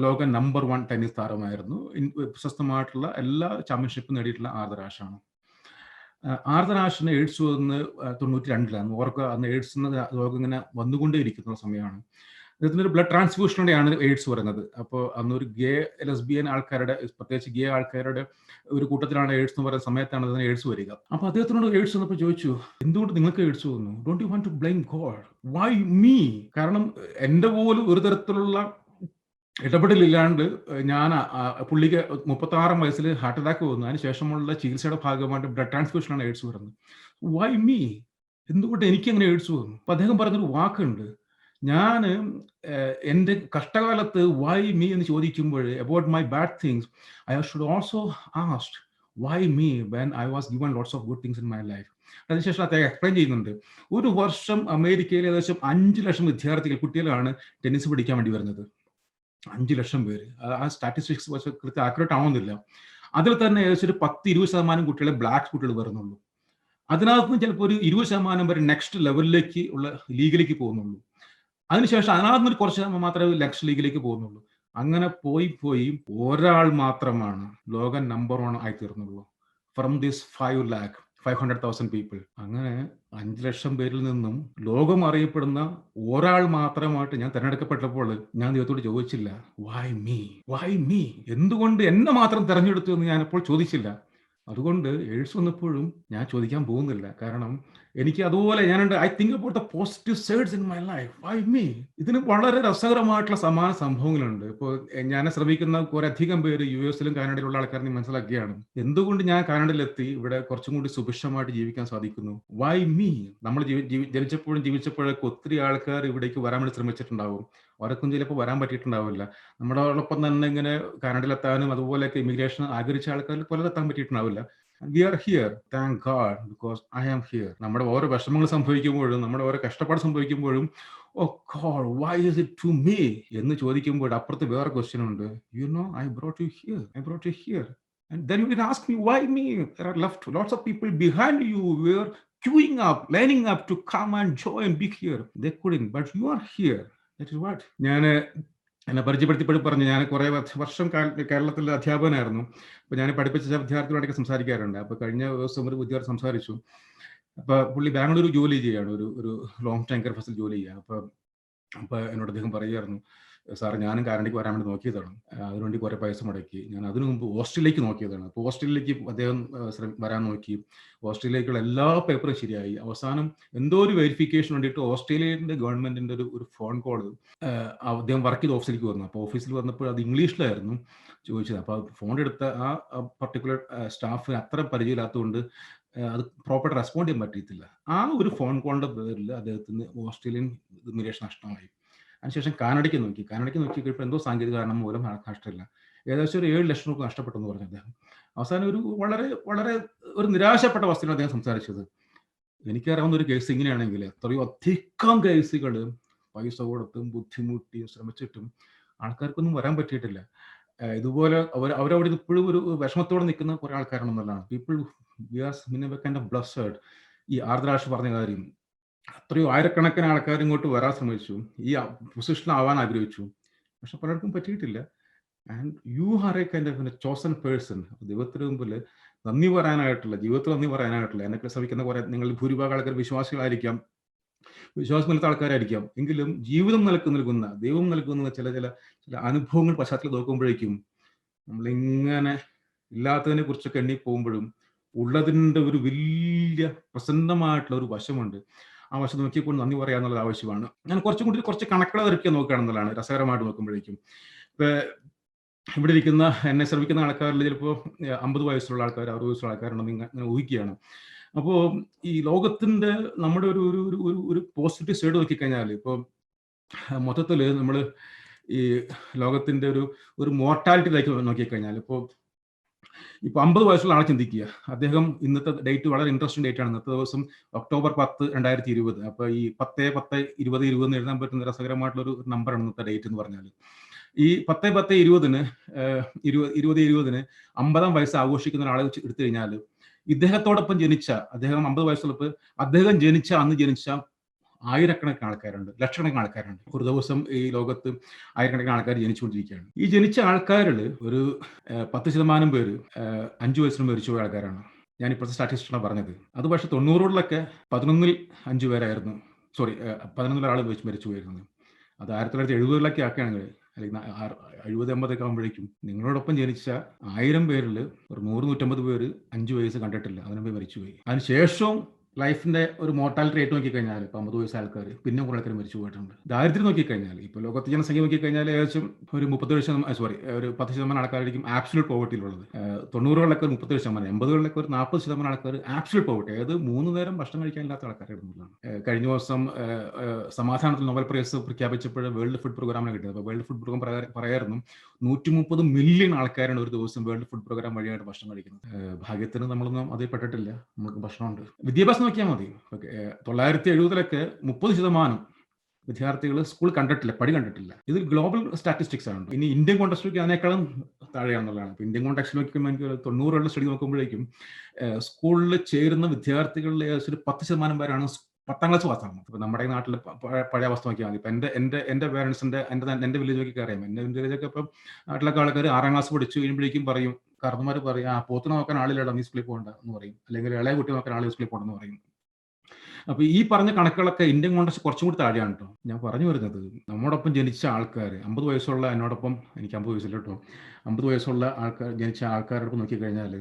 [SPEAKER 4] ലോക നമ്പർ 1 ടെന്നീസ് താരമായിരുന്നു. പ്രശസ്തമായിട്ടുള്ള എല്ലാ ചാമ്പ്യൻഷിപ്പും നേടിയിട്ടുള്ള ആർതർ ആഷാണ്. ആർതർ ആഷിന് എയ്ഡ്സ് വന്ന് 92-ലാണ്. ഓർക്കുക, അന്ന് എയ്ഡ്സ് എന്ന രോഗം ഇങ്ങനെ വന്നുകൊണ്ടേയിരിക്കുന്ന സമയമാണ്. അദ്ദേഹത്തിന് ഒരു ബ്ലഡ് ട്രാൻസ്ഫ്യൂഷനോടെയാണ് എയ്ഡ്സ് വരുന്നത്. അപ്പോൾ അന്നൊരു ലെസ്ബിയൻ ആൾക്കാരുടെ, പ്രത്യേകിച്ച് ഗേ ആൾക്കാരുടെ ഒരു കൂട്ടത്തിലാണ് എയ്ഡ്സ് എന്ന് പറയുന്ന സമയത്താണ് അതിന് എയ്ഡ്സ് വരിക. അപ്പൊ അദ്ദേഹത്തിനോട് എയ്ഡ്സ് വന്നപ്പോൾ ചോദിച്ചു, എന്തുകൊണ്ട് നിങ്ങൾക്ക് എയ്ഡ്സ് വന്നു? Don't you want to blame God, why me? കാരണം എൻ്റെ പോലും ഒരു തരത്തിലുള്ള ഇടപെടലില്ലാണ്ട് പുള്ളിക്ക് 36-ാം വയസ്സിൽ ഹാർട്ട് അറ്റാക്ക് വന്നു. അതിന് ശേഷമുള്ള ചികിത്സയുടെ ഭാഗമായിട്ട് ബ്ലഡ് ട്രാൻസ്ഫ്യൂഷനാണ് എയ്ഡ്സ് വരുന്നത്. വൈ മീ, എന്തുകൊണ്ട് എനിക്കങ്ങനെ എയ്ഡ്സ് വന്നു? അപ്പം അദ്ദേഹം പറഞ്ഞൊരു വാക്കുണ്ട്, ഞാൻ എൻ്റെ കഷ്ടകാലത്ത് വൈ മീ എന്ന് ചോദിക്കുമ്പോൾ about my bad things, I should also ask Y me when I was given lots of good things in my life. അതിനുശേഷം അദ്ദേഹം എക്സ്പ്ലെയിൻ ചെയ്യുന്നുണ്ട്, ഒരു വർഷം അമേരിക്കയിൽ ഏകദേശം 5 ലക്ഷം വിദ്യാർത്ഥികൾ, കുട്ടികളാണ് ടെന്നീസ് പഠിക്കാൻ വേണ്ടി വരുന്നത്. 5 ലക്ഷം പേര്. ആ സ്റ്റാറ്റിസ്റ്റിക്സ് പക്ഷേ കൃത്യം ആക്യുറേറ്റ് ആവുന്നില്ല. അതിൽ തന്നെ ഏകദേശം ഒരു 10-20% കുട്ടികളെ ബ്ലാക്ക് കുട്ടികൾ വരുന്നുള്ളൂ. അതിനകത്ത് ചിലപ്പോൾ ഒരു 20% വരെ നെക്സ്റ്റ് ലെവലിലേക്ക് ഉള്ള ലീഗിലേക്ക് പോകുന്നുള്ളൂ. അതിനുശേഷം അതിനകത്ത് കുറച്ച് മാത്രമേ നെക്സ്റ്റ് ലീഗിലേക്ക് പോകുന്നുള്ളൂ. അങ്ങനെ പോയി ഒരാൾ മാത്രമാണ് ലോകം നമ്പർ 1 ആയി തീർന്നുള്ളൂ. From this 500,000 people. അങ്ങനെ 5 ലക്ഷം പേരിൽ നിന്നും ലോകം അറിയപ്പെടുന്ന ഒരാൾ മാത്രമായിട്ട് ഞാൻ തിരഞ്ഞെടുക്കപ്പെട്ടപ്പോൾ ഞാൻ ദൈവത്തോട് ചോദിച്ചില്ല, വൈ മീ, എന്തുകൊണ്ട് എന്നെ മാത്രം തിരഞ്ഞെടുത്തു എന്ന് ഞാൻ അപ്പോൾ ചോദിച്ചില്ല. അതുകൊണ്ട് എയ്ഡ്സ് വന്നപ്പോഴും ഞാൻ ചോദിക്കാൻ പോകുന്നില്ല. കാരണം എനിക്ക് അതുപോലെ ഞാനുണ്ട്, I think about the positive sides in my life, Y me. ഇതിന് വളരെ രസകരമായിട്ടുള്ള സമാന സംഭവങ്ങളുണ്ട്. ഇപ്പോൾ ഞാൻ ശ്രമിക്കുന്ന കുറെ അധികം പേര് US-ലും കാനഡയിലുള്ള ആൾക്കാരെ മനസ്സിലാക്കുകയാണ്, എന്തുകൊണ്ട് ഞാൻ കാനഡയിലെത്തി ഇവിടെ കുറച്ചും കൂടി സുഭിക്ഷമായിട്ട് ജീവിക്കാൻ സാധിക്കുന്നു. Y me. നമ്മൾ ജീവിച്ചപ്പോഴൊക്കെ ഒത്തിരി ആൾക്കാർ ഇവിടേക്ക് വരാൻ വേണ്ടി ശ്രമിച്ചിട്ടുണ്ടാവും. അവരൊന്നും ചിലപ്പോൾ വരാൻ പറ്റിയിട്ടുണ്ടാവില്ല. നമ്മളോടൊപ്പം തന്നെ ഇങ്ങനെ കാനഡയിലെത്താനും അതുപോലെയൊക്കെ ഇമിഗ്രേഷൻ ആഗ്രഹിച്ച ആൾക്കാർക്ക് പലരെത്താൻ പറ്റിയിട്ടുണ്ടാവില്ല. We are here, thank God, because I am here. നമ്മുടെ ഓരോ വിഷമങ്ങൾ സംഭവിക്കുമ്പോഴും നമ്മുടെ ഓരോ കഷ്ടപ്പാട് സംഭവിക്കുമ്പോഴും, ഓ God, why is it to me എന്ന് ചോദിക്കുമ്പോൾ അപ്പുറത്ത് വേറെ ക്വസ്റ്റ്യൻ ഉണ്ട്. I brought you here. And then you can ask me, why me? There are lots of people behind you were queuing up, lining up to come and join, be here. They couldn't, but you are here. That is what. ഞാൻ എന്നെ പരിചയപ്പെടുത്തിയപ്പോഴും പറഞ്ഞു, ഞാൻ കുറേ വർഷം കേരളത്തിൽ അധ്യാപകനായിരുന്നു. അപ്പോൾ ഞാൻ പഠിപ്പിച്ച വിദ്യാർത്ഥികളോടൊക്കെ സംസാരിക്കാറുണ്ട്. അപ്പോൾ കഴിഞ്ഞ ദിവസം ഒരു വിദ്യാർത്ഥി സംസാരിച്ചു. അപ്പോൾ പുള്ളി ബാംഗ്ലൂർ ജോലി ചെയ്യുകയാണ്, ഒരു ലോങ് ടൈം കെയർ ഫെസിലിറ്റി ജോലി ചെയ്യുക. അപ്പോൾ എന്നോട് അദ്ദേഹം പറയുമായിരുന്നു, സാർ ഞാനും കാനഡയ്ക്ക് വരാൻ വേണ്ടി നോക്കിയതാണ്, അതിനുവേണ്ടി കുറേ പൈസ മുടക്കി. ഞാൻ അതിനു മുമ്പ് ഓസ്ട്രേലിയക്ക് നോക്കിയതാണ്. അപ്പോൾ ഓസ്ട്രേലിയക്ക് അദ്ദേഹം വരാൻ നോക്കി. ഓസ്ട്രേലിയക്കുള്ള എല്ലാ പേപ്പറും ശരിയായി. അവസാനം എന്തോ ഒരു വെരിഫിക്കേഷൻ വേണ്ടിയിട്ട് ഓസ്ട്രേലിയൻ്റെ ഗവൺമെൻറ്റിൻ്റെ ഒരു ഫോൺ കോൾ അദ്ദേഹം വർക്ക് ചെയ്ത ഓഫീസിലേക്ക് വന്നു. അപ്പോൾ ഓഫീസിൽ വന്നപ്പോൾ അത് ഇംഗ്ലീഷിലായിരുന്നു ചോദിച്ചത്. അപ്പോൾ ഫോൺ എടുത്ത ആ പർട്ടിക്കുലർ സ്റ്റാഫിന് അത്ര പരിചയമില്ലാത്തതുകൊണ്ട് അത് പ്രോപ്പറായിട്ട് റെസ്പോണ്ട് ചെയ്യാൻ പറ്റിയിട്ടില്ല. ആ ഒരു ഫോൺ കോളിൻ്റെ പേരിൽ അദ്ദേഹത്തിന് ഓസ്ട്രേലിയൻ ഇമിഗ്രേഷൻ നഷ്ടമായി. അതിനുശേഷം കാനഡയ്ക്ക് നോക്കി കഴിയുമ്പോൾ എന്തോ സാങ്കേതിക കാരണം മൂലം നഷ്ടമില്ല. ഏകദേശം ഒരു 7 ലക്ഷം രൂപ നഷ്ടപ്പെട്ടെന്ന് പറഞ്ഞു അദ്ദേഹം. അവസാനം ഒരു വളരെ വളരെ ഒരു നിരാശപ്പെട്ട അവസ്ഥയിലാണ് അദ്ദേഹം സംസാരിച്ചത്. എനിക്കറിയാവുന്ന ഒരു കേസ് ഇങ്ങനെയാണെങ്കിൽ എത്രയോ അധികം കേസുകൾ പൈസ കൊടുത്തും ബുദ്ധിമുട്ടിയും ശ്രമിച്ചിട്ടും ആൾക്കാർക്കൊന്നും വരാൻ പറ്റിയിട്ടില്ല. ഇതുപോലെ അവരവിടെ ഇപ്പോഴും ഒരു വിഷമത്തോടെ നിൽക്കുന്ന കുറേ ആൾക്കാരാണെന്നുള്ളതാണ്. People we are kind of blessed. ഈ ആർദ്രാഷ് പറഞ്ഞ കാര്യം, അത്രയോ ആയിരക്കണക്കിന് ആൾക്കാർ ഇങ്ങോട്ട് വരാൻ ശ്രമിച്ചു, ഈ പൊസിഷനിലാവാൻ ആഗ്രഹിച്ചു, പക്ഷെ പലർക്കും പറ്റിയിട്ടില്ല. And you are A kind of chosen person. ദൈവത്തിന് മുമ്പിൽ ജീവിതത്തിൽ നന്ദി പറയാനായിട്ടുള്ള എന്നൊക്കെ ശ്രമിക്കുന്ന കുറെ, നിങ്ങൾ ഭൂരിഭാഗം ആൾക്കാർ വിശ്വാസികളായിരിക്കാം, വിശ്വാസമില്ലാത്ത ആൾക്കാരായിരിക്കാം, എങ്കിലും ജീവിതം നൽകുന്ന ദൈവം നൽകുന്ന ചില അനുഭവങ്ങൾ പശ്ചാത്തലത്തിൽ നോക്കുമ്പോഴേക്കും നമ്മളിങ്ങനെ ഇല്ലാത്തതിനെ കുറിച്ചൊക്കെ എണ്ണി പോകുമ്പോഴും ഉള്ളതിൻ്റെ ഒരു വലിയ പ്രസന്നമായിട്ടുള്ള ഒരു വശമുണ്ട്. ആ വശം നോക്കിയപ്പോൾ നന്ദി പറയാന്നുള്ളത് ആവശ്യമാണ്. ഞാൻ കുറച്ച് കണക്കുകൾ ഇറക്കി നോക്കുകയാണെന്നുള്ളതാണ് രസകരമായിട്ട് നോക്കുമ്പോഴേക്കും. ഇപ്പം ഇവിടെ ഇരിക്കുന്ന എന്നെ ശ്രമിക്കുന്ന ആൾക്കാരിൽ ചിലപ്പോൾ 50 വയസ്സുള്ള ആൾക്കാർ, 60 വയസ്സുള്ള ആൾക്കാരുണ്ടെന്ന് ഇങ്ങനെ ഊഹിക്കുകയാണ്. അപ്പോൾ ഈ ലോകത്തിൻ്റെ നമ്മുടെ ഒരു പോസിറ്റീവ് സൈഡ് നോക്കിക്കഴിഞ്ഞാൽ, ഇപ്പോൾ മൊത്തത്തിൽ നമ്മൾ ഈ ലോകത്തിൻ്റെ ഒരു മോർട്ടാലിറ്റിയിലേക്ക് നോക്കിക്കഴിഞ്ഞാൽ, ഇപ്പോൾ 50 വയസ്സുള്ള ആളെ ചിന്തിക്കുക. അദ്ദേഹം ഇന്നത്തെ ഡേറ്റ് വളരെ ഇൻട്രസ്റ്റിംഗ് ഡേറ്റ് ആണ്. ഇന്നത്തെ ദിവസം ഒക്ടോബർ 10, 2020. അപ്പോൾ ഈ 10-10-20-20 എന്ന് എഴുതാൻ പറ്റുന്ന രസകരമായിട്ടുള്ളൊരു നമ്പറാണ് ഇന്നത്തെ ഡേറ്റ് എന്ന് പറഞ്ഞാൽ. ഈ 10-10-20-ന് 50-ാം വയസ്സ് ആഘോഷിക്കുന്ന ഒരാളെ എടുത്തു കഴിഞ്ഞാൽ, ഇദ്ദേഹത്തോടൊപ്പം അദ്ദേഹം 50 വയസ്സുള്ളപ്പോൾ അന്ന് ജനിച്ച ആയിരക്കണക്കിന് ആൾക്കാരുണ്ട്, ലക്ഷക്കണക്കിന് ആൾക്കാരുണ്ട്. ഒരു ദിവസം ഈ ലോകത്ത് ആയിരക്കണക്കിന് ആൾക്കാർ ജനിച്ചുകൊണ്ടിരിക്കുകയാണ്. ഈ ജനിച്ച ആൾക്കാരിൽ ഒരു 10% പേര് 5 വയസ്സിന് മരിച്ചുപോയ ആൾക്കാരാണ്. ഞാൻ ഇപ്പോഴത്തെ സ്റ്റാറ്റിസ്റ്റിക്സാണ് പറഞ്ഞത്. അത് പക്ഷേ 90-കളിലൊക്കെ 11-ൽ 5 പേരായിരുന്നു, 11 ആൾ മരിച്ചു പോയിരുന്നത്. അത് 1970-കളിലൊക്കെ ആക്കുകയാണെങ്കിൽ, അല്ലെങ്കിൽ 70-80 ആകുമ്പോഴേക്കും നിങ്ങളോടൊപ്പം ജനിച്ച 1000 പേരിൽ ഒരു 100-150 പേര് 5 വയസ്സ് കണ്ടിട്ടില്ല, അതിനുമ്പേ മരിച്ചുപോയി. അതിനുശേഷവും ലൈഫിന്റെ ഒരു മോർട്ടാലിറ്റി റേറ്റ് നോക്കിക്കഴിഞ്ഞാൽ ഇപ്പോൾ 50 വയസ്സ് ആൾക്കാർ പിന്നെ കുറേ ആൾക്കാർ മരിച്ചു പോയിട്ടുണ്ട്. ദാരിദ്ര്യം നോക്കിക്കഴിഞ്ഞാൽ ഇപ്പോൾ ലോകത്തെ ജനസംഖ്യ നോക്കിക്കഴിഞ്ഞാൽ ഏകദേശം ഒരു 37% ഒരു 10% ആൾക്കാരായിരിക്കും ആബ്സല്യൂട്ട് പോവർട്ടിയിലുള്ളത്. 90-കളിലൊക്കെ ഒരു 37%, 80-കളിലൊക്കെ ഒരു 40% ആൾക്കാർ ആബ്സല്യൂട്ട് പോവർട്ടി, അതായത് 3 നേരം ഭക്ഷണം കഴിക്കാനില്ലാത്ത ആൾക്കാരായിരുന്നുള്ളതാണ്. കഴിഞ്ഞ ദിവസം സമാധാനത്തിൽ നോബൽ പ്രൈസ് പ്രഖ്യാപിച്ചപ്പോൾ വേൾഡ് ഫുഡ് പ്രോഗ്രാമിനെ കിട്ടിയത്. അപ്പോൾ വേൾഡ് ഫുഡ് പ്രോഗ്രാം പറയായിരുന്നു 130 മില്യൺ ആൾക്കാരാണ് ഒരു ദിവസം വേൾഡ് ഫുഡ് പ്രോഗ്രാം വഴിയായിട്ട് ഭക്ഷണം കഴിക്കുന്നത്. ഭാഗ്യത്തിന് നമ്മളൊന്നും അതിൽ പെട്ടിട്ടില്ല, നമുക്ക് ഭക്ഷണമുണ്ട്. വിദ്യാഭ്യാസം നോക്കിയാൽ മതി. 970-ലൊക്കെ 30% വിദ്യാർത്ഥികൾ സ്കൂൾ കണ്ടിട്ടില്ല, പടി കണ്ടിട്ടില്ല. ഇത് ഗ്ലോബൽ സ്റ്റാറ്റിസ്റ്റിക്സ് ആണ്. ഇനി ഇന്ത്യൻ കോണ്ടക്സ്റ്റ് അതിനേക്കാളും താഴെയാണെന്നുള്ളതാണ്. ഇപ്പോൾ ഇന്ത്യൻ കോണ്ടക്സ്റ്റ് നോക്കുമ്പോൾ എനിക്ക് 90-കളുടെ സ്റ്റഡി നോക്കുമ്പോഴേക്കും സ്കൂളിൽ ചേരുന്ന വിദ്യാർത്ഥികളിൽ ഏകദേശം ഒരു 10% പേരാണ് 10ാം ക്ലാസ് പാസ്സാകുന്നത്. ഇപ്പോൾ നമ്മുടെ നാട്ടിൽ പഴയ അവസ്ഥ നോക്കിയാൽ മതി. ഇപ്പം എൻ്റെ പേരൻസിൻ്റെ എൻ്റെ വില്ലേജൊക്കെ അറിയാം. എൻ്റെ വില്ലേജൊക്കെ ഇപ്പം നാട്ടിലൊക്കെ ആൾക്കാർ 6ാം ക്ലാസ് പഠിച്ചു കഴിയുമ്പോഴേക്കും പറയും, കാരണന്മാർ പറയും, പോത്തിനെ നോക്കാൻ ആളില്ലടാ, നീ സ്കൂളിൽ പോകണ്ട എന്ന് പറയും, അല്ലെങ്കിൽ ഇളയ കുട്ടി നോക്കാൻ ആൾ സ്കൂളിൽ പോകണമെന്ന് പറയും. അപ്പോൾ ഈ പറഞ്ഞ കണക്കുകളൊക്കെ ഇന്ത്യൻ കോണ്ടക്സ്റ്റ് കുറച്ചും കൂടി താഴെയാണ് കേട്ടോ. ഞാൻ പറഞ്ഞു വരുന്നത്, നമ്മോടൊപ്പം ജനിച്ച ആൾക്കാർ 50 വയസ്സുള്ള എന്നോടൊപ്പം, എനിക്ക് 50 വയസ്സില്ല കേട്ടോ, 50 വയസ്സുള്ള ജനിച്ച ആൾക്കാരോടൊപ്പം നോക്കിക്കഴിഞ്ഞാൽ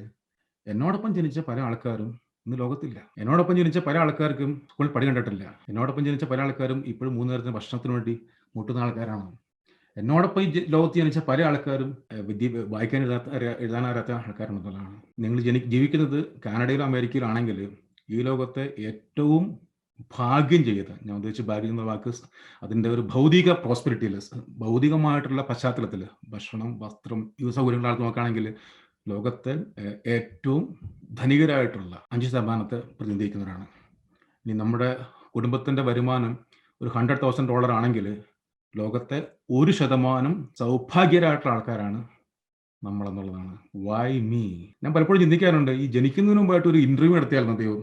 [SPEAKER 4] എന്നോടൊപ്പം ജനിച്ച പല ആൾക്കാരും ഇന്ന് ലോകത്തില്ല. എന്നോടൊപ്പം ജനിച്ച പല ആൾക്കാർക്കും സ്കൂളിൽ പടി കണ്ടിട്ടില്ല. എന്നോടൊപ്പം ജനിച്ച പല ആൾക്കാരും ഇപ്പോഴും 3 നേരത്തിന് ഭക്ഷണത്തിന് വേണ്ടി മുട്ടുന്ന ആൾക്കാരാണ്. എന്നോടൊപ്പം ഈ ലോകത്ത് ജനിച്ച പല ആൾക്കാരും വായിക്കാൻ എഴുതാനറിയാത്ത ആൾക്കാരുണ്ടെന്നുള്ളതാണ്. നിങ്ങൾ ജീവിക്കുന്നത് കാനഡയിലോ അമേരിക്കയിലോ ആണെങ്കിൽ ഈ ലോകത്തെ ഏറ്റവും ഭാഗ്യം ചെയ്ത്, ഞാൻ ഉദ്ദേശിച്ച ഭാഗ്യം എന്ന വാക്ക് അതിൻ്റെ ഒരു ഭൗതിക പ്രോസ്പെരിറ്റിയിൽ, ഭൗതികമായിട്ടുള്ള പശ്ചാത്തലത്തിൽ ഭക്ഷണം, വസ്ത്രം, യുവ സൗകര്യങ്ങളായിട്ട് നോക്കുകയാണെങ്കിൽ ലോകത്തെ ഏറ്റവും ധനികരായിട്ടുള്ള 5% പ്രതിനിധീകരിക്കുന്നവരാണ്. ഇനി നമ്മുടെ കുടുംബത്തിൻ്റെ വരുമാനം ഒരു $100,000 ആണെങ്കിൽ ലോകത്തെ 1% സൗഭാഗ്യരായിട്ടുള്ള ആൾക്കാരാണ് നമ്മളെന്നുള്ളതാണ്. Y me? ഞാൻ പലപ്പോഴും ചിന്തിക്കാറുണ്ട്, ഈ ജനിക്കുന്നതിന് മുമ്പായിട്ട് ഒരു ഇന്റർവ്യൂ നടത്തിയാൽ മതിയോ?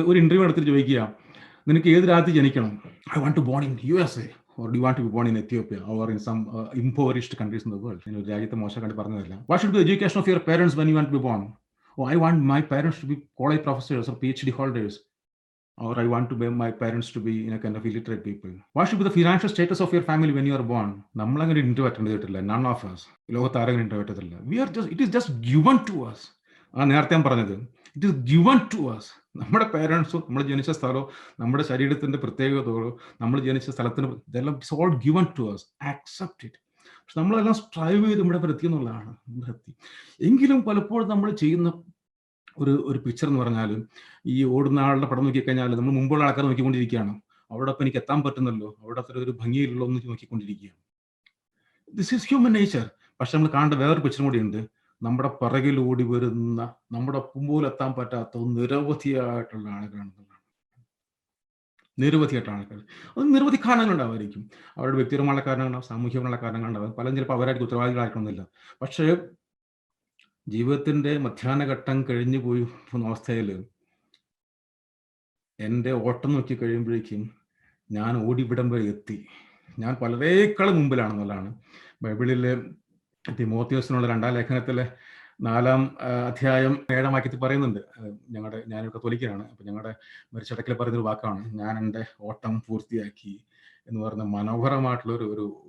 [SPEAKER 4] ഒരു ഇന്റർവ്യൂ എടുത്തിട്ട് ചോദിക്കുക, നിനക്ക് ഏത് രാജ്യത്ത് ജനിക്കണം? I want to born in USA or do you want to be born in Ethiopia or in some impoverished countries in the world? ഒരു രാജ്യത്തെ മോശം കണ്ട് പറഞ്ഞതല്ല. What should be the education of your parents when you want to be born? Oh, I want my parents to be college professors or PhD holders, or I want to be my parents to be in a kind of illiterate people. What should be the financial status of your family when you are born? നമ്മളങ്ങനെ interview attend ചെയ്തിട്ടില്ല. None of us. ലോകത്ത് ആരെങ്കിലും interview ചെയ്തിട്ടില്ല. It is just given to us. നേരത്തെ ഞാൻ പറഞ്ഞത്, it is given to us. നമ്മുടെ പേരൻസും നമ്മൾ ജനിച്ച സ്ഥലവും നമ്മുടെ ശരീരത്തിന്റെ പ്രത്യേകതകളോ നമ്മൾ ജനിച്ച സ്ഥലത്തിന് ഇതെല്ലാം it's all given to us. Accept it. പക്ഷെ നമ്മളെല്ലാം സ്ട്രൈവ് ചെയ്ത് ഇവിടെ വരെ എത്തി എന്നുള്ളതാണ്. എങ്കിലും പലപ്പോഴും നമ്മൾ ചെയ്യുന്ന ഒരു പിക്ചർ എന്ന് പറഞ്ഞാൽ, ഈ ഓടുന്ന ആളുടെ പടം നോക്കിക്കഴിഞ്ഞാൽ നമ്മൾ മുമ്പുള്ള ആൾക്കാർ നോക്കിക്കൊണ്ടിരിക്കുകയാണ്. അവിടെ അപ്പം എനിക്ക് എത്താൻ പറ്റുന്നല്ലോ, അവിടെ അത്ര ഒരു ഭംഗിയിലുള്ള ഒന്ന് നോക്കിക്കൊണ്ടിരിക്കുകയാണ്. This is human nature. പക്ഷെ നമ്മൾ കാണേണ്ട വേറൊരു പിക്ചറും കൂടി ഉണ്ട്. നമ്മുടെ പിറകിൽ ഓടി വരുന്ന, നമ്മുടെ ഒപ്പം പോലും എത്താൻ പറ്റാത്ത നിരവധിയായിട്ടുള്ള ആളുകളാണ്. നിരവധിയായിട്ടുള്ള ആൾക്കാർ. അത് നിരവധി കാരണങ്ങളുണ്ടാവുമായിരിക്കും. അവരുടെ വ്യക്തിപരമായ കാരണങ്ങളുണ്ടാവും, സാമൂഹികമായ കാരണങ്ങളുണ്ടാവും. പലരും ചിലപ്പോൾ അവരായിട്ട് ഉത്തരവാദികളായിരിക്കണമെന്നില്ല. പക്ഷേ ജീവിതത്തിന്റെ മധ്യാഹ്നഘട്ടം കഴിഞ്ഞു പോയി അവസ്ഥയിൽ എൻ്റെ ഓട്ടം നോക്കി കഴിയുമ്പോഴേക്കും ഞാൻ ഓടിവിടം വരെ എത്തി. ഞാൻ പലരേക്കാളും മുമ്പിലാണെന്നുള്ളതാണ്. ബൈബിളിൽ തിമോത്തിയോസിനുള്ള 2-ാം ലേഖനത്തിലെ 4-ാം അധ്യായം 7-ാം വാക്യത്തിൽ പറയുന്നുണ്ട്. ഞാനൊരു കത്തോലിക്കനാണ്. അപ്പം ഞങ്ങളുടെ മരിച്ചടക്കിൽ പറയുന്നൊരു വാക്കാണ്, ഞാൻ എൻ്റെ ഓട്ടം പൂർത്തിയാക്കി എന്ന് പറഞ്ഞ മനോഹരമായിട്ടുള്ള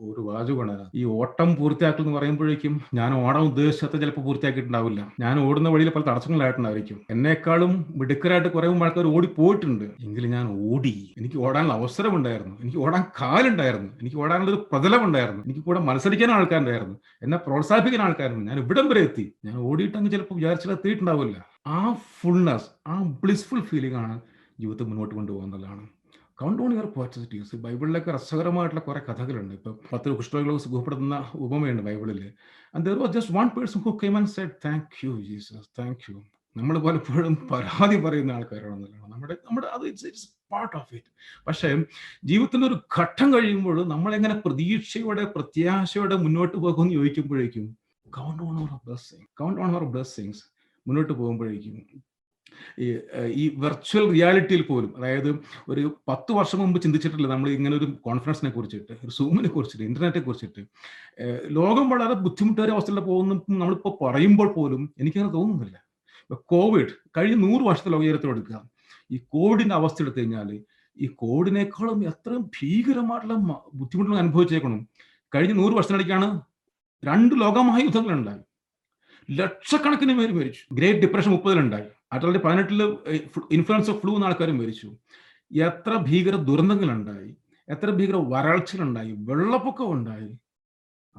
[SPEAKER 4] ഒരു വാചകമാണ്. ഈ ഓട്ടം പൂർത്തിയാക്കൽ എന്ന് പറയുമ്പോഴേക്കും ഞാൻ ഓടാൻ ഉദ്ദേശിച്ചത് ചിലപ്പോൾ പൂർത്തിയാക്കിയിട്ടുണ്ടാവില്ല. ഞാൻ ഓടുന്ന വഴിയിൽ പല തടസ്സങ്ങളായിട്ടുണ്ടായിരിക്കും. എന്നെക്കാളും മിടുക്കരായിട്ട് കുറേ ആൾക്കാർ ഓടിപ്പോയിട്ടുണ്ട്. എങ്കിലും ഞാൻ ഓടി. എനിക്ക് ഓടാനുള്ള അവസരമുണ്ടായിരുന്നു, എനിക്ക് ഓടാൻ കാലുണ്ടായിരുന്നു, എനിക്ക് ഓടാനുള്ള ഒരു പ്രതലമുണ്ടായിരുന്നു, എനിക്ക് കൂടെ മത്സരിക്കാൻ ആൾക്കാരുണ്ടായിരുന്നു, എന്നെ പ്രോത്സാഹിപ്പിക്കാൻ ആൾക്കാരുണ്ട്. ഞാൻ ഇവിടം വരെ എത്തി. ഞാൻ ഓടിയിട്ടങ്ങ് ചിലപ്പോൾ വിചാരിച്ചാൽ എത്തിയിട്ടുണ്ടാവില്ല. ആ ഫുൾനെസ്, ആ ബ്ലിസ്ഫുൾ ഫീലിംഗ് ആണ് ജീവിതത്തെ മുന്നോട്ട് കൊണ്ടുപോകുന്നതാണ്. Count on your positivities. ബൈബിളിലൊക്കെ രസകരമായിട്ടുള്ള കുറെ കഥകളുണ്ട്. ഇപ്പം 10 കുഷ്ഠരോഗികളെ സുഖപ്പെടുത്തുന്ന ഉപമയുണ്ട് ബൈബിളിൽ. And there was just one person who came and said thank you Jesus, thank you. നമ്മൾ പലപ്പോഴും പരാതി പറയുന്ന ആൾക്കാരാണെന്നുള്ളതാണ് നമ്മുടെ അത് ഇറ്റ്സ് പാർട്ട് ഓഫ് ഇറ്റ്. പക്ഷേ ജീവിതത്തിൻ്റെ ഒരു ഘട്ടം കഴിയുമ്പോൾ നമ്മളെങ്ങനെ പ്രതീക്ഷയോടെ പ്രത്യാശയോടെ മുന്നോട്ട് പോകുമെന്ന് ചോദിക്കുമ്പോഴേക്കും count on our blessing, count on our blessings. മുന്നോട്ട് പോകുമ്പോഴേക്കും ഈ വെർച്വൽ റിയാലിറ്റിയിൽ പോലും, അതായത് ഒരു 10 വർഷം മുമ്പ് ചിന്തിച്ചിട്ടില്ല നമ്മൾ ഇങ്ങനെ ഒരു കോൺഫറൻസിനെ കുറിച്ചിട്ട്, ഒരു സൂമിനെ കുറിച്ചിട്ട്, ഇന്റർനെറ്റിനെ കുറിച്ചിട്ട്. ലോകം വളരെ ബുദ്ധിമുട്ടേറിയ അവസ്ഥയിൽ പോകുന്നു നമ്മളിപ്പോൾ പറയുമ്പോൾ പോലും എനിക്കങ്ങനെ തോന്നുന്നില്ല. കോവിഡ് കഴിഞ്ഞ 100 വർഷത്തെ ലോകചരിത്രം എടുക്കുക. ഈ കോവിഡിന്റെ അവസ്ഥ എടുത്തു കഴിഞ്ഞാൽ ഈ കോവിഡിനേക്കാളും എത്രയും ഭീകരമായിട്ടുള്ള ബുദ്ധിമുട്ടുകൾ അനുഭവിച്ചേക്കണം. കഴിഞ്ഞ 100 വർഷത്തിനിടയ്ക്കാണ് 2 ലോകമഹായുദ്ധങ്ങളുണ്ടായി. ലക്ഷക്കണക്കിന് പേര് മരിച്ചു. ഗ്രേറ്റ് ഡിപ്രഷൻ 30-ലുണ്ടായി. 1918 ഇൻഫ്ലുവൻസ ഫ്ലൂ എന്ന ആൾക്കാരും മരിച്ചു. എത്ര ഭീകര ദുരന്തങ്ങളുണ്ടായി, എത്ര ഭീകര വരൾച്ചകളുണ്ടായി, വെള്ളപ്പൊക്കം ഉണ്ടായി.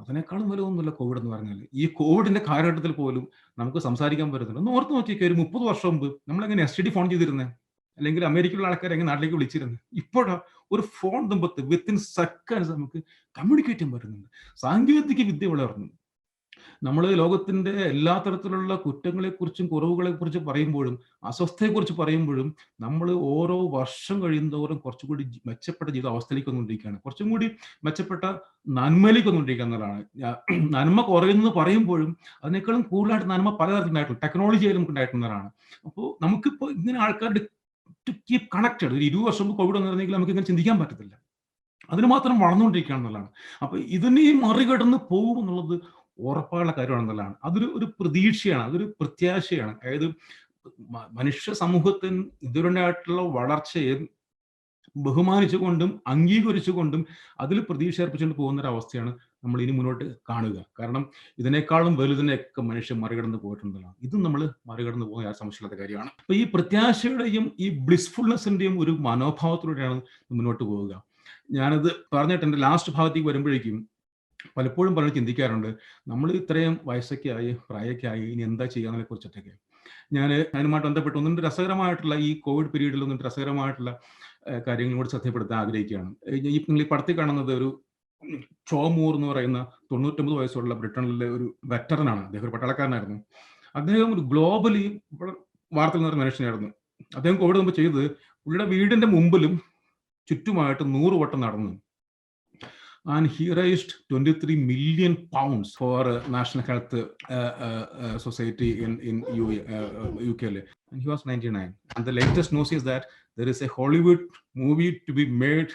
[SPEAKER 4] അതിനേക്കാളും വലുതൊന്നുമില്ല കോവിഡ് എന്ന് പറഞ്ഞാൽ. ഈ കോവിഡിന്റെ കാലഘട്ടത്തിൽ പോലും നമുക്ക് സംസാരിക്കാൻ പറ്റുന്നില്ല. ഒന്ന് ഓർത്ത് നോക്കിയൊക്കെ, ഒരു 30 വർഷം മുമ്പ് നമ്മളെങ്ങനെ STD ഫോൺ ചെയ്തിരുന്നത്, അല്ലെങ്കിൽ അമേരിക്കയിലുള്ള ആൾക്കാരെ എങ്ങനെ നാട്ടിലേക്ക് വിളിച്ചിരുന്നത്? ഇപ്പോഴാ ഒരു ഫോൺ തുമ്പത്ത് വിത്തിൻ സെക്കൻഡ്സ് നമുക്ക് കമ്മ്യൂണിക്കേറ്റ് ചെയ്യാൻ പറ്റുന്നുണ്ട്. സാങ്കേതിക വിദ്യ വളർന്നു. നമ്മൾ ലോകത്തിന്റെ എല്ലാ തരത്തിലുള്ള കുറ്റങ്ങളെക്കുറിച്ചും കുറവുകളെക്കുറിച്ചും പറയുമ്പോഴും അസ്വസ്ഥതയെക്കുറിച്ച് പറയുമ്പോഴും നമ്മൾ ഓരോ വർഷം കഴിയുന്നതോറും കുറച്ചുകൂടി മെച്ചപ്പെട്ട ജീവിത അവസ്ഥയിലേക്ക് വന്നുകൊണ്ടിരിക്കുകയാണ്. കുറച്ചും കൂടി മെച്ചപ്പെട്ട നന്മയിലേക്ക് വന്നുകൊണ്ടിരിക്കുക എന്നതാണ്. നന്മ കുറയുന്നത് പറയുമ്പോഴും അതിനേക്കാളും കൂടുതലായിട്ട് നന്മ പലതരത്തിലുണ്ടായിട്ടുണ്ട്. ടെക്നോളജിയായി നമുക്ക് ഉണ്ടായിട്ടുള്ളതാണ്. അപ്പോൾ നമുക്കിപ്പോൾ ഇങ്ങനെ ആൾക്കാരുടെ ടു കീപ് കണക്റ്റഡ്. ഒരു 20 വർഷം മുമ്പ് കോവിഡ് വന്നിരുന്നെങ്കിൽ നമുക്ക് ഇങ്ങനെ ചിന്തിക്കാൻ പറ്റത്തില്ല. അതിന് മാത്രം വളർന്നുകൊണ്ടിരിക്കുക എന്നുള്ളതാണ്. അപ്പൊ ഇതിനെ മറികടന്ന് പോകും എന്നുള്ളത് ഉറപ്പായുള്ള കാര്യമാണെന്നുള്ളതാണ്. അതൊരു പ്രതീക്ഷയാണ്, അതൊരു പ്രത്യാശയാണ്. അതായത് മനുഷ്യ സമൂഹത്തിന് ഇതുവരെയായിട്ടുള്ള വളർച്ചയെ ബഹുമാനിച്ചുകൊണ്ടും അംഗീകരിച്ചുകൊണ്ടും അതിൽ പ്രതീക്ഷ അർപ്പിച്ചുകൊണ്ട് പോകുന്ന ഒരു അവസ്ഥയാണ് നമ്മൾ ഇനി മുന്നോട്ട് കാണുക. കാരണം ഇതിനേക്കാളും വലുതിനെയൊക്കെ മനുഷ്യൻ മറികടന്ന് പോയിട്ടുള്ളതാണ്. ഇതും നമ്മൾ മറികടന്ന് പോകുന്ന യാതൊരു സംശയമില്ലാത്ത കാര്യമാണ്. അപ്പൊ ഈ പ്രത്യാശയുടെയും ഈ ബ്ലിസ്ഫുൾനെസിന്റെയും ഒരു മനോഭാവത്തിലൂടെയാണ് മുന്നോട്ട് പോവുക. ഞാനത് പറഞ്ഞിട്ട് എൻ്റെ ലാസ്റ്റ് ഭാഗത്തേക്ക് വരുമ്പോഴേക്കും പലപ്പോഴും പലരും ചിന്തിക്കാറുണ്ട്, നമ്മൾ ഇത്രയും വയസ്സൊക്കെ ആയി, പ്രായമൊക്കെ ആയി, ഇനി എന്താ ചെയ്യാന്നതിനെ കുറിച്ചിട്ടൊക്കെ. ഞാൻ അതിനുമായിട്ട് ബന്ധപ്പെട്ട് ഒന്നും രസകരമായിട്ടുള്ള ഈ കോവിഡ് പീരീഡിൽ ഒന്നും രസകരമായിട്ടുള്ള കാര്യങ്ങളോട് ശ്രദ്ധപ്പെടുത്താൻ ആഗ്രഹിക്കുകയാണ്. നിങ്ങൾ ഈ പടത്തിൽ കാണുന്നത് ഒരു ചോമൂർ എന്ന് പറയുന്ന 99 വയസ്സുള്ള ബ്രിട്ടനിലെ ഒരു വെറ്ററനാണ്. അദ്ദേഹം ഒരു പട്ടാളക്കാരനായിരുന്നു. അദ്ദേഹം ഒരു ഗ്ലോബലി വാർത്തയിൽ നിന്നൊരു മനുഷ്യനായിരുന്നു. അദ്ദേഹം കോവിഡ് മുമ്പ് ചെയ്തത് പുള്ളിയുടെ വീടിന്റെ മുമ്പിലും ചുറ്റുമായിട്ട് 100 വട്ടം നടന്നു. And he raised 23 million pounds for National Health Society in UK. And he was 99. And the latest news is that there is a Hollywood movie to be made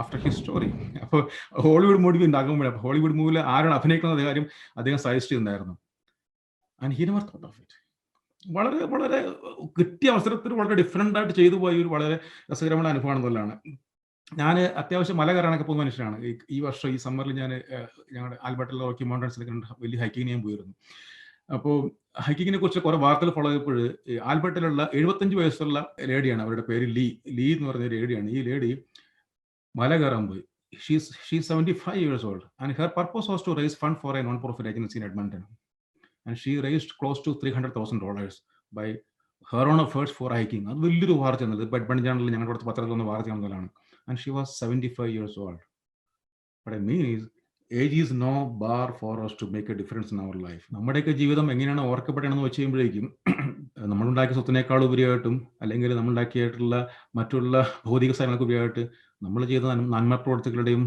[SPEAKER 4] after his story. അപ്പോൾ Hollywood movie ഉണ്ടാകുമ്പോൾ Hollywood മൂവിയിൽ ആരാണ് അഭിനയിക്കുന്ന കാര്യം അദ്ദേഹം suggest ചെയ്യുന്നുണ്ടായിരുന്നു. And he never thought of it. വളരെ വളരെ കിട്ടിയ അവസരത്തിൽ വളരെ ഡിഫറെൻ്റ് ആയിട്ട് ചെയ്തു പോയ ഒരു വളരെ രസകരമായ അനുഭവമാണെന്നുള്ളതാണ്. ഞാൻ അത്യാവശ്യം മല കയറാനൊക്കെ പോകുന്ന മനുഷ്യനാണ്. ഈ വർഷം ഈ സമ്മറിൽ ഞാൻ ഞങ്ങളുടെ ആൽബർട്ടിലെ റോക്കി മൗണ്ടൻസിലേക്ക് വലിയ ഹൈക്കിങ്ങിന് ഞാൻ പോയിരുന്നു. അപ്പോൾ ഹൈക്കിങ്ങിനെ കുറിച്ച് കുറെ വാർത്തകൾ ഫോളോ ചെയ്തപ്പോൾ ആൽബർട്ടിലുള്ള 75 വയസ്സുള്ള ലേഡിയാണ്, അവരുടെ പേര് ലീ എന്ന് പറഞ്ഞ ലേഡിയാണ്. ഈ ലേഡി മല കയറാൻ പോയി. She's 75 years old and her purpose was to raise fund for a non-profit agency in Edmonton. And she raised close to $300,000 by her own efforts for hiking. അത് വലിയൊരു വാർത്തയാണത്. ബഡ് ചാനലിൽ ഞങ്ങളുടെ അടുത്ത് പത്രത്തിൽ വന്ന വാർത്തയാണെന്നുള്ളതാണ്. And she was 75 years old. What I mean is, age is no bar for us to make a difference in our life. നമ്മുടെയൊക്കെ ജീവിതം എങ്ങനെയാണ് ഓർക്കപ്പെടണമെന്ന് വെച്ച് കഴിയുമ്പോഴേക്കും നമ്മളുണ്ടാക്കിയ സ്വത്തിനേക്കാൾ ഉപരിയായിട്ടും അല്ലെങ്കിൽ നമ്മളുണ്ടാക്കിയിട്ടുള്ള മറ്റുള്ള ഭൗതിക സാധനങ്ങൾക്ക് ഉപരിയായിട്ട് നമ്മൾ ചെയ്ത നന്മ പ്രവർത്തികളുടെയും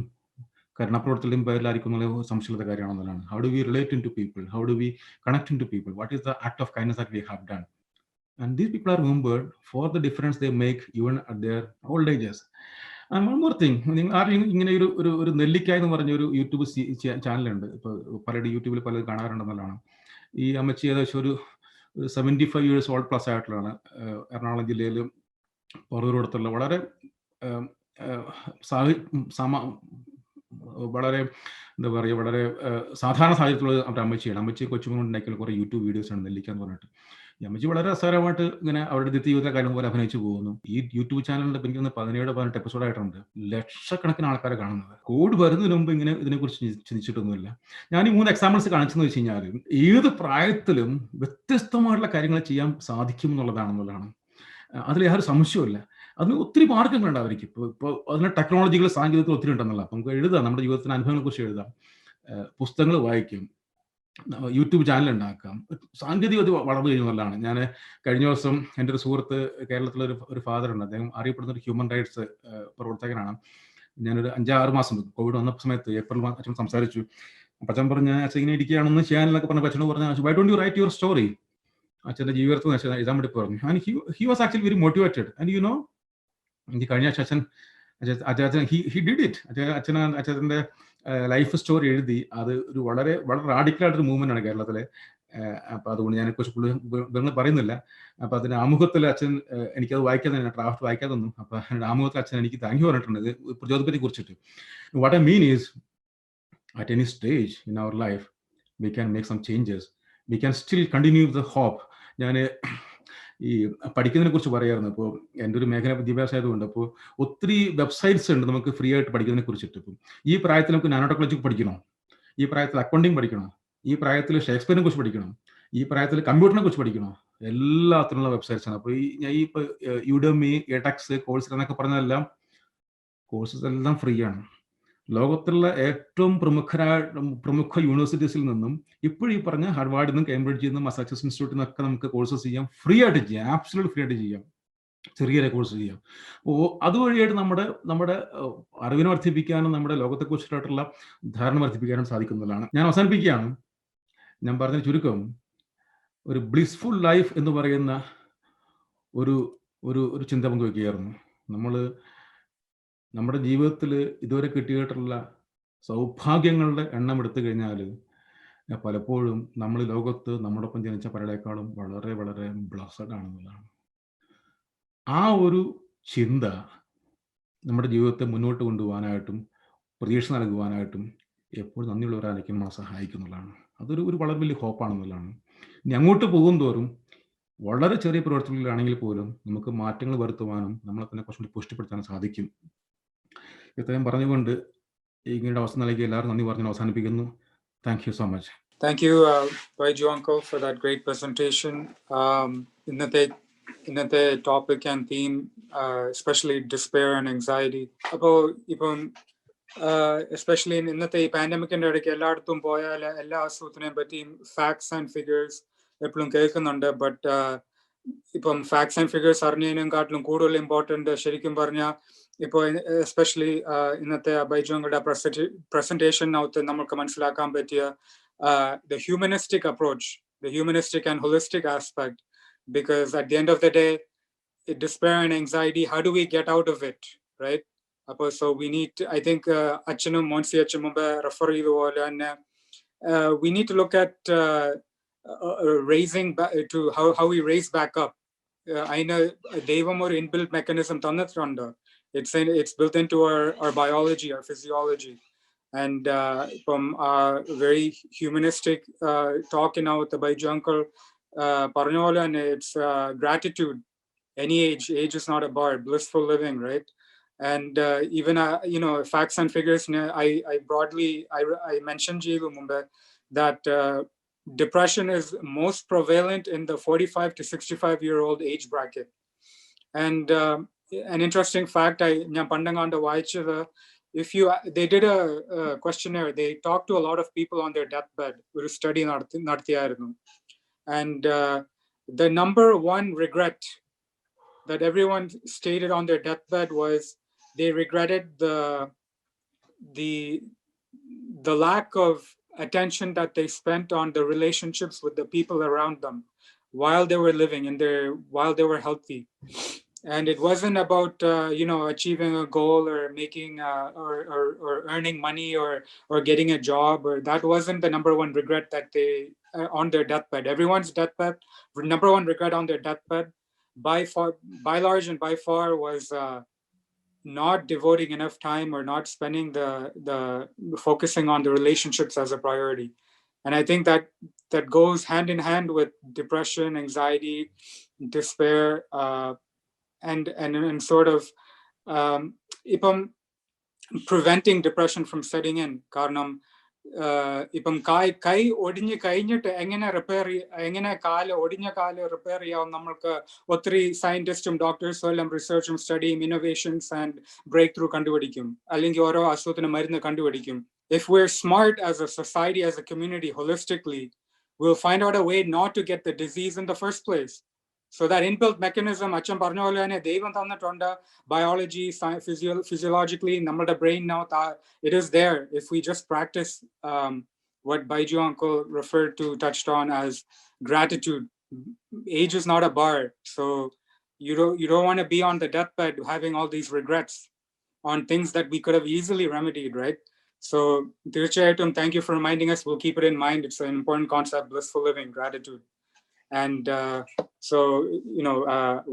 [SPEAKER 4] കരുണപ്രവർത്തനത്തിൻ്റെയും പേരിലായിരിക്കും എന്നുള്ള സംശയമുള്ള കാര്യമാണെന്നുള്ളതാണ്. How do we relate into people? How do we connect into people? What is the act of kindness that we have done? And these people are remembered for the difference they make even at their old ages. And one more thing, നിങ്ങൾ ആരെങ്കിലും ഇങ്ങനെ ഒരു നെല്ലിക്ക എന്ന് പറഞ്ഞ ഒരു YouTube ചാനലുണ്ട്. ഇപ്പോൾ പലരുടെ യൂട്യൂബിൽ പലത് കാണാറുണ്ടെന്നുള്ളതാണ്. ഈ അമ്മച്ചി ഏകദേശം ഒരു 75 years old പ്ലസ് ആയിട്ടുള്ളതാണ്. എറണാകുളം ജില്ലയിൽ പുറത്തൂരടുത്തുള്ള വളരെ വളരെ എന്താ പറയുക, വളരെ സാധാരണ സാഹചര്യത്തിലുള്ള അവരുടെ അമ്മച്ചിയാണ്. അമ്മച്ചി കൊച്ചുകൊണ്ട് ഉണ്ടാക്കിയുള്ള കുറേ യൂട്യൂബ് വീഡിയോസാണ് നെല്ലിക്ക എന്ന് പറഞ്ഞിട്ട്. ഈ അമ്മച്ചി വളരെ രസകരമായിട്ട് ഇങ്ങനെ അവരുടെ നിത്യജീവിതത്തെ കാര്യം പോലെ അഭിനയിച്ചു പോകുന്നു. ഈ യൂട്യൂബ് ചാനലിന്റെ എനിക്ക് 17-18 എപ്പിസോഡായിട്ടുണ്ട്. ലക്ഷക്കണക്കിന് ആൾക്കാരെ കാണുന്നത്. കോവിഡ് വരുന്നതിന് മുമ്പ് ഇങ്ങനെ ഇതിനെക്കുറിച്ച് ചിന്തിച്ചിട്ടൊന്നുമില്ല. ഞാൻ ഈ 3 എക്സാമ്പിൾസ് കാണിച്ചെന്ന് വെച്ച് കഴിഞ്ഞാൽ ഏത് പ്രായത്തിലും വ്യത്യസ്തമായിട്ടുള്ള കാര്യങ്ങൾ ചെയ്യാൻ സാധിക്കും എന്നുള്ളതാണെന്നുള്ളതാണ്. അതിൽ യാതൊരു സംശയമില്ല. അതിന് ഒത്തിരി മാർഗങ്ങളുണ്ട് അവർക്ക്. ഇപ്പോൾ അതിന് ടെക്നോളജികൾ, സാങ്കേതികത ഒത്തിരി ഉണ്ടെന്നുള്ള. അപ്പം നമുക്ക് എഴുതാം, നമ്മുടെ ജീവിതത്തിന് അനുഭവങ്ങളെ കുറിച്ച് എഴുതാം, പുസ്തകങ്ങൾ വായിക്കും, യൂട്യൂബ് ചാനൽ ഉണ്ടാക്കാം. സാങ്കേതികത വളർന്നു കഴിഞ്ഞുള്ളതാണ്. ഞാൻ കഴിഞ്ഞ ദിവസം എൻ്റെ ഒരു സുഹൃത്ത്, കേരളത്തിലൊരു ഫാദർ ഉണ്ട്, അദ്ദേഹം അറിയപ്പെടുന്ന ഒരു ഹ്യൂമൻ റൈറ്റ്സ് പ്രവർത്തകനാണ്. ഞാനൊരു 5-6 മാസം കോവിഡ് വന്ന സമയത്ത് ഏപ്രിൽ അച്ഛൻ സംസാരിച്ചു. അപ്പം അച്ഛൻ പറഞ്ഞ അച്ഛൻ ഇങ്ങനെ ഇരിക്കുകയാണെന്ന് ചെയ്യാനൊക്കെ പറഞ്ഞപ്പോൾ അച്ഛനോട് പറഞ്ഞാൽ, why don't you write your story? അച്ഛൻ്റെ ജീവിതത്തിൽ അച്ഛൻ എഴുതാൻ വേണ്ടി പറഞ്ഞു. And he was actually very motivated. And you know, എനിക്ക് കഴിഞ്ഞ അച്ഛൻ ഹി ഡിഡ് ഇറ്റ്. അച്ഛൻ്റെ ലൈഫ് സ്റ്റോറി എഴുതി. അത് ഒരു വളരെ വളരെ റാഡിക്കലായിട്ടൊരു മൂവ്മെന്റ് ആണ് കേരളത്തിലെ. അപ്പം അതുകൊണ്ട് ഞാനെക്കുറിച്ച് പറയുന്നില്ല. അപ്പം അതിന് ആമുഖത്തിൽ അച്ഛൻ എനിക്കത് വായിക്കാതെ, ഡ്രാഫ്റ്റ് വായിക്കാതെ തന്നു. അപ്പം ആമുഖത്തിൽ അച്ഛൻ എനിക്ക് താങ്ക് യു പറഞ്ഞിട്ടുണ്ട് ഇത് പ്രചോദനത്തെ കുറിച്ചിട്ട്. What I mean is, at any stage in our life we can make some changes, we can still continue the hope. ഞാൻ ഈ പഠിക്കുന്നതിനെ കുറിച്ച് പറയായിരുന്നു. ഇപ്പോൾ എൻ്റെ ഒരു മേഖല വിദ്യാഭ്യാസം ആയതുകൊണ്ട് അപ്പോൾ ഒത്തിരി വെബ്സൈറ്റ്സ് ഉണ്ട് നമുക്ക് ഫ്രീ ആയിട്ട് പഠിക്കുന്നതിനെ കുറിച്ചിട്ട്. ഇപ്പം ഈ പ്രായത്തിൽ നമുക്ക് നാനോ ടെക്നോളജി പഠിക്കണോ, ഈ പ്രായത്തിൽ അക്കൗണ്ടിങ് പഠിക്കണോ, ഈ പ്രായത്തിൽ ഷേക്സ്പിയറിനെ കുറിച്ച് പഠിക്കണം, ഈ പ്രായത്തിൽ കമ്പ്യൂട്ടറിനെ കുറിച്ച് പഠിക്കണോ, എല്ലാത്തിനുള്ള വെബ്സൈറ്റ്സ് ആണ്. അപ്പോൾ ഈ ഇപ്പോൾ യുഡമി, എഡക്സ്, കോഴ്സ് എന്നൊക്കെ പറഞ്ഞതെല്ലാം കോഴ്സസ് എല്ലാം ഫ്രീ ആണ്. ലോകത്തുള്ള ഏറ്റവും പ്രമുഖ യൂണിവേഴ്സിറ്റീസിൽ നിന്നും ഇപ്പോഴും ഈ പറഞ്ഞ ഹാർവാർഡിൽ നിന്നും കേംബ്രിഡ്ജിൽ നിന്നും മസാച്യൂസെറ്റ്സ് ഇൻസ്റ്റിറ്റ്യൂട്ടിൽ നിന്നൊക്കെ നമുക്ക് കോഴ്സസ് ചെയ്യാം, ഫ്രീ ആയിട്ട് ചെയ്യാം, ആബ്സല്യൂട്ട് ഫ്രീ ആയിട്ട് ചെയ്യാം, ചെറിയ കോഴ്സ് ചെയ്യാം. അതുവഴിയായിട്ട് നമ്മുടെ അറിവിനെ വർദ്ധിപ്പിക്കാനും നമ്മുടെ ലോകത്തെക്കുറിച്ചിട്ടുള്ള ധാരണ വർദ്ധിപ്പിക്കാനും സാധിക്കുന്നതാണ്. ഞാൻ അവസാനിപ്പിക്കുകയാണ്. ഞാൻ പറഞ്ഞ ചുരുക്കം, ഒരു ബ്ലിസ്ഫുൾ ലൈഫ് എന്ന് പറയുന്ന ഒരു ചിന്ത പങ്കുവയ്ക്കുകയായിരുന്നു. നമ്മുടെ ജീവിതത്തിൽ ഇതുവരെ കിട്ടിയിട്ടുള്ള സൗഭാഗ്യങ്ങളുടെ എണ്ണം എടുത്തു കഴിഞ്ഞാൽ പലപ്പോഴും നമ്മൾ ലോകത്ത് നമ്മോടൊപ്പം ജനിച്ച പലരെക്കാളും വളരെ വളരെ ബ്ലസ്ഡ് ആണെന്നുള്ളതാണ്. ആ ഒരു ചിന്ത നമ്മുടെ ജീവിതത്തെ മുന്നോട്ട് കൊണ്ടുപോകാനായിട്ടും പ്രതീക്ഷ നൽകുവാനായിട്ടും എപ്പോഴും നന്ദിയുള്ളവരായിരിക്കും നമ്മളെ സഹായിക്കുന്നുള്ളതാണ്. അതൊരു വളരെ വലിയ ഹോപ്പാണെന്നുള്ളതാണ്. ഇനി അങ്ങോട്ട് പോകും തോറും വളരെ ചെറിയ പ്രവർത്തനങ്ങളിലാണെങ്കിൽ പോലും നമുക്ക് മാറ്റങ്ങൾ വരുത്തുവാനും നമ്മളെ തന്നെ കുറച്ചുകൂടി പുഷ്ടിപ്പെടുത്താനും സാധിക്കും. ഇത്രയും പറഞ്ഞുകൊണ്ട് ഇങ്ങനെയുടെ അവസ്ഥ നൽകിയ എല്ലാവരും നന്ദി പറഞ്ഞ് അവസാനിപ്പിക്കുന്നു. Thank you so much.
[SPEAKER 1] Thank you, Baiju uncle, for that great presentation. ഇന്നത്തെ topic and theme, especially despair and anxiety. അപ്പോൾ ഇപ്പം എസ്പെഷ്യലി ഇന്നത്തെ ഈ പാൻഡമിക്കിന്റെ ഇടയ്ക്ക് എല്ലായിടത്തും പോയാൽ എല്ലാ അസുഖത്തിനെയും പറ്റിയും ഫാക്ട്സ് ആൻഡ് ഫിഗേഴ്സ് എപ്പോഴും കേൾക്കുന്നുണ്ട്. ബട്ട് ഇപ്പം ഫാക്ട്സ് ആൻഡ് ഫിഗേഴ്സ് അറിഞ്ഞതിനെക്കാട്ടിലും കൂടുതൽ ഇമ്പോർട്ടൻ്റ് ശരിക്കും പറഞ്ഞാൽ ഇപ്പോൾ എസ്പെഷ്യലി ഇന്നത്തെ ബൈജുങ്ങളുടെ പ്രസന്റേഷനകത്ത് നമുക്ക് മനസ്സിലാക്കാൻ പറ്റിയ the humanistic approach, the humanistic and holistic aspect, because at the end of the day, despair and anxiety, how do we get out of it, right? So we need to, I think Achanum Monsi Achamumba refer and we need to look at raising back to how we raise back up. I know Devam or inbuilt mechanism it's built into our biology, our physiology. And from our very humanistic talk with the Baiju uncle, Paranola, and it's gratitude. Any age is not a bar, blissful living, right? And even facts and figures. I broadly mentioned Jilu Mumbai that depression is most prevalent in the 45 to 65-year-old age bracket. And an interesting fact, they did a questionnaire. They talked to a lot of people on their deathbed. We study and the number one regret that everyone stated on their deathbed was they regretted the lack of attention that they spent on the relationships with the people around them while they were living while they were healthy. And it wasn't about achieving a goal or making or earning money or getting a job, or that wasn't the number one regret that they on their deathbed. Everyone's deathbed, number one regret on their deathbed by large and by far was not devoting enough time or not spending the focusing on the relationships as a priority. And I think that goes hand in hand with depression, anxiety, despair, and sort of preventing depression from setting in. Karanam ഇപ്പം കൈ ഒടിഞ്ഞ് കഴിഞ്ഞിട്ട് എങ്ങനെ ഒടിഞ്ഞ കാല് repair ചെയ്യാം നമ്മൾക്ക് ഒത്തിരി സയന്റിസ്റ്റും ഡോക്ടേഴ്സും എല്ലാം റിസർച്ചും സ്റ്റഡിയും ഇന്നോവേഷൻസ് ആൻഡ് ബ്രേക്ക് ത്രൂ കണ്ടുപിടിക്കും, അല്ലെങ്കിൽ ഓരോ അസുഖത്തിന് മരുന്ന് കണ്ടുപിടിക്കും. If we're smart as a society, as a community, holistically, we'll find out a way not to get the disease in the first place. So that inbuilt mechanism, Acham Parnolane, Devan Tanda, biology, physiologically, number the brain now, it is there. If we just practice what Baiju uncle touched on as gratitude. Age is not a bar. So you don't want to be on the deathbed having all these regrets on things that we could have easily remedied, right? So Tiruchayatum, thank you for reminding us. We'll keep it in mind. It's an important concept, blissful living, gratitude. And so,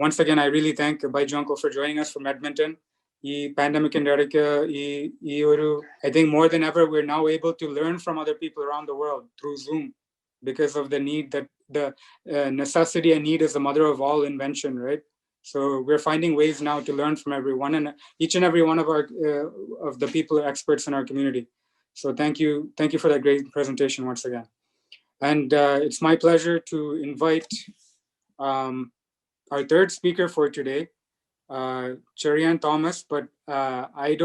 [SPEAKER 1] once again, I really thank Baiju uncle for joining us from Edmonton. The pandemic in America, I think more than ever, we're now able to learn from other people around the world through Zoom because of the need that the necessity and need is the mother of all invention, right? So we're finding ways now to learn from everyone, and each and every one of our of the people are experts in our community. So thank you for that great presentation once again. And it's my pleasure to invite our third speaker for today, Cherian Thomas, but I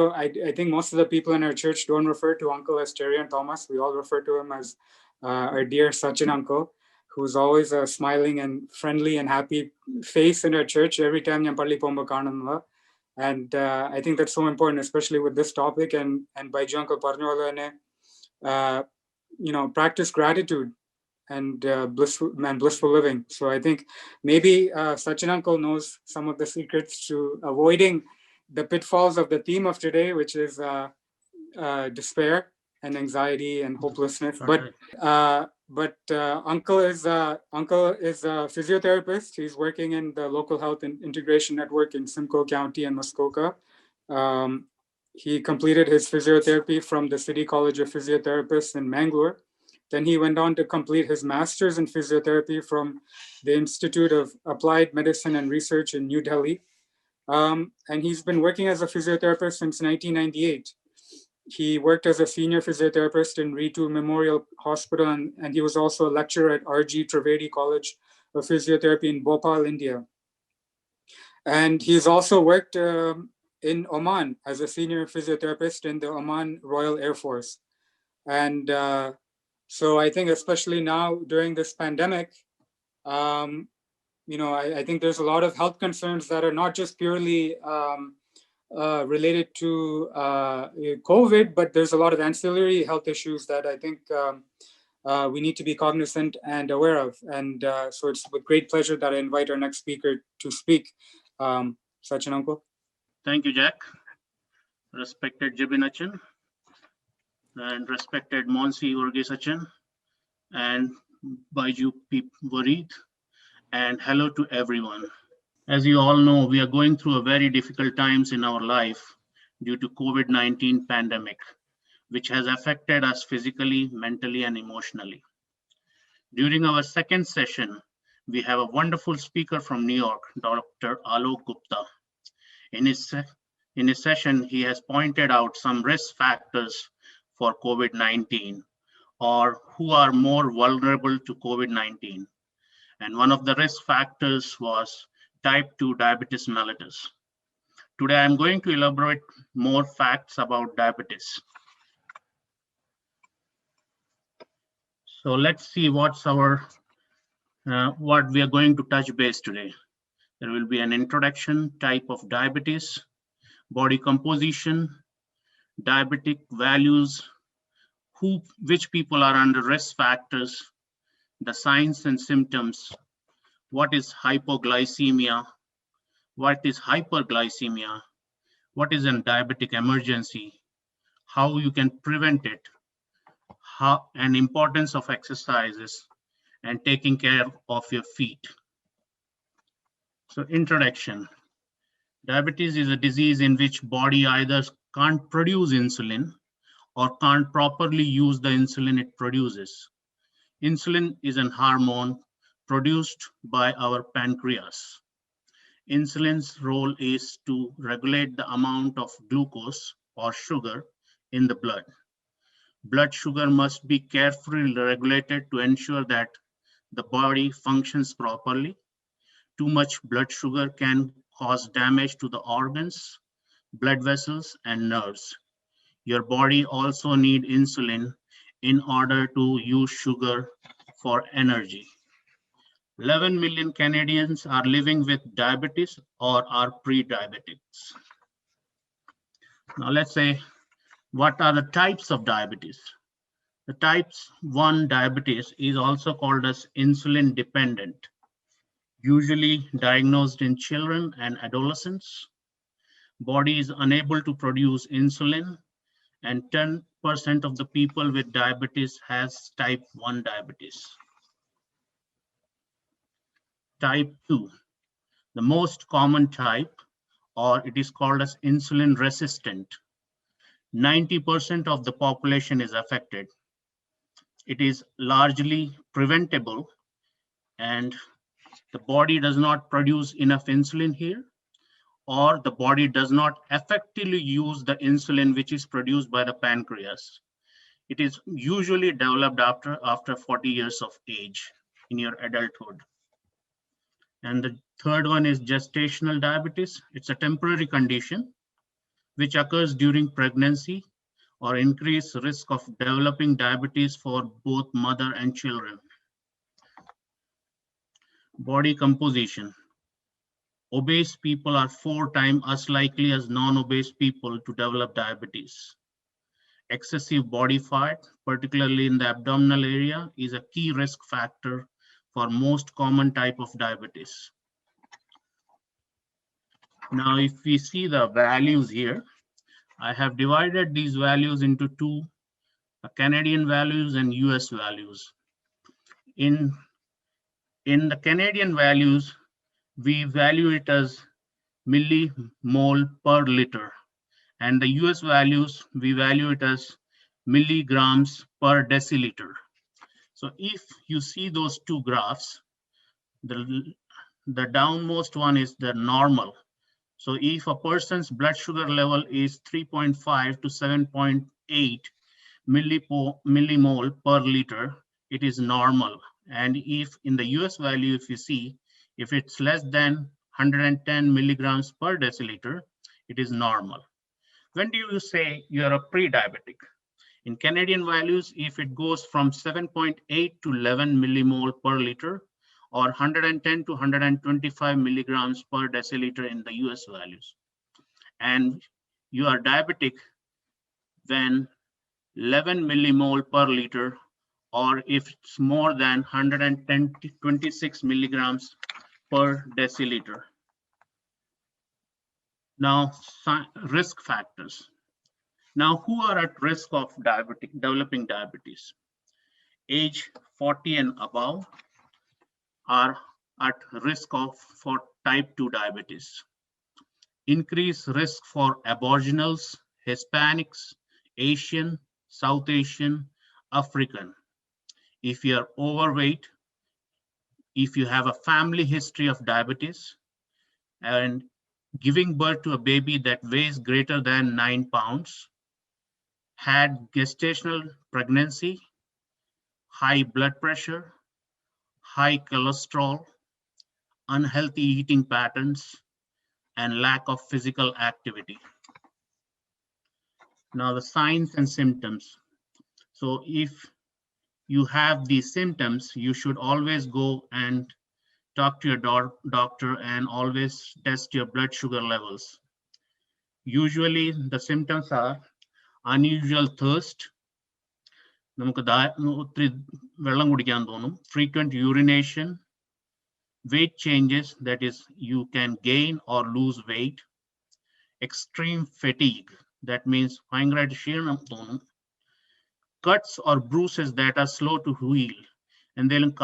[SPEAKER 1] think most of the people in our church don't refer to Uncle as Cherian Thomas. We all refer to him as our dear Sachin Uncle, who's always a smiling and friendly and happy face in our church every time Yampalli Pomba Kananla. And I think that's so important, especially with this topic. And by Uncle Parnyola, practice gratitude and blissful living. So I think maybe Sachin Uncle knows some of the secrets to avoiding the pitfalls of the theme of today, which is despair and anxiety and hopelessness.
[SPEAKER 5] Okay.
[SPEAKER 1] But Uncle is a physiotherapist. He's working in the local health and integration network in Simcoe County and Muskoka. He completed his physiotherapy from the City College of Physiotherapists in Mangalore. Then he went on to complete his master's in physiotherapy from the Institute of Applied Medicine and Research in New Delhi. And he's been working as a physiotherapist since 1998. He worked as a senior physiotherapist in Ritu Memorial Hospital, and he was also a lecturer at R.G. Trivedi College of Physiotherapy in Bhopal, India. And he's also worked in Oman as a senior physiotherapist in the Oman Royal Air Force. And so I think especially now during this pandemic, I think there's a lot of health concerns that are not just purely related to COVID, but there's a lot of ancillary health issues that I think we need to be cognizant and aware of. And so it's with great pleasure that I invite our next speaker to speak. Sachin Uncle.
[SPEAKER 5] Thank you, Jack. Respected Jibin Achin and respected Monsi Urge Sachin and Baiju Warid, and hello to everyone. As you all know, we are going through a very difficult times in our life due to COVID-19 pandemic, which has affected us physically, mentally, and emotionally. During our second session, we have a wonderful speaker from New York, Dr. Alok Gupta. In his session, he has pointed out some risk factors for COVID-19 or who are more vulnerable to COVID-19. And one of the risk factors was type 2 diabetes mellitus. Today, I'm going to elaborate more facts about diabetes. So let's see what we are going to touch base today. There will be an introduction, type of diabetes, body composition, diabetic values, which people are under risk factors, the signs and symptoms, what is hypoglycemia, what is hyperglycemia, what is a diabetic emergency, how you can prevent it, and importance of exercises and taking care of your feet. So introduction. Diabetes is a disease in which body either can't produce insulin or can't properly use the insulin it produces. Insulin is a hormone produced by our pancreas. Insulin's role is to regulate the amount of glucose or sugar in the blood. Blood sugar must be carefully regulated to ensure that the body functions properly. Too much blood sugar can cause damage to the organs, blood vessels, and nerves. Your body also needs insulin in order to use sugar for energy. 11 million Canadians are living with diabetes or are pre-diabetics. Now let's say, what are the types of diabetes? The types 1 diabetes is also called as insulin dependent, usually diagnosed in children and adolescents. Body is unable to produce insulin, and 10% of the people with diabetes has type 1 diabetes. Type 2, the most common type, or it is called as insulin resistant. 90% of the population is affected. It is largely preventable and the body does not produce enough insulin here, or the body does not effectively use the insulin which is produced by the pancreas. It is usually developed after 40 years of age in your adulthood. And the third one is gestational diabetes. It's a temporary condition which occurs during pregnancy or increased risk of developing diabetes for both mother and children. Body composition. Obese people are 4 times as likely as non-obese people to develop diabetes. Excessive body fat, particularly in the abdominal area, is a key risk factor for most common type of diabetes. Now, if we see the values here, I have divided these values into two, Canadian values and US values. In the Canadian values, we value it as millimole per liter. And the US values, we value it as milligrams per deciliter. So if you see those two graphs, the downmost one is the normal. So if a person's blood sugar level is 3.5 to 7.8 millimole per liter, it is normal. And if in the US value, if you see, if it's less than 110 milligrams per deciliter, it is normal. When do you say you're a pre-diabetic? In Canadian values, if it goes from 7.8 to 11 millimole per liter, or 110 to 125 milligrams per deciliter in the US values. And you are diabetic when 11 millimole per liter, or if it's more than 110 to 26 milligrams per deciliter. Now, risk factors. Now, who are at risk of developing diabetes? Age 40 and above are at risk for type 2 diabetes. Increased risk for Aboriginals, Hispanics, Asian, South Asian, African. If you are overweight, if you have a family history of diabetes, and giving birth to a baby that weighs greater than 9 pounds, had gestational pregnancy, high blood pressure, high cholesterol, unhealthy eating patterns, and lack of physical activity. Now the signs and symptoms. So if you have these symptoms, you should always go and talk to your doctor and always test your blood sugar levels. Usually the symptoms are unusual thirst, frequent urination, weight changes, that is, you can gain or lose weight, extreme fatigue, that means cuts or bruises that are slow to heal, and then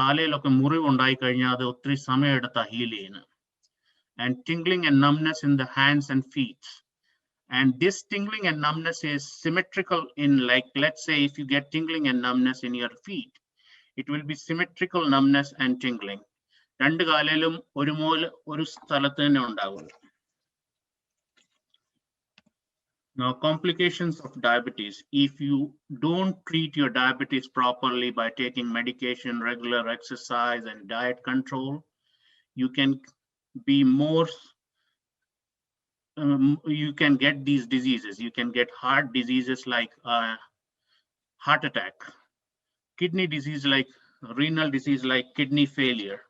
[SPEAKER 5] and tingling and numbness in the hands and feet. And this tingling and numbness is symmetrical in, like, let's say if you get tingling and numbness in your feet, it will be symmetrical numbness and tingling. Now, complications of diabetes. If you don't treat your diabetes properly by taking medication, regular exercise, and diet control, you can be more, you can get these diseases. You can get heart diseases like heart attack, kidney disease like renal disease like kidney failure,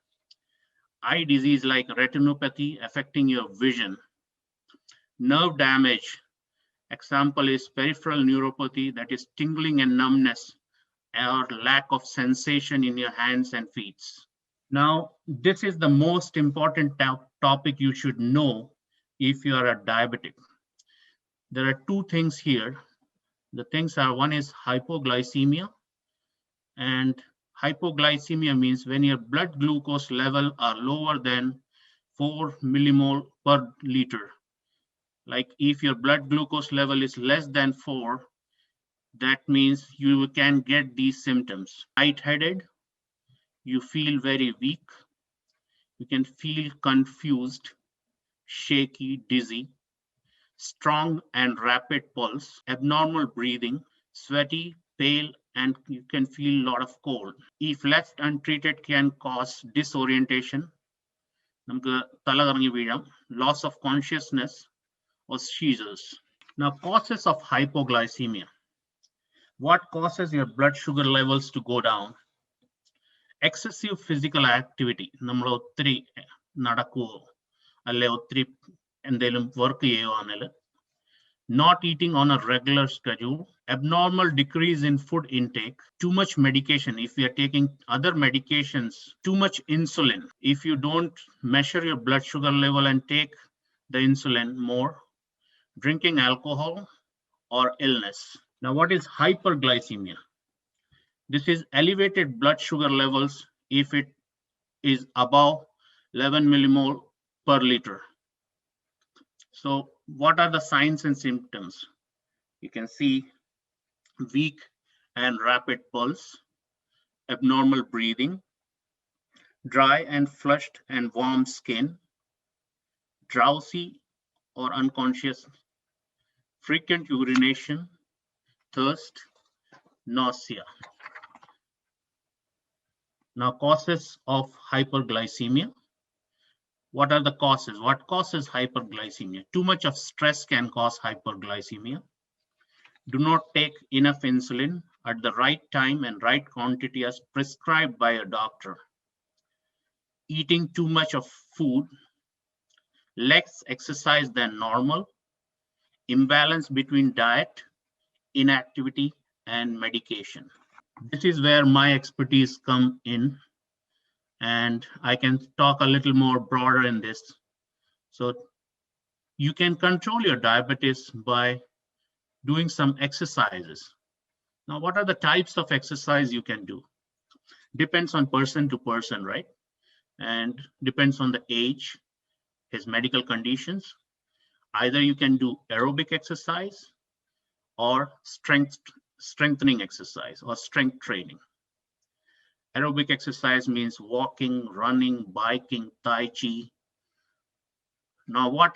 [SPEAKER 5] eye disease like retinopathy affecting your vision, nerve damage. Example is peripheral neuropathy, that is tingling and numbness or lack of sensation in your hands and feet. Now, this is the most important topic you should know if you are a diabetic. There are two things here. The things are, one is hypoglycemia, and hypoglycemia means when your blood glucose level are lower than 4 millimole per liter. Like if your blood glucose level is less than 4, that means you can get these symptoms: lightheaded, you feel very weak. You can feel confused, shaky, dizzy, strong and rapid pulse, abnormal breathing, sweaty, pale, and you can feel a lot of cold. If left untreated, can cause disorientation, loss of consciousness, or seizures. Now, causes of hypoglycemia. What causes your blood sugar levels to go down? Excessive physical activity. നമ്മൾ ഒത്തിരി നടക്കുവോ അല്ലെ ഒത്തിരി എന്തെങ്കിലും work ചെയ്യുവാണെങ്കിൽ, not eating on a regular schedule, abnormal decrease in food intake, too much medication. If you are taking other medications, too much insulin. If you don't measure your blood sugar level and take the insulin more, drinking alcohol, or illness. Now, what is hyperglycemia? This is elevated blood sugar levels if it is above 11 millimole per liter. So what are the signs and symptoms? You can see weak and rapid pulse, abnormal breathing, dry and flushed and warm skin, drowsy or unconscious, frequent urination, thirst, nausea. Now, causes of hyperglycemia. What are the causes? What causes hyperglycemia? Too much of stress can cause hyperglycemia. Do not take enough insulin at the right time and right quantity as prescribed by a doctor. Eating too much of food, less exercise than normal, imbalance between diet, inactivity, and medication. This is where my expertise come in, and I can talk a little more broader in this. So you can control your diabetes by doing some exercises. Now, what are the types of exercise you can do? Depends on person to person, right? And depends on the age, his medical conditions. Either you can do aerobic exercise or strengthening exercise or strength training. Aerobic exercise means walking, running, biking, tai chi. Now, what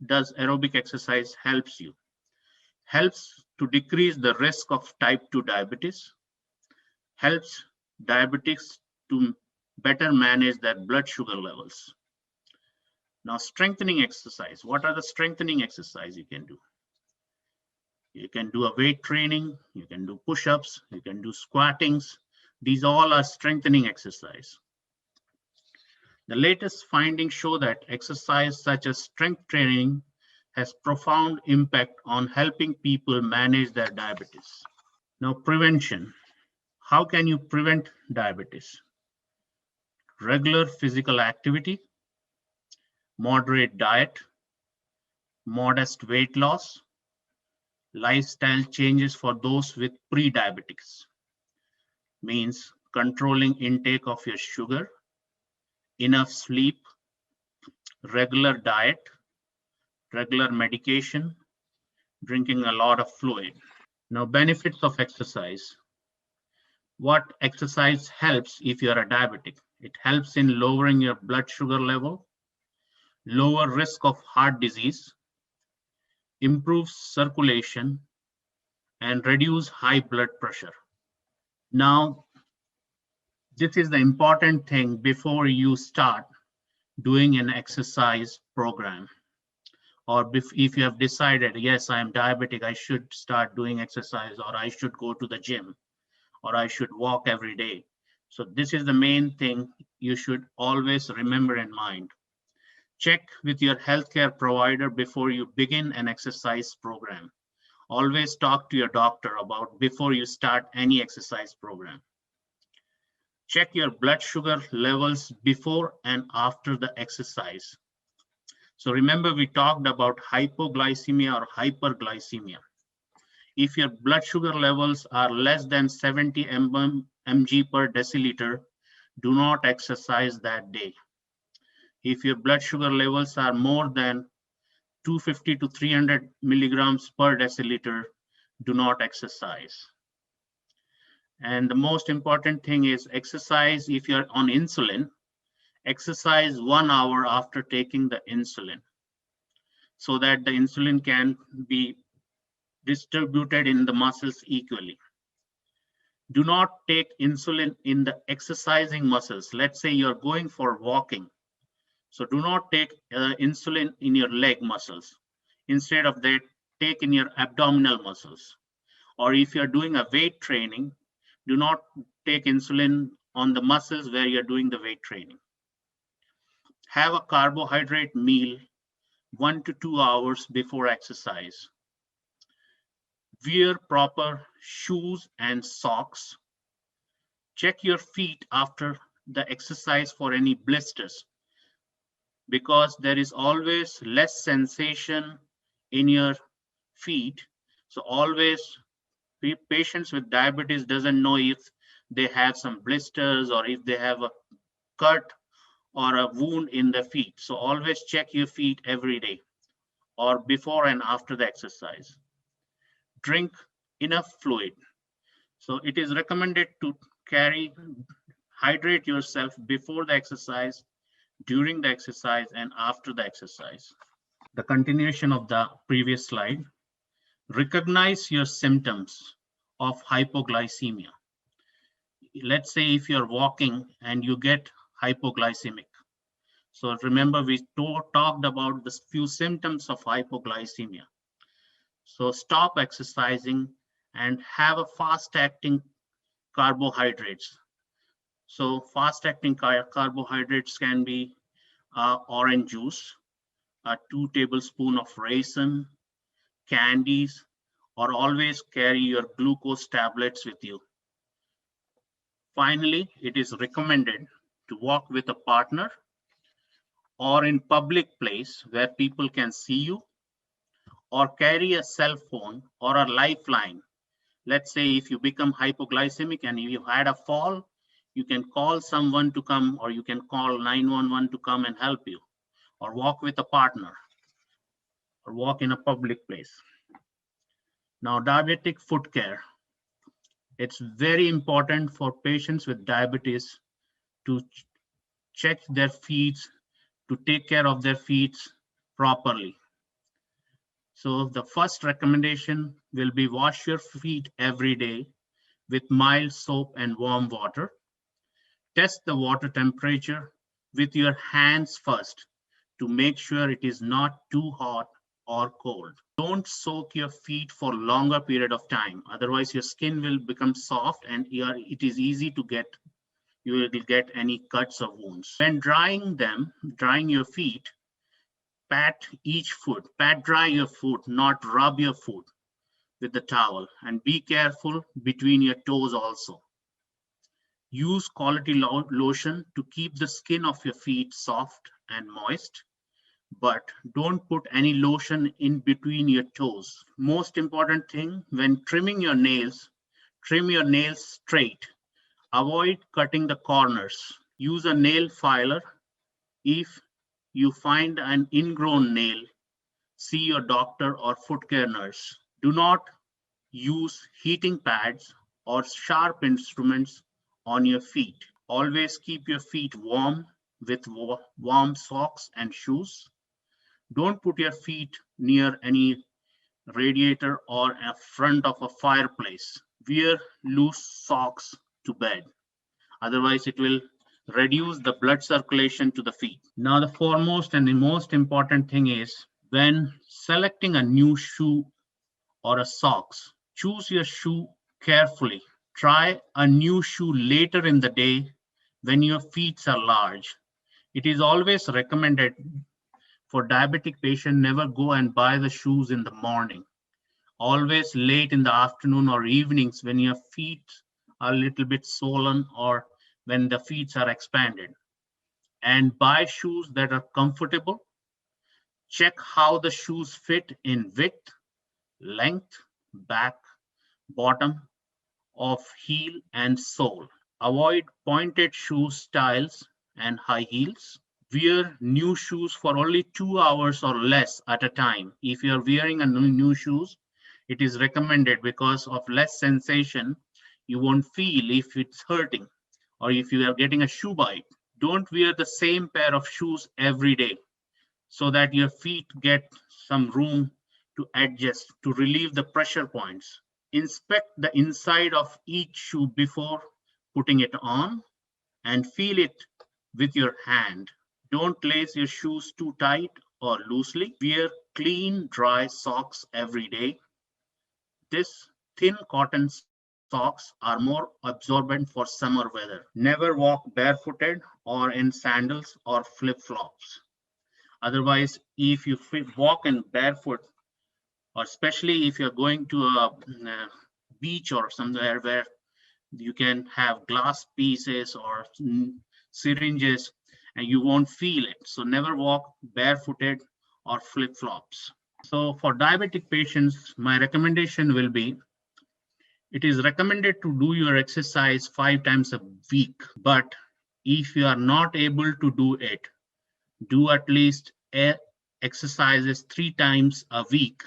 [SPEAKER 5] does aerobic exercise helps you? Helps to decrease the risk of type 2 diabetes, helps diabetics to better manage their blood sugar levels. Now, strengthening exercise. What are the strengthening exercise you can do? You can do a weight training, you can do push-ups, you can do squattings. These all are strengthening exercise. The latest findings show that exercise such as strength training has profound impact on helping people manage their diabetes. Now, prevention. How can you prevent diabetes? Regular physical activity, moderate diet, modest weight loss, lifestyle changes for those with pre-diabetics. Means controlling intake of your sugar, enough sleep, regular diet, regular medication, drinking a lot of fluid. Now, benefits of exercise. What exercise helps if you are a diabetic? It helps in lowering your blood sugar level, lower risk of heart disease, improves circulation, and reduce high blood pressure. Now, this is the important thing before you start doing an exercise program. Or if you have decided, yes, I am diabetic, I should start doing exercise, or I should go to the gym, or I should walk every day. So this is the main thing you should always remember in mind. Check with your healthcare provider before you begin an exercise program. Always talk to your doctor about before you start any exercise program. Check your blood sugar levels before and after the exercise. So remember, we talked about hypoglycemia or hyperglycemia. If your blood sugar levels are less than 70 mg per deciliter, do not exercise that day. If your blood sugar levels are more than 250 to 300 milligrams per deciliter, do not exercise. And the most important thing is exercise. If you're on insulin, exercise 1 hour after taking the insulin, so that the insulin can be distributed in the muscles equally. Do not take insulin in the exercising muscles. Let's say you're going for walking. So do not take insulin in your leg muscles. Instead of that, take in your abdominal muscles. Or if you're doing a weight training, do not take insulin on the muscles where you're doing the weight training. Have a carbohydrate meal 1 to 2 hours before exercise. Wear proper shoes and socks. Check your feet after the exercise for any blisters, because there is always less sensation in your feet. So always, patients with diabetes doesn't know if they have some blisters or if they have a cut or a wound in the feet. So always check your feet every day or before and after the exercise. Drink enough fluid. So it is recommended to hydrate yourself before the exercise, during the exercise, and after the exercise. The continuation of the previous slide. Recognize your symptoms of hypoglycemia. Let's say if you're walking and you get hypoglycemic. So remember, we talked about the few symptoms of hypoglycemia. So stop exercising and have a fast-acting carbohydrates. So fast-acting carbohydrates can be orange juice, 2 tablespoons of raisin, candies, or always carry your glucose tablets with you. Finally, it is recommended to walk with a partner or in public place where people can see you, or carry a cell phone or a lifeline. Let's say if you become hypoglycemic and you had a fall, you can call someone to come, or you can call 911 to come and help you, or walk with a partner, or walk in a public place. Now, diabetic foot care. It's very important for patients with diabetes to check their feet, to take care of their feet properly. So the first recommendation will be wash your feet every day with mild soap and warm water. Test the water temperature with your hands first to make sure it is not too hot or cold. Don't soak your feet for longer period of time. Otherwise, your skin will become soft and it is easy to you will get any cuts or wounds. When drying your feet, pat dry your foot, not rub your foot with the towel, and be careful between your toes also. Use quality lotion to keep the skin of your feet soft and moist, but don't put any lotion in between your toes. Most important thing, when trimming your nails, trim your nails straight. Avoid cutting the corners. Use a nail filer. If you find an ingrown nail, see your doctor or foot care nurse. Do not use heating pads or sharp instruments on your feet. Always keep your feet warm with warm socks and shoes. Don't put your feet near any radiator or in front of a fireplace. Wear loose socks to bed. Otherwise, it will reduce the blood circulation to the feet. Now, the foremost and the most important thing is, when selecting a new shoe or a socks, choose your shoe carefully. Try a new shoe later in the day when your feet are large. It is always recommended for diabetic patients, never go and buy the shoes in the morning. Always late in the afternoon or evenings when your feet are a little bit swollen or when the feet are expanded. And buy shoes that are comfortable. Check how the shoes fit in width, length, back, bottom of heel and sole. Avoid pointed shoe styles and high heels. Wear new shoes for only 2 hours or less at a time. If you're wearing a new shoes, it is recommended because of less sensation. You won't feel if it's hurting or if you are getting a shoe bite. Don't wear the same pair of shoes every day so that your feet get some room to adjust to relieve the pressure points. Inspect the inside of each shoe before putting it on and feel it with your hand. Don't lace your shoes too tight or loosely. Wear clean, dry socks every day. This thin cotton socks are more absorbent for summer weather. Never walk barefooted or in sandals or flip-flops. Otherwise, if you walk in barefoot, or especially if you're going to a beach or somewhere where you can have glass pieces or syringes and you won't feel it. So never walk barefooted or flip-flops. So for diabetic patients, my recommendation will be, it is recommended to do your exercise 5 times a week. But if you are not able to do it, do at least exercises 3 times a week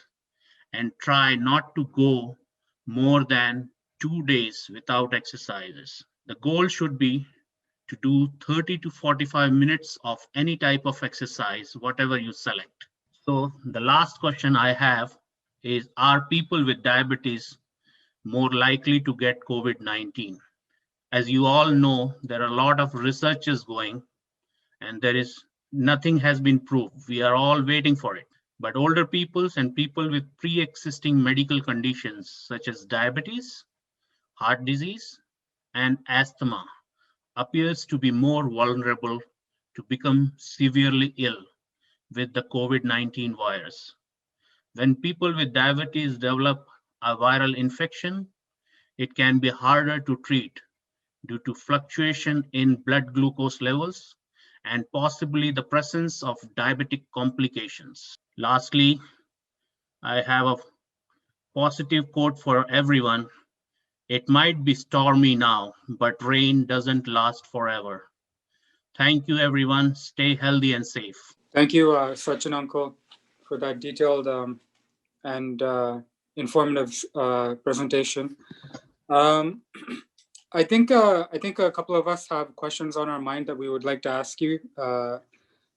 [SPEAKER 5] and try not to go more than 2 days without exercises. The goal should be to do 30 to 45 minutes of any type of exercise, whatever you select. So the last question I have is, are people with diabetes more likely to get COVID-19? As you all know, there are a lot of researches going and nothing has been proved. We are all waiting for it. But older people and people with pre-existing medical conditions such as diabetes, heart disease, and asthma appears to be more vulnerable to become severely ill with the COVID-19 virus. When people with diabetes develop a viral infection, it can be harder to treat due to fluctuation in blood glucose levels and possibly the presence of diabetic complications. Lastly, I have a positive quote for everyone. It might be stormy now, but rain doesn't last forever. Thank you, everyone. Stay healthy and safe.
[SPEAKER 1] Thank you, Sachin uncle, for that detailed and informative presentation. I think a couple of us have questions on our mind that we would like to ask you.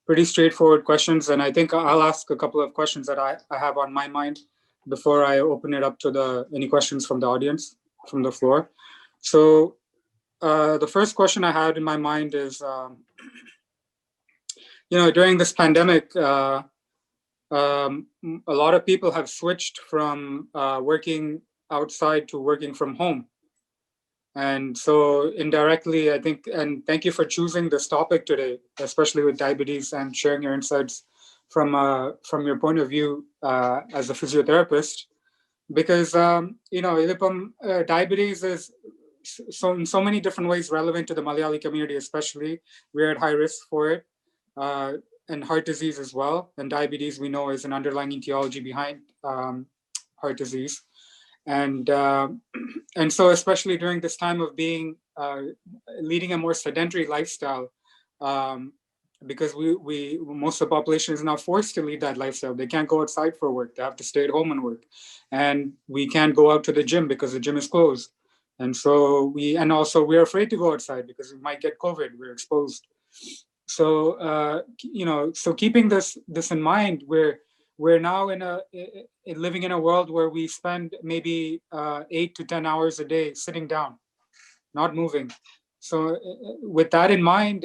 [SPEAKER 1] Pretty straightforward questions, and I think I'll ask a couple of questions that I have on my mind before I open it up to any questions from the audience, from the floor. So the first question I had in my mind is, during this pandemic, a lot of people have switched from working outside to working from home. And so indirectly, I think, and thank you for choosing this topic today, especially with diabetes, and sharing your insights from your point of view as a physiotherapist, because diabetes is in so many different ways relevant to the Malayali community, especially. We're at high risk for it, and heart disease as well. And diabetes, we know, is an underlying etiology behind heart disease. And so especially during this time of being leading a more sedentary lifestyle, because most of the population is now forced to lead that lifestyle. They can't go outside for work. They have to stay at home and work. And we can't go out to the gym because the gym is closed. And so we're afraid to go outside because we might get COVID. We're exposed. So so keeping this in mind, we're now living in a world where we spend maybe 8 to 10 hours a day sitting down, not moving. So with that in mind,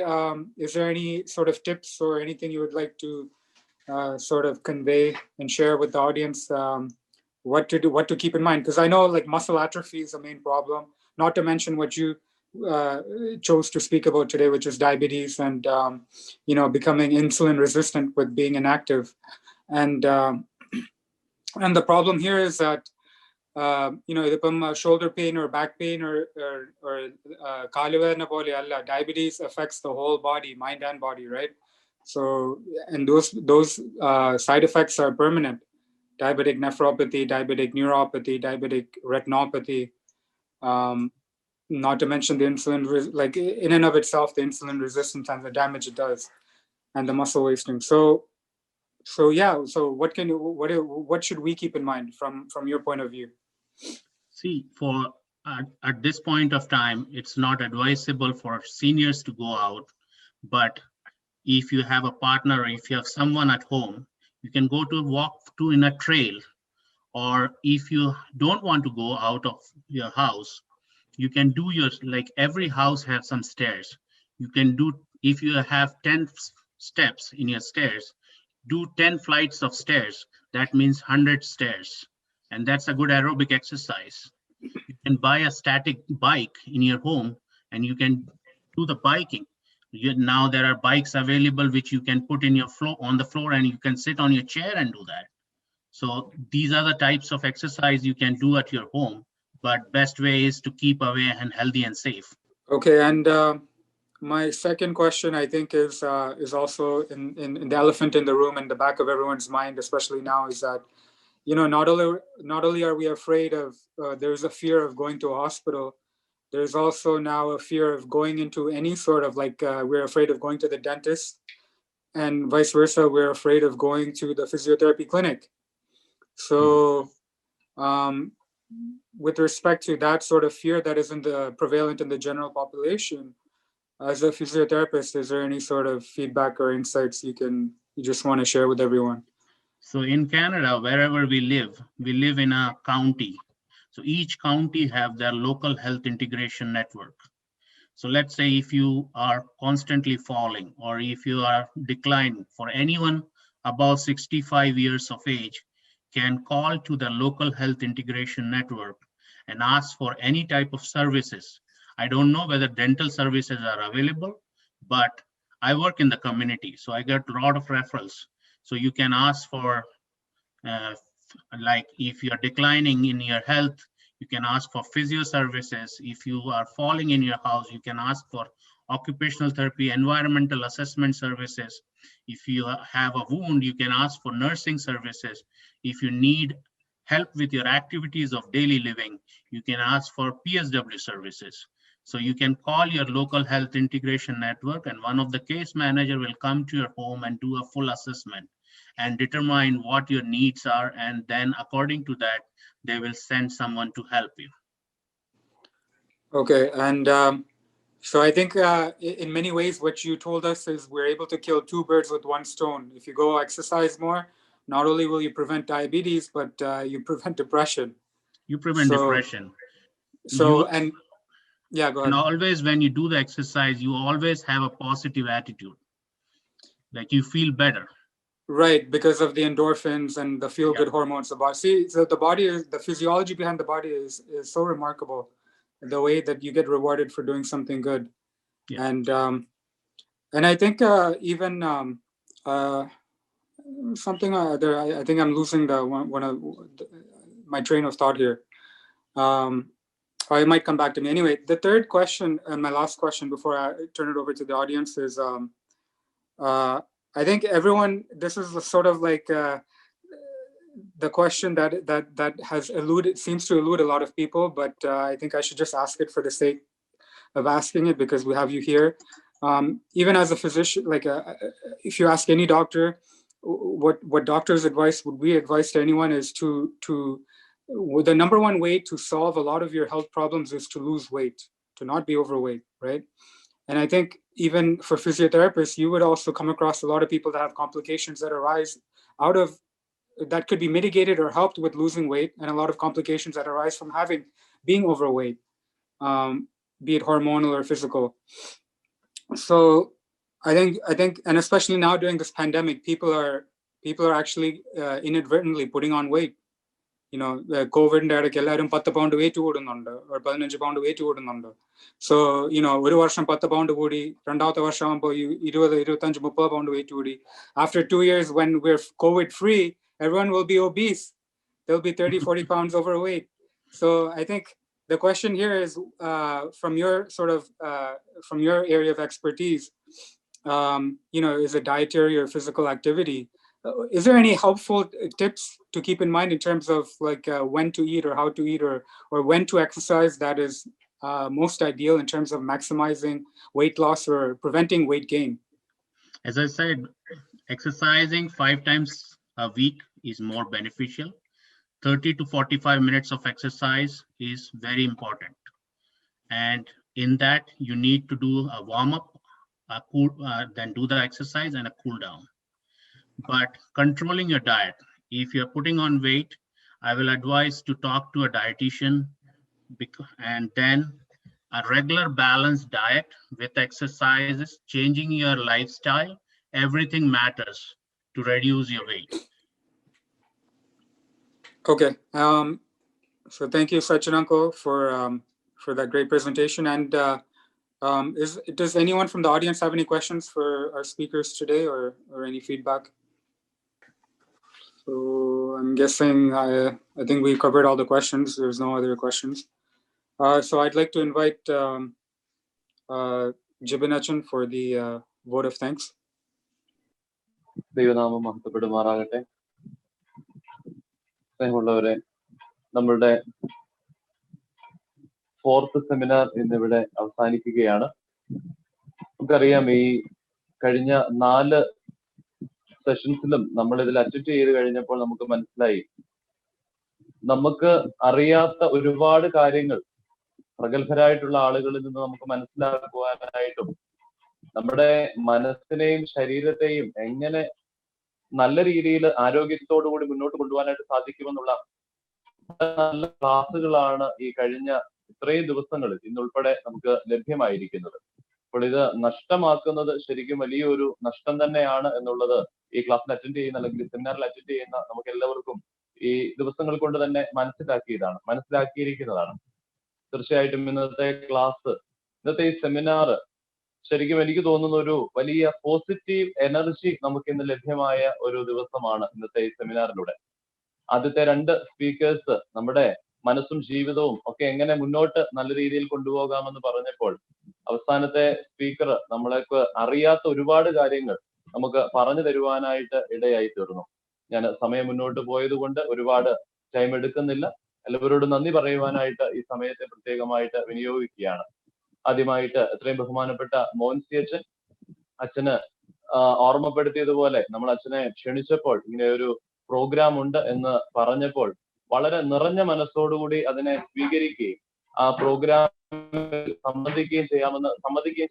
[SPEAKER 1] is there any sort of tips or anything you would like to sort of convey and share with the audience, what to keep in mind? Because I know like muscle atrophy is a main problem, not to mention what you chose to speak about today, which is diabetes and becoming insulin resistant with being inactive. And the problem here is that shoulder pain or back pain or diabetes affects the whole body, mind and body, right? So, and those side effects are permanent: diabetic nephropathy, diabetic neuropathy, diabetic retinopathy. Not to mention the insulin, like in and of itself, the insulin resistance and the damage it does, and the muscle wasting. So yeah. So what should we keep in mind from your point of view?
[SPEAKER 5] See, for at this point of time, it's not advisable for seniors to go out, but if you have a partner, or if you have someone at home, you can go to walk to in a trail, or if you don't want to go out of your house, you can do your, like every house has some stairs. You can do, if you have 10 steps in your stairs, do 10 flights of stairs. That means 100 stairs. And that's a good aerobic exercise. You can buy a static bike in your home and you can do the biking. Now there are bikes available which you can put in your floor on the floor and you can sit on your chair and do that. So these are the types of exercise you can do at your home, but best way is to keep away and healthy and safe.
[SPEAKER 1] Okay, and my second question, I think, is also in the elephant in the room, in the back of everyone's mind, especially now, is that, you know, not only are we afraid of, there's a fear of going to a hospital, there's also now a fear of going into any sort of, like, we're afraid of going to the dentist, and vice versa, we're afraid of going to the physiotherapy clinic. So with respect to that sort of fear that isn't prevalent in the general population, as a physiotherapist, is there any sort of feedback or insights you just want to share with everyone?
[SPEAKER 5] So in Canada, wherever we live in a county. So each county have their local health integration network. So let's say if you are constantly falling or if you are declining, for anyone above 65 years of age can call to the local health integration network and ask for any type of services. I don't know whether dental services are available, but I work in the community, so I get a lot of referrals. So you can ask for, like if you're declining in your health, you can ask for physio services. If you are falling in your house, you can ask for occupational therapy, environmental assessment services. If you have a wound, you can ask for nursing services. If you need help with your activities of daily living, you can ask for PSW services. So you can call your local health integration network and one of the case manager will come to your home and do a full assessment and determine what your needs are. And then according to that, they will send someone to help you.
[SPEAKER 1] Okay, and so I think in many ways, what you told us is we're able to kill two birds with one stone. If you go exercise more, not only will you prevent diabetes, but you prevent depression.
[SPEAKER 5] You prevent depression.
[SPEAKER 1] So, and yeah, go ahead.
[SPEAKER 5] And always when you do the exercise, you always have a positive attitude. Like you feel better.
[SPEAKER 1] Right, because of the endorphins and the feel-good hormones. The body, see, so the physiology behind the body is so remarkable. The way that you get rewarded for doing something good, and I think even something other. I think I'm losing one of my train of thought here. Or it might come back to me. Anyway, the third question and my last question before I turn it over to the audience is. I think everyone. This is sort of like the question that seems to elude a lot of people, but I think I should just ask it for the sake of asking it because we have you here. Even as a physician, like if you ask any doctor, what doctor's advice would we advise to anyone is the number one way to solve a lot of your health problems is to lose weight, to not be overweight, right? And I think even for physiotherapists, you would also come across a lot of people that have complications that arise that could be mitigated or helped with losing weight, and a lot of complications that arise from being overweight, be it hormonal or physical. So I think, and especially now during this pandemic, people are actually inadvertently putting on weight. You know, കോവിഡിന്റെ ഇടയ്ക്ക് എല്ലാവരും 10 pound weight കൂടുന്നുണ്ട്, or 15 pound weight കൂടുന്നുണ്ട്. So, you know, ഒരു വർഷം 10 pound കൂടി, രണ്ടാമത്തെ വർഷം ആകുമ്പോൾ 20, 25, 30 pound weight കൂടി. After 2 years, when we're COVID free, everyone will be obese. They'll be 30, 40 pounds overweight. So I think the question here is from your area of expertise, you know, is it dietary or physical activity? Is there any helpful tips to keep in mind in terms of like when to eat or how to eat or when to exercise that is most ideal in terms of maximizing weight loss or preventing weight gain?
[SPEAKER 5] As I said, exercising 5 times a week is more beneficial. 30 to 45 minutes of exercise is very important. And in that, you need to do a warm-up, then do the exercise and a cool down. But controlling your diet, if you're putting on weight, I will advise to talk to a dietitian, and then a regular balanced diet with exercises, changing your lifestyle, everything matters to reduce your weight.
[SPEAKER 1] Okay. So thank you, Sachin Uncle, for that great presentation. And does anyone from the audience have any questions for our speakers today, or any feedback? So I'm guessing I think we covered all the questions. There's no other questions. So I'd like to invite Jibin Achan for the vote of thanks.
[SPEAKER 2] ദൈവനാമം മഹത്വപ്പെടുമാറാകട്ടെ. സ്നേഹമുള്ളവരെ, നമ്മളുടെ 4th seminar ഇന്നിവിടെ അവസാനിക്കുകയാണ്. നമുക്കറിയാം, ഈ കഴിഞ്ഞ 4 സെഷൻസിലും നമ്മൾ ഇതിൽ അറ്റൻഡ് ചെയ്ത് കഴിഞ്ഞപ്പോൾ നമുക്ക് മനസ്സിലായി, നമുക്ക് അറിയാത്ത ഒരുപാട് കാര്യങ്ങൾ പ്രഗത്ഭരായിട്ടുള്ള ആളുകളിൽ നിന്ന് നമുക്ക് മനസ്സിലാക്കുവാനായിട്ടും നമ്മുടെ മനസ്സിനെയും ശരീരത്തെയും എങ്ങനെ നല്ല രീതിയിൽ ആരോഗ്യത്തോടു കൂടി മുന്നോട്ട് കൊണ്ടുപോകാനായിട്ട് സാധിക്കുമെന്നുള്ള നല്ല ക്ലാസ്സുകളാണ് ഈ കഴിഞ്ഞ ഇത്രയും ദിവസങ്ങളിൽ ഇന്നുൾപ്പെടെ നമുക്ക് ലഭ്യമായിരിക്കുന്നത്. അപ്പോൾ ഇത് നഷ്ടമാക്കുന്നത് ശരിക്കും വലിയൊരു നഷ്ടം തന്നെയാണ് എന്നുള്ളത് ഈ ക്ലാസ്സിൽ അറ്റൻഡ് ചെയ്യുന്ന, അല്ലെങ്കിൽ സെമിനാറിൽ അറ്റൻഡ് ചെയ്യുന്ന നമുക്ക് എല്ലാവർക്കും ഈ ദിവസങ്ങൾ കൊണ്ട് തന്നെ മനസ്സിലാക്കിയിരിക്കുന്നതാണ്. തീർച്ചയായിട്ടും ഇന്നത്തെ ക്ലാസ്, ഇന്നത്തെ ഈ സെമിനാർ ശരിക്കും എനിക്ക് തോന്നുന്ന ഒരു വലിയ പോസിറ്റീവ് എനർജി നമുക്ക് ഇന്ന് ലഭ്യമായ ഒരു ദിവസമാണ് ഇന്നത്തെ ഈ സെമിനാറിലൂടെ. ആദ്യത്തെ 2 സ്പീക്കേഴ്സ് നമ്മുടെ മനസ്സും ജീവിതവും ഒക്കെ എങ്ങനെ മുന്നോട്ട് നല്ല രീതിയിൽ കൊണ്ടുപോകാമെന്ന് പറഞ്ഞപ്പോൾ, അവസാനത്തെ സ്പീക്കർ നമ്മളേക്ക് അറിയാത്ത ഒരുപാട് കാര്യങ്ങൾ നമുക്ക് പറഞ്ഞു തരുവാനായിട്ട് ഇടയായി തീർന്നു. ഞാൻ സമയം മുന്നോട്ട് പോയത് കൊണ്ട് ഒരുപാട് ടൈം എടുക്കുന്നില്ല. എല്ലാവരോടും നന്ദി പറയുവാനായിട്ട് ഈ സമയത്തെ പ്രത്യേകമായിട്ട് വിനിയോഗിക്കുകയാണ്. ആദ്യമായിട്ട് എത്രയും ബഹുമാനപ്പെട്ട മോൻസി അച്ഛന് ഓർമ്മപ്പെടുത്തിയതുപോലെ, നമ്മൾ അച്ഛനെ ക്ഷണിച്ചപ്പോൾ ഇങ്ങനെ ഒരു പ്രോഗ്രാം ഉണ്ട് എന്ന് പറഞ്ഞപ്പോൾ വളരെ നിറഞ്ഞ മനസ്സോടുകൂടി അതിനെ സ്വീകരിക്കുകയും ആ പ്രോഗ്രാമിൽ സമ്മതിക്കുകയും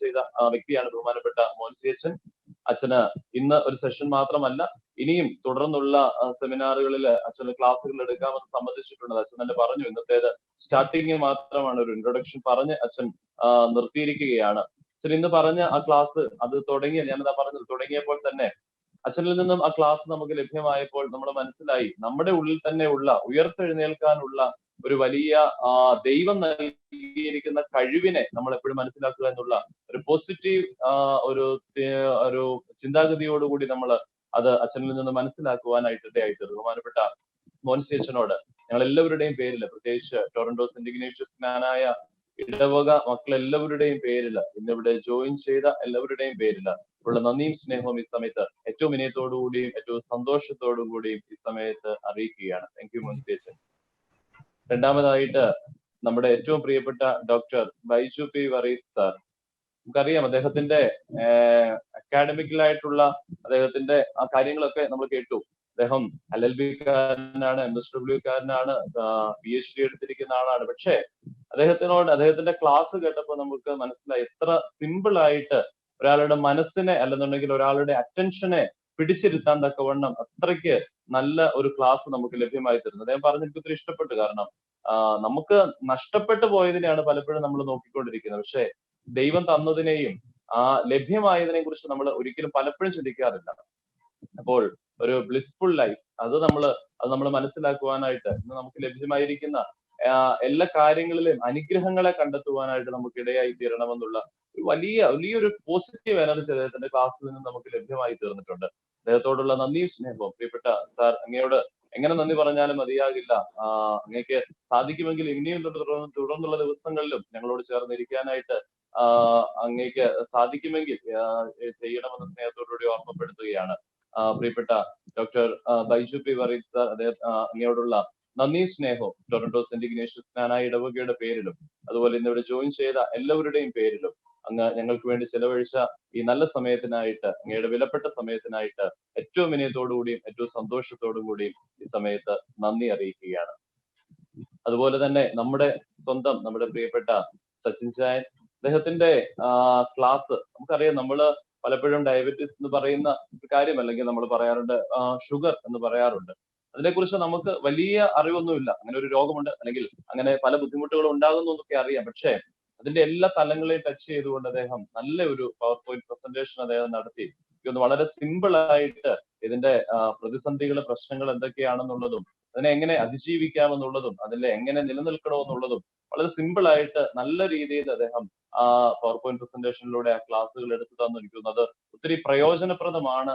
[SPEAKER 2] ചെയ്ത വ്യക്തിയാണ് ബഹുമാനപ്പെട്ട മോൻസി അച്ഛന് ഇന്ന് ഒരു സെഷൻ മാത്രമല്ല, ഇനിയും തുടർന്നുള്ള സെമിനാറുകളിൽ അച്ഛന് ക്ലാസ്സുകൾ എടുക്കാമെന്ന് സമ്മതിച്ചിട്ടുണ്ട്. അച്ഛൻ തന്നെ പറഞ്ഞു, ഇന്നത്തേത് സ്റ്റാർട്ടിങ് മാത്രമാണ്, ഒരു ഇൻട്രൊഡക്ഷൻ പറഞ്ഞ് അച്ഛൻ നിർത്തിയിരിക്കുകയാണ്. അച്ഛൻ ഇന്ന് പറഞ്ഞ ആ ക്ലാസ് അത് ഞാനതാ പറഞ്ഞത്, തുടങ്ങിയപ്പോൾ തന്നെ അച്ഛനിൽ നിന്നും ആ ക്ലാസ് നമുക്ക് ലഭ്യമായപ്പോൾ നമ്മൾ മനസ്സിലായി, നമ്മുടെ ഉള്ളിൽ തന്നെ ഉള്ള ഉയർത്തെഴുന്നേൽക്കാനുള്ള ഒരു വലിയ ദൈവം നൽകിയിരിക്കുന്ന കഴിവിനെ നമ്മൾ എപ്പോഴും മനസ്സിലാക്കുക എന്നുള്ള ഒരു പോസിറ്റീവ് ഒരു ചിന്താഗതിയോടുകൂടി നമ്മൾ അത് അച്ഛനിൽ നിന്ന് മനസ്സിലാക്കുവാനായിട്ട് ഇടയായിത്തീർന്നു. ബഹുമാനപ്പെട്ട മോൻസി അച്ഛനോട് ഞങ്ങൾ എല്ലാവരുടെയും പേരിൽ, പ്രത്യേകിച്ച് ടൊറന്റോ സെന്റ് ഇഗ്നേഷ്യസ് ജ്ഞാനായ ഇടവക മക്കളെല്ലാവരുടെയും പേരിൽ, ഇന്നിവിടെ ജോയിൻ ചെയ്ത എല്ലാവരുടെയും പേരിൽ ഉള്ള നന്ദിയും സ്നേഹവും ഈ സമയത്ത് ഏറ്റവും വിനയത്തോടുകൂടിയും ഏറ്റവും സന്തോഷത്തോടു കൂടിയും ഈ സമയത്ത് അറിയിക്കുകയാണ്. താങ്ക് യു മോൻസി അച്ഛൻ. രണ്ടാമതായിട്ട് നമ്മുടെ ഏറ്റവും പ്രിയപ്പെട്ട doctor Baiju P Varees sir. നമുക്കറിയാം, അദ്ദേഹത്തിന്റെ അക്കാഡമിക്കലായിട്ടുള്ള അദ്ദേഹത്തിന്റെ ആ കാര്യങ്ങളൊക്കെ നമ്മൾ കേട്ടു. അദ്ദേഹം LLB കാരനാണ്, MSW കാരനാണ്, PhD എടുത്തിരിക്കുന്ന ആളാണ്. പക്ഷേ അദ്ദേഹത്തിന്റെ ക്ലാസ് കേട്ടപ്പോൾ നമുക്ക് മനസ്സിലായി എത്ര സിമ്പിൾ ആയിട്ട് ഒരാളുടെ മനസ്സിനെ, അല്ലെന്നുണ്ടെങ്കിൽ ഒരാളുടെ അറ്റൻഷനെ പിടിച്ചിരുത്താൻ തക്കവണ്ണം അത്രയ്ക്ക് നല്ല ഒരു ക്ലാസ് നമുക്ക് ലഭ്യമായി തരുന്നത്. അദ്ദേഹം പറഞ്ഞ് എനിക്ക് ഒത്തിരി ഇഷ്ടപ്പെട്ടു. കാരണം നമുക്ക് നഷ്ടപ്പെട്ടു പോയതിനെയാണ് പലപ്പോഴും നമ്മൾ നോക്കിക്കൊണ്ടിരിക്കുന്നത്. പക്ഷെ ദൈവം തന്നതിനെയും ലഭ്യമായതിനെ കുറിച്ച് നമ്മൾ ഒരിക്കലും പലപ്പോഴും ചിന്തിക്കാറില്ല. അപ്പോൾ ഒരു ബ്ലിസ്ഫുൾ ലൈഫ് അത് നമ്മൾ മനസ്സിലാക്കുവാനായിട്ട് ഇന്ന് നമുക്ക് ലഭ്യമായിരിക്കുന്ന എല്ലാ കാര്യങ്ങളിലും അനുഗ്രഹങ്ങളെ കണ്ടെത്തുവാനായിട്ട് നമുക്ക് ഇടയായി തീരണമെന്നുള്ള ഒരു വലിയൊരു പോസിറ്റീവ് എനർജി അദ്ദേഹത്തിന്റെ ക്ലാസ്സിൽ നിന്ന് നമുക്ക് ലഭ്യമായി തീർന്നിട്ടുണ്ട്. അദ്ദേഹത്തോടുള്ള നന്ദിയും സ്നേഹവും. പ്രിയപ്പെട്ട സാർ, അങ്ങയോട് എങ്ങനെ നന്ദി പറഞ്ഞാലും മതിയാകില്ല. അങ്ങേക്ക് സാധിക്കുമെങ്കിൽ ഇനിയും തുടർന്നുള്ള ദിവസങ്ങളിലും ഞങ്ങളോട് ചേർന്നിരിക്കാനായിട്ട് അങ്ങേക്ക് സാധിക്കുമെങ്കിൽ ചെയ്യണമെന്ന് സ്നേഹത്തോടുകൂടി ഓർമ്മപ്പെടുത്തുകയാണ്. പ്രിയപ്പെട്ട doctor Baiju P Varees sir, അങ്ങയോടുള്ള നന്ദിയും സ്നേഹവും ടൊറന്റോ സെന്റ് ഇഗ്നേഷ്യസ് ജ്ഞാനായ ഇടവകയുടെ പേരിലും അതുപോലെ ഇന്നിവിടെ ജോയിൻ ചെയ്ത എല്ലാവരുടെയും പേരിലും അങ്ങ് ഞങ്ങൾക്ക് വേണ്ടി ചെലവഴിച്ച ഈ നല്ല സമയത്തിനായിട്ട്, അങ്ങയുടെ വിലപ്പെട്ട സമയത്തിനായിട്ട് ഏറ്റവും വിനയത്തോടുകൂടിയും ഏറ്റവും സന്തോഷത്തോടു കൂടിയും ഈ സമയത്ത് നന്ദി അറിയിക്കുകയാണ്. അതുപോലെ തന്നെ നമ്മുടെ പ്രിയപ്പെട്ട സച്ചിൻ ചായൻ, അദ്ദേഹത്തിന്റെ ക്ലാസ് നമുക്കറിയാം. നമ്മള് പലപ്പോഴും ഡയബറ്റീസ് എന്ന് പറയുന്ന ഒരു കാര്യം, അല്ലെങ്കിൽ നമ്മൾ പറയാറുണ്ട് ഷുഗർ എന്ന് പറയാറുണ്ട്. അതിനെക്കുറിച്ച് നമുക്ക് വലിയ അറിവൊന്നുമില്ല. അങ്ങനെ ഒരു രോഗമുണ്ട്, അല്ലെങ്കിൽ അങ്ങനെ പല ബുദ്ധിമുട്ടുകളും ഉണ്ടാകുന്നു എന്നൊക്കെ അറിയാം. പക്ഷേ അതിന്റെ എല്ലാ തലങ്ങളെയും ടച്ച് ചെയ്തുകൊണ്ട് അദ്ദേഹം നല്ല ഒരു പവർ പോയിന്റ് പ്രസന്റേഷൻ അദ്ദേഹം നടത്തി. വളരെ സിമ്പിൾ ആയിട്ട് ഇതിന്റെ പ്രതിസന്ധികൾ, പ്രശ്നങ്ങൾ എന്തൊക്കെയാണെന്നുള്ളതും അതിനെ എങ്ങനെ അതിജീവിക്കാമെന്നുള്ളതും അതിൽ എങ്ങനെ നിലനിൽക്കണമെന്നുള്ളതും വളരെ സിമ്പിൾ ആയിട്ട് നല്ല രീതിയിൽ അദ്ദേഹം ആ പവർ പോയിന്റ് പ്രസന്റേഷനിലൂടെ ആ ക്ലാസ്സുകൾ എടുത്തു തന്നിരിക്കുന്നത്. അത് ഒത്തിരി പ്രയോജനപ്രദമാണ്.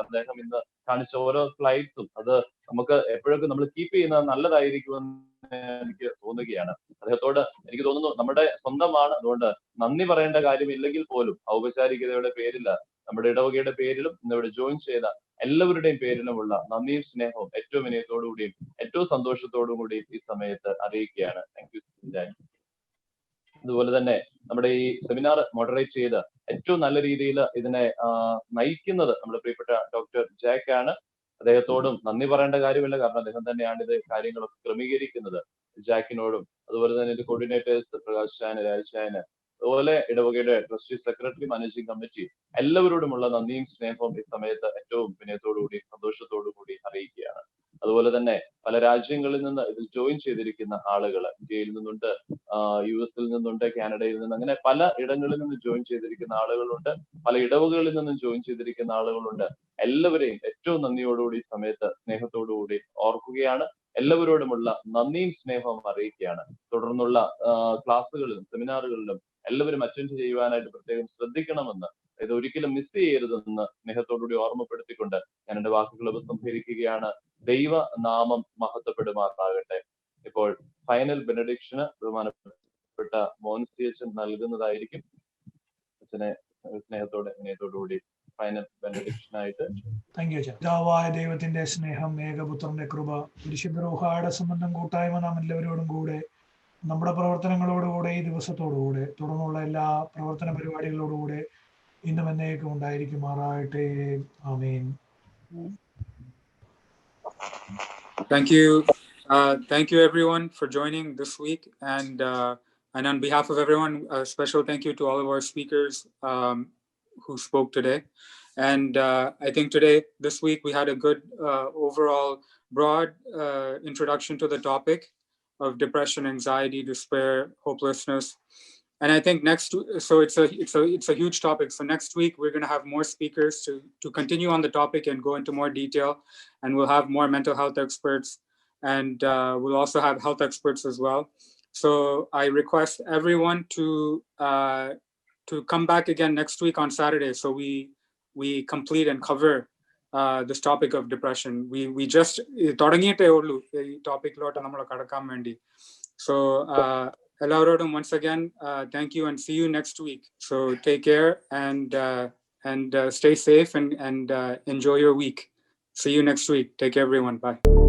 [SPEAKER 2] അദ്ദേഹം ഇന്ന് കാണിച്ച ഓരോ സ്ലൈഡ്സും അത് നമുക്ക് എപ്പോഴൊക്കെ നമ്മൾ കീപ്പ് ചെയ്യുന്നത് നല്ലതായിരിക്കുമെന്ന് എനിക്ക് തോന്നുകയാണ്. അദ്ദേഹത്തോട് എനിക്ക് തോന്നുന്നു നമ്മുടെ സ്വന്തമാണ്. അതുകൊണ്ട് നന്ദി പറയേണ്ട കാര്യമില്ലെങ്കിൽ പോലും ഔപചാരികതയുടെ പേരിൽ, നമ്മുടെ ഇടവകയുടെ പേരിലും ഇന്നിവിടെ ജോയിൻ ചെയ്ത എല്ലാവരുടെയും പേരിലുമുള്ള നന്ദിയും സ്നേഹവും ഏറ്റവും വിനയത്തോടുകൂടിയും ഏറ്റവും സന്തോഷത്തോടും കൂടിയും ഈ സമയത്ത് അറിയിക്കുകയാണ്. Thank you. അതുപോലെ തന്നെ നമ്മുടെ ഈ സെമിനാർ മോഡറേറ്റ് ചെയ്ത് ഏറ്റവും നല്ല രീതിയിൽ ഇതിനെ നയിക്കുന്നത് നമ്മുടെ പ്രിയപ്പെട്ട ഡോക്ടർ ജാക്ക് ആണ്. അദ്ദേഹത്തോടും നന്ദി പറയേണ്ട കാര്യമില്ല, കാരണം അദ്ദേഹം തന്നെയാണ് ഇത് കാര്യങ്ങളൊക്കെ ക്രമീകരിക്കുന്നത്. ജാക്കിനോടും അതുപോലെ തന്നെ ഇതിന്റെ കോർഡിനേറ്റേഴ്സ് പ്രകാശ് ചായന്, രാജ് ചായന്, അതുപോലെ ഇടവകയുടെ ട്രസ്റ്റി സെക്രട്ടറി, മാനേജിംഗ് കമ്മിറ്റി എല്ലാവരോടുമുള്ള നന്ദിയും സ്നേഹവും ഈ സമയത്ത് ഏറ്റവും വിനയത്തോടുകൂടി സന്തോഷത്തോടു കൂടി അറിയിക്കുകയാണ്. അതുപോലെ തന്നെ പല രാജ്യങ്ങളിൽ നിന്ന് ഇതിൽ ജോയിൻ ചെയ്തിരിക്കുന്ന ആളുകൾ, ഇന്ത്യയിൽ നിന്നുണ്ട്, US നിന്നുണ്ട്, കാനഡയിൽ നിന്ന്, അങ്ങനെ പല ഇടങ്ങളിൽ നിന്ന് ജോയിൻ ചെയ്തിരിക്കുന്ന ആളുകളുണ്ട്, പല ഇടവകളിൽ നിന്നും ജോയിൻ ചെയ്തിരിക്കുന്ന ആളുകളുണ്ട്. എല്ലാവരെയും ഏറ്റവും നന്ദിയോടുകൂടി ഈ സമയത്ത് സ്നേഹത്തോടുകൂടി ഓർക്കുകയാണ്. എല്ലാവരോടുമുള്ള നന്ദിയും സ്നേഹവും അറിയിക്കുകയാണ്. തുടർന്നുള്ള ക്ലാസ്സുകളിലും സെമിനാറുകളിലും എല്ലാവരും അറ്റൻഡ് ചെയ്യുവാനായിട്ട് പ്രത്യേകം ശ്രദ്ധിക്കണമെന്ന്, ഇത് ഒരിക്കലും മിസ് ചെയ്യരുതെന്ന് സ്നേഹത്തോടുകൂടി ഓർമ്മപ്പെടുത്തിക്കൊണ്ട് ഞാൻ എന്റെ വാക്കുകൾ ഉപസംഹരിക്കുകയാണ്. ദൈവ നാമം മഹത്വപ്പെടുമാറാകട്ടെ. ഇപ്പോൾ ഫൈനൽ ബെനഡിക്ഷന് ബഹുമാനപ്പെട്ട മോൻസിയച്ചൻ നൽകുന്നതായിരിക്കും. അച്ഛനെ സ്നേഹത്തോടെ വിനയത്തോടുകൂടി ഫൈനൽ ബെനഡിക്ഷനായിട്ട്.
[SPEAKER 3] Thank you. പിതാവായ ദൈവത്തിന്റെ സ്നേഹം, ഏകപുത്രന്റെ കൃപ, പരിശുദ്ധ റൂഹായുടെ സംബന്ധം, കൂട്ടായ്മ നാം എല്ലാവരോടും കൂടെ, നമ്മുടെ പ്രവർത്തനങ്ങളോടുകൂടെ, ഈ ദിവസത്തോടുകൂടെ, തുടർന്നുള്ള എല്ലാ പ്രവർത്തന പരിപാടികളോടുകൂടെ ഇന്നും എന്നേക്കും ഉണ്ടായിരിക്കുമാറാകട്ടെ. ആമേൻ.
[SPEAKER 1] Thank you everyone for joining this week, and on behalf of everyone, a special thank you to all of our speakers who spoke today. And I think this week we had a good overall broad introduction to the topic of depression, anxiety, despair, hopelessness. And I think it's a huge topic. So next week we're going to have more speakers to continue on the topic and go into more detail, and we'll have more mental health experts, and we'll also have health experts as well. So I request everyone to come back again next week on Saturday, so we complete and cover this topic of depression. We just തുടങ്ങിയിട്ടേ ഉള്ളൂ ഈ ടോപ്പിക്കിലോട്ട് നമ്മൾ കടക്കാൻ വേണ്ടി. So എല്ലാവരോടും once again thank you, and see you next week. So take care and stay safe and enjoy your week. See you next week. Take care everyone. Bye.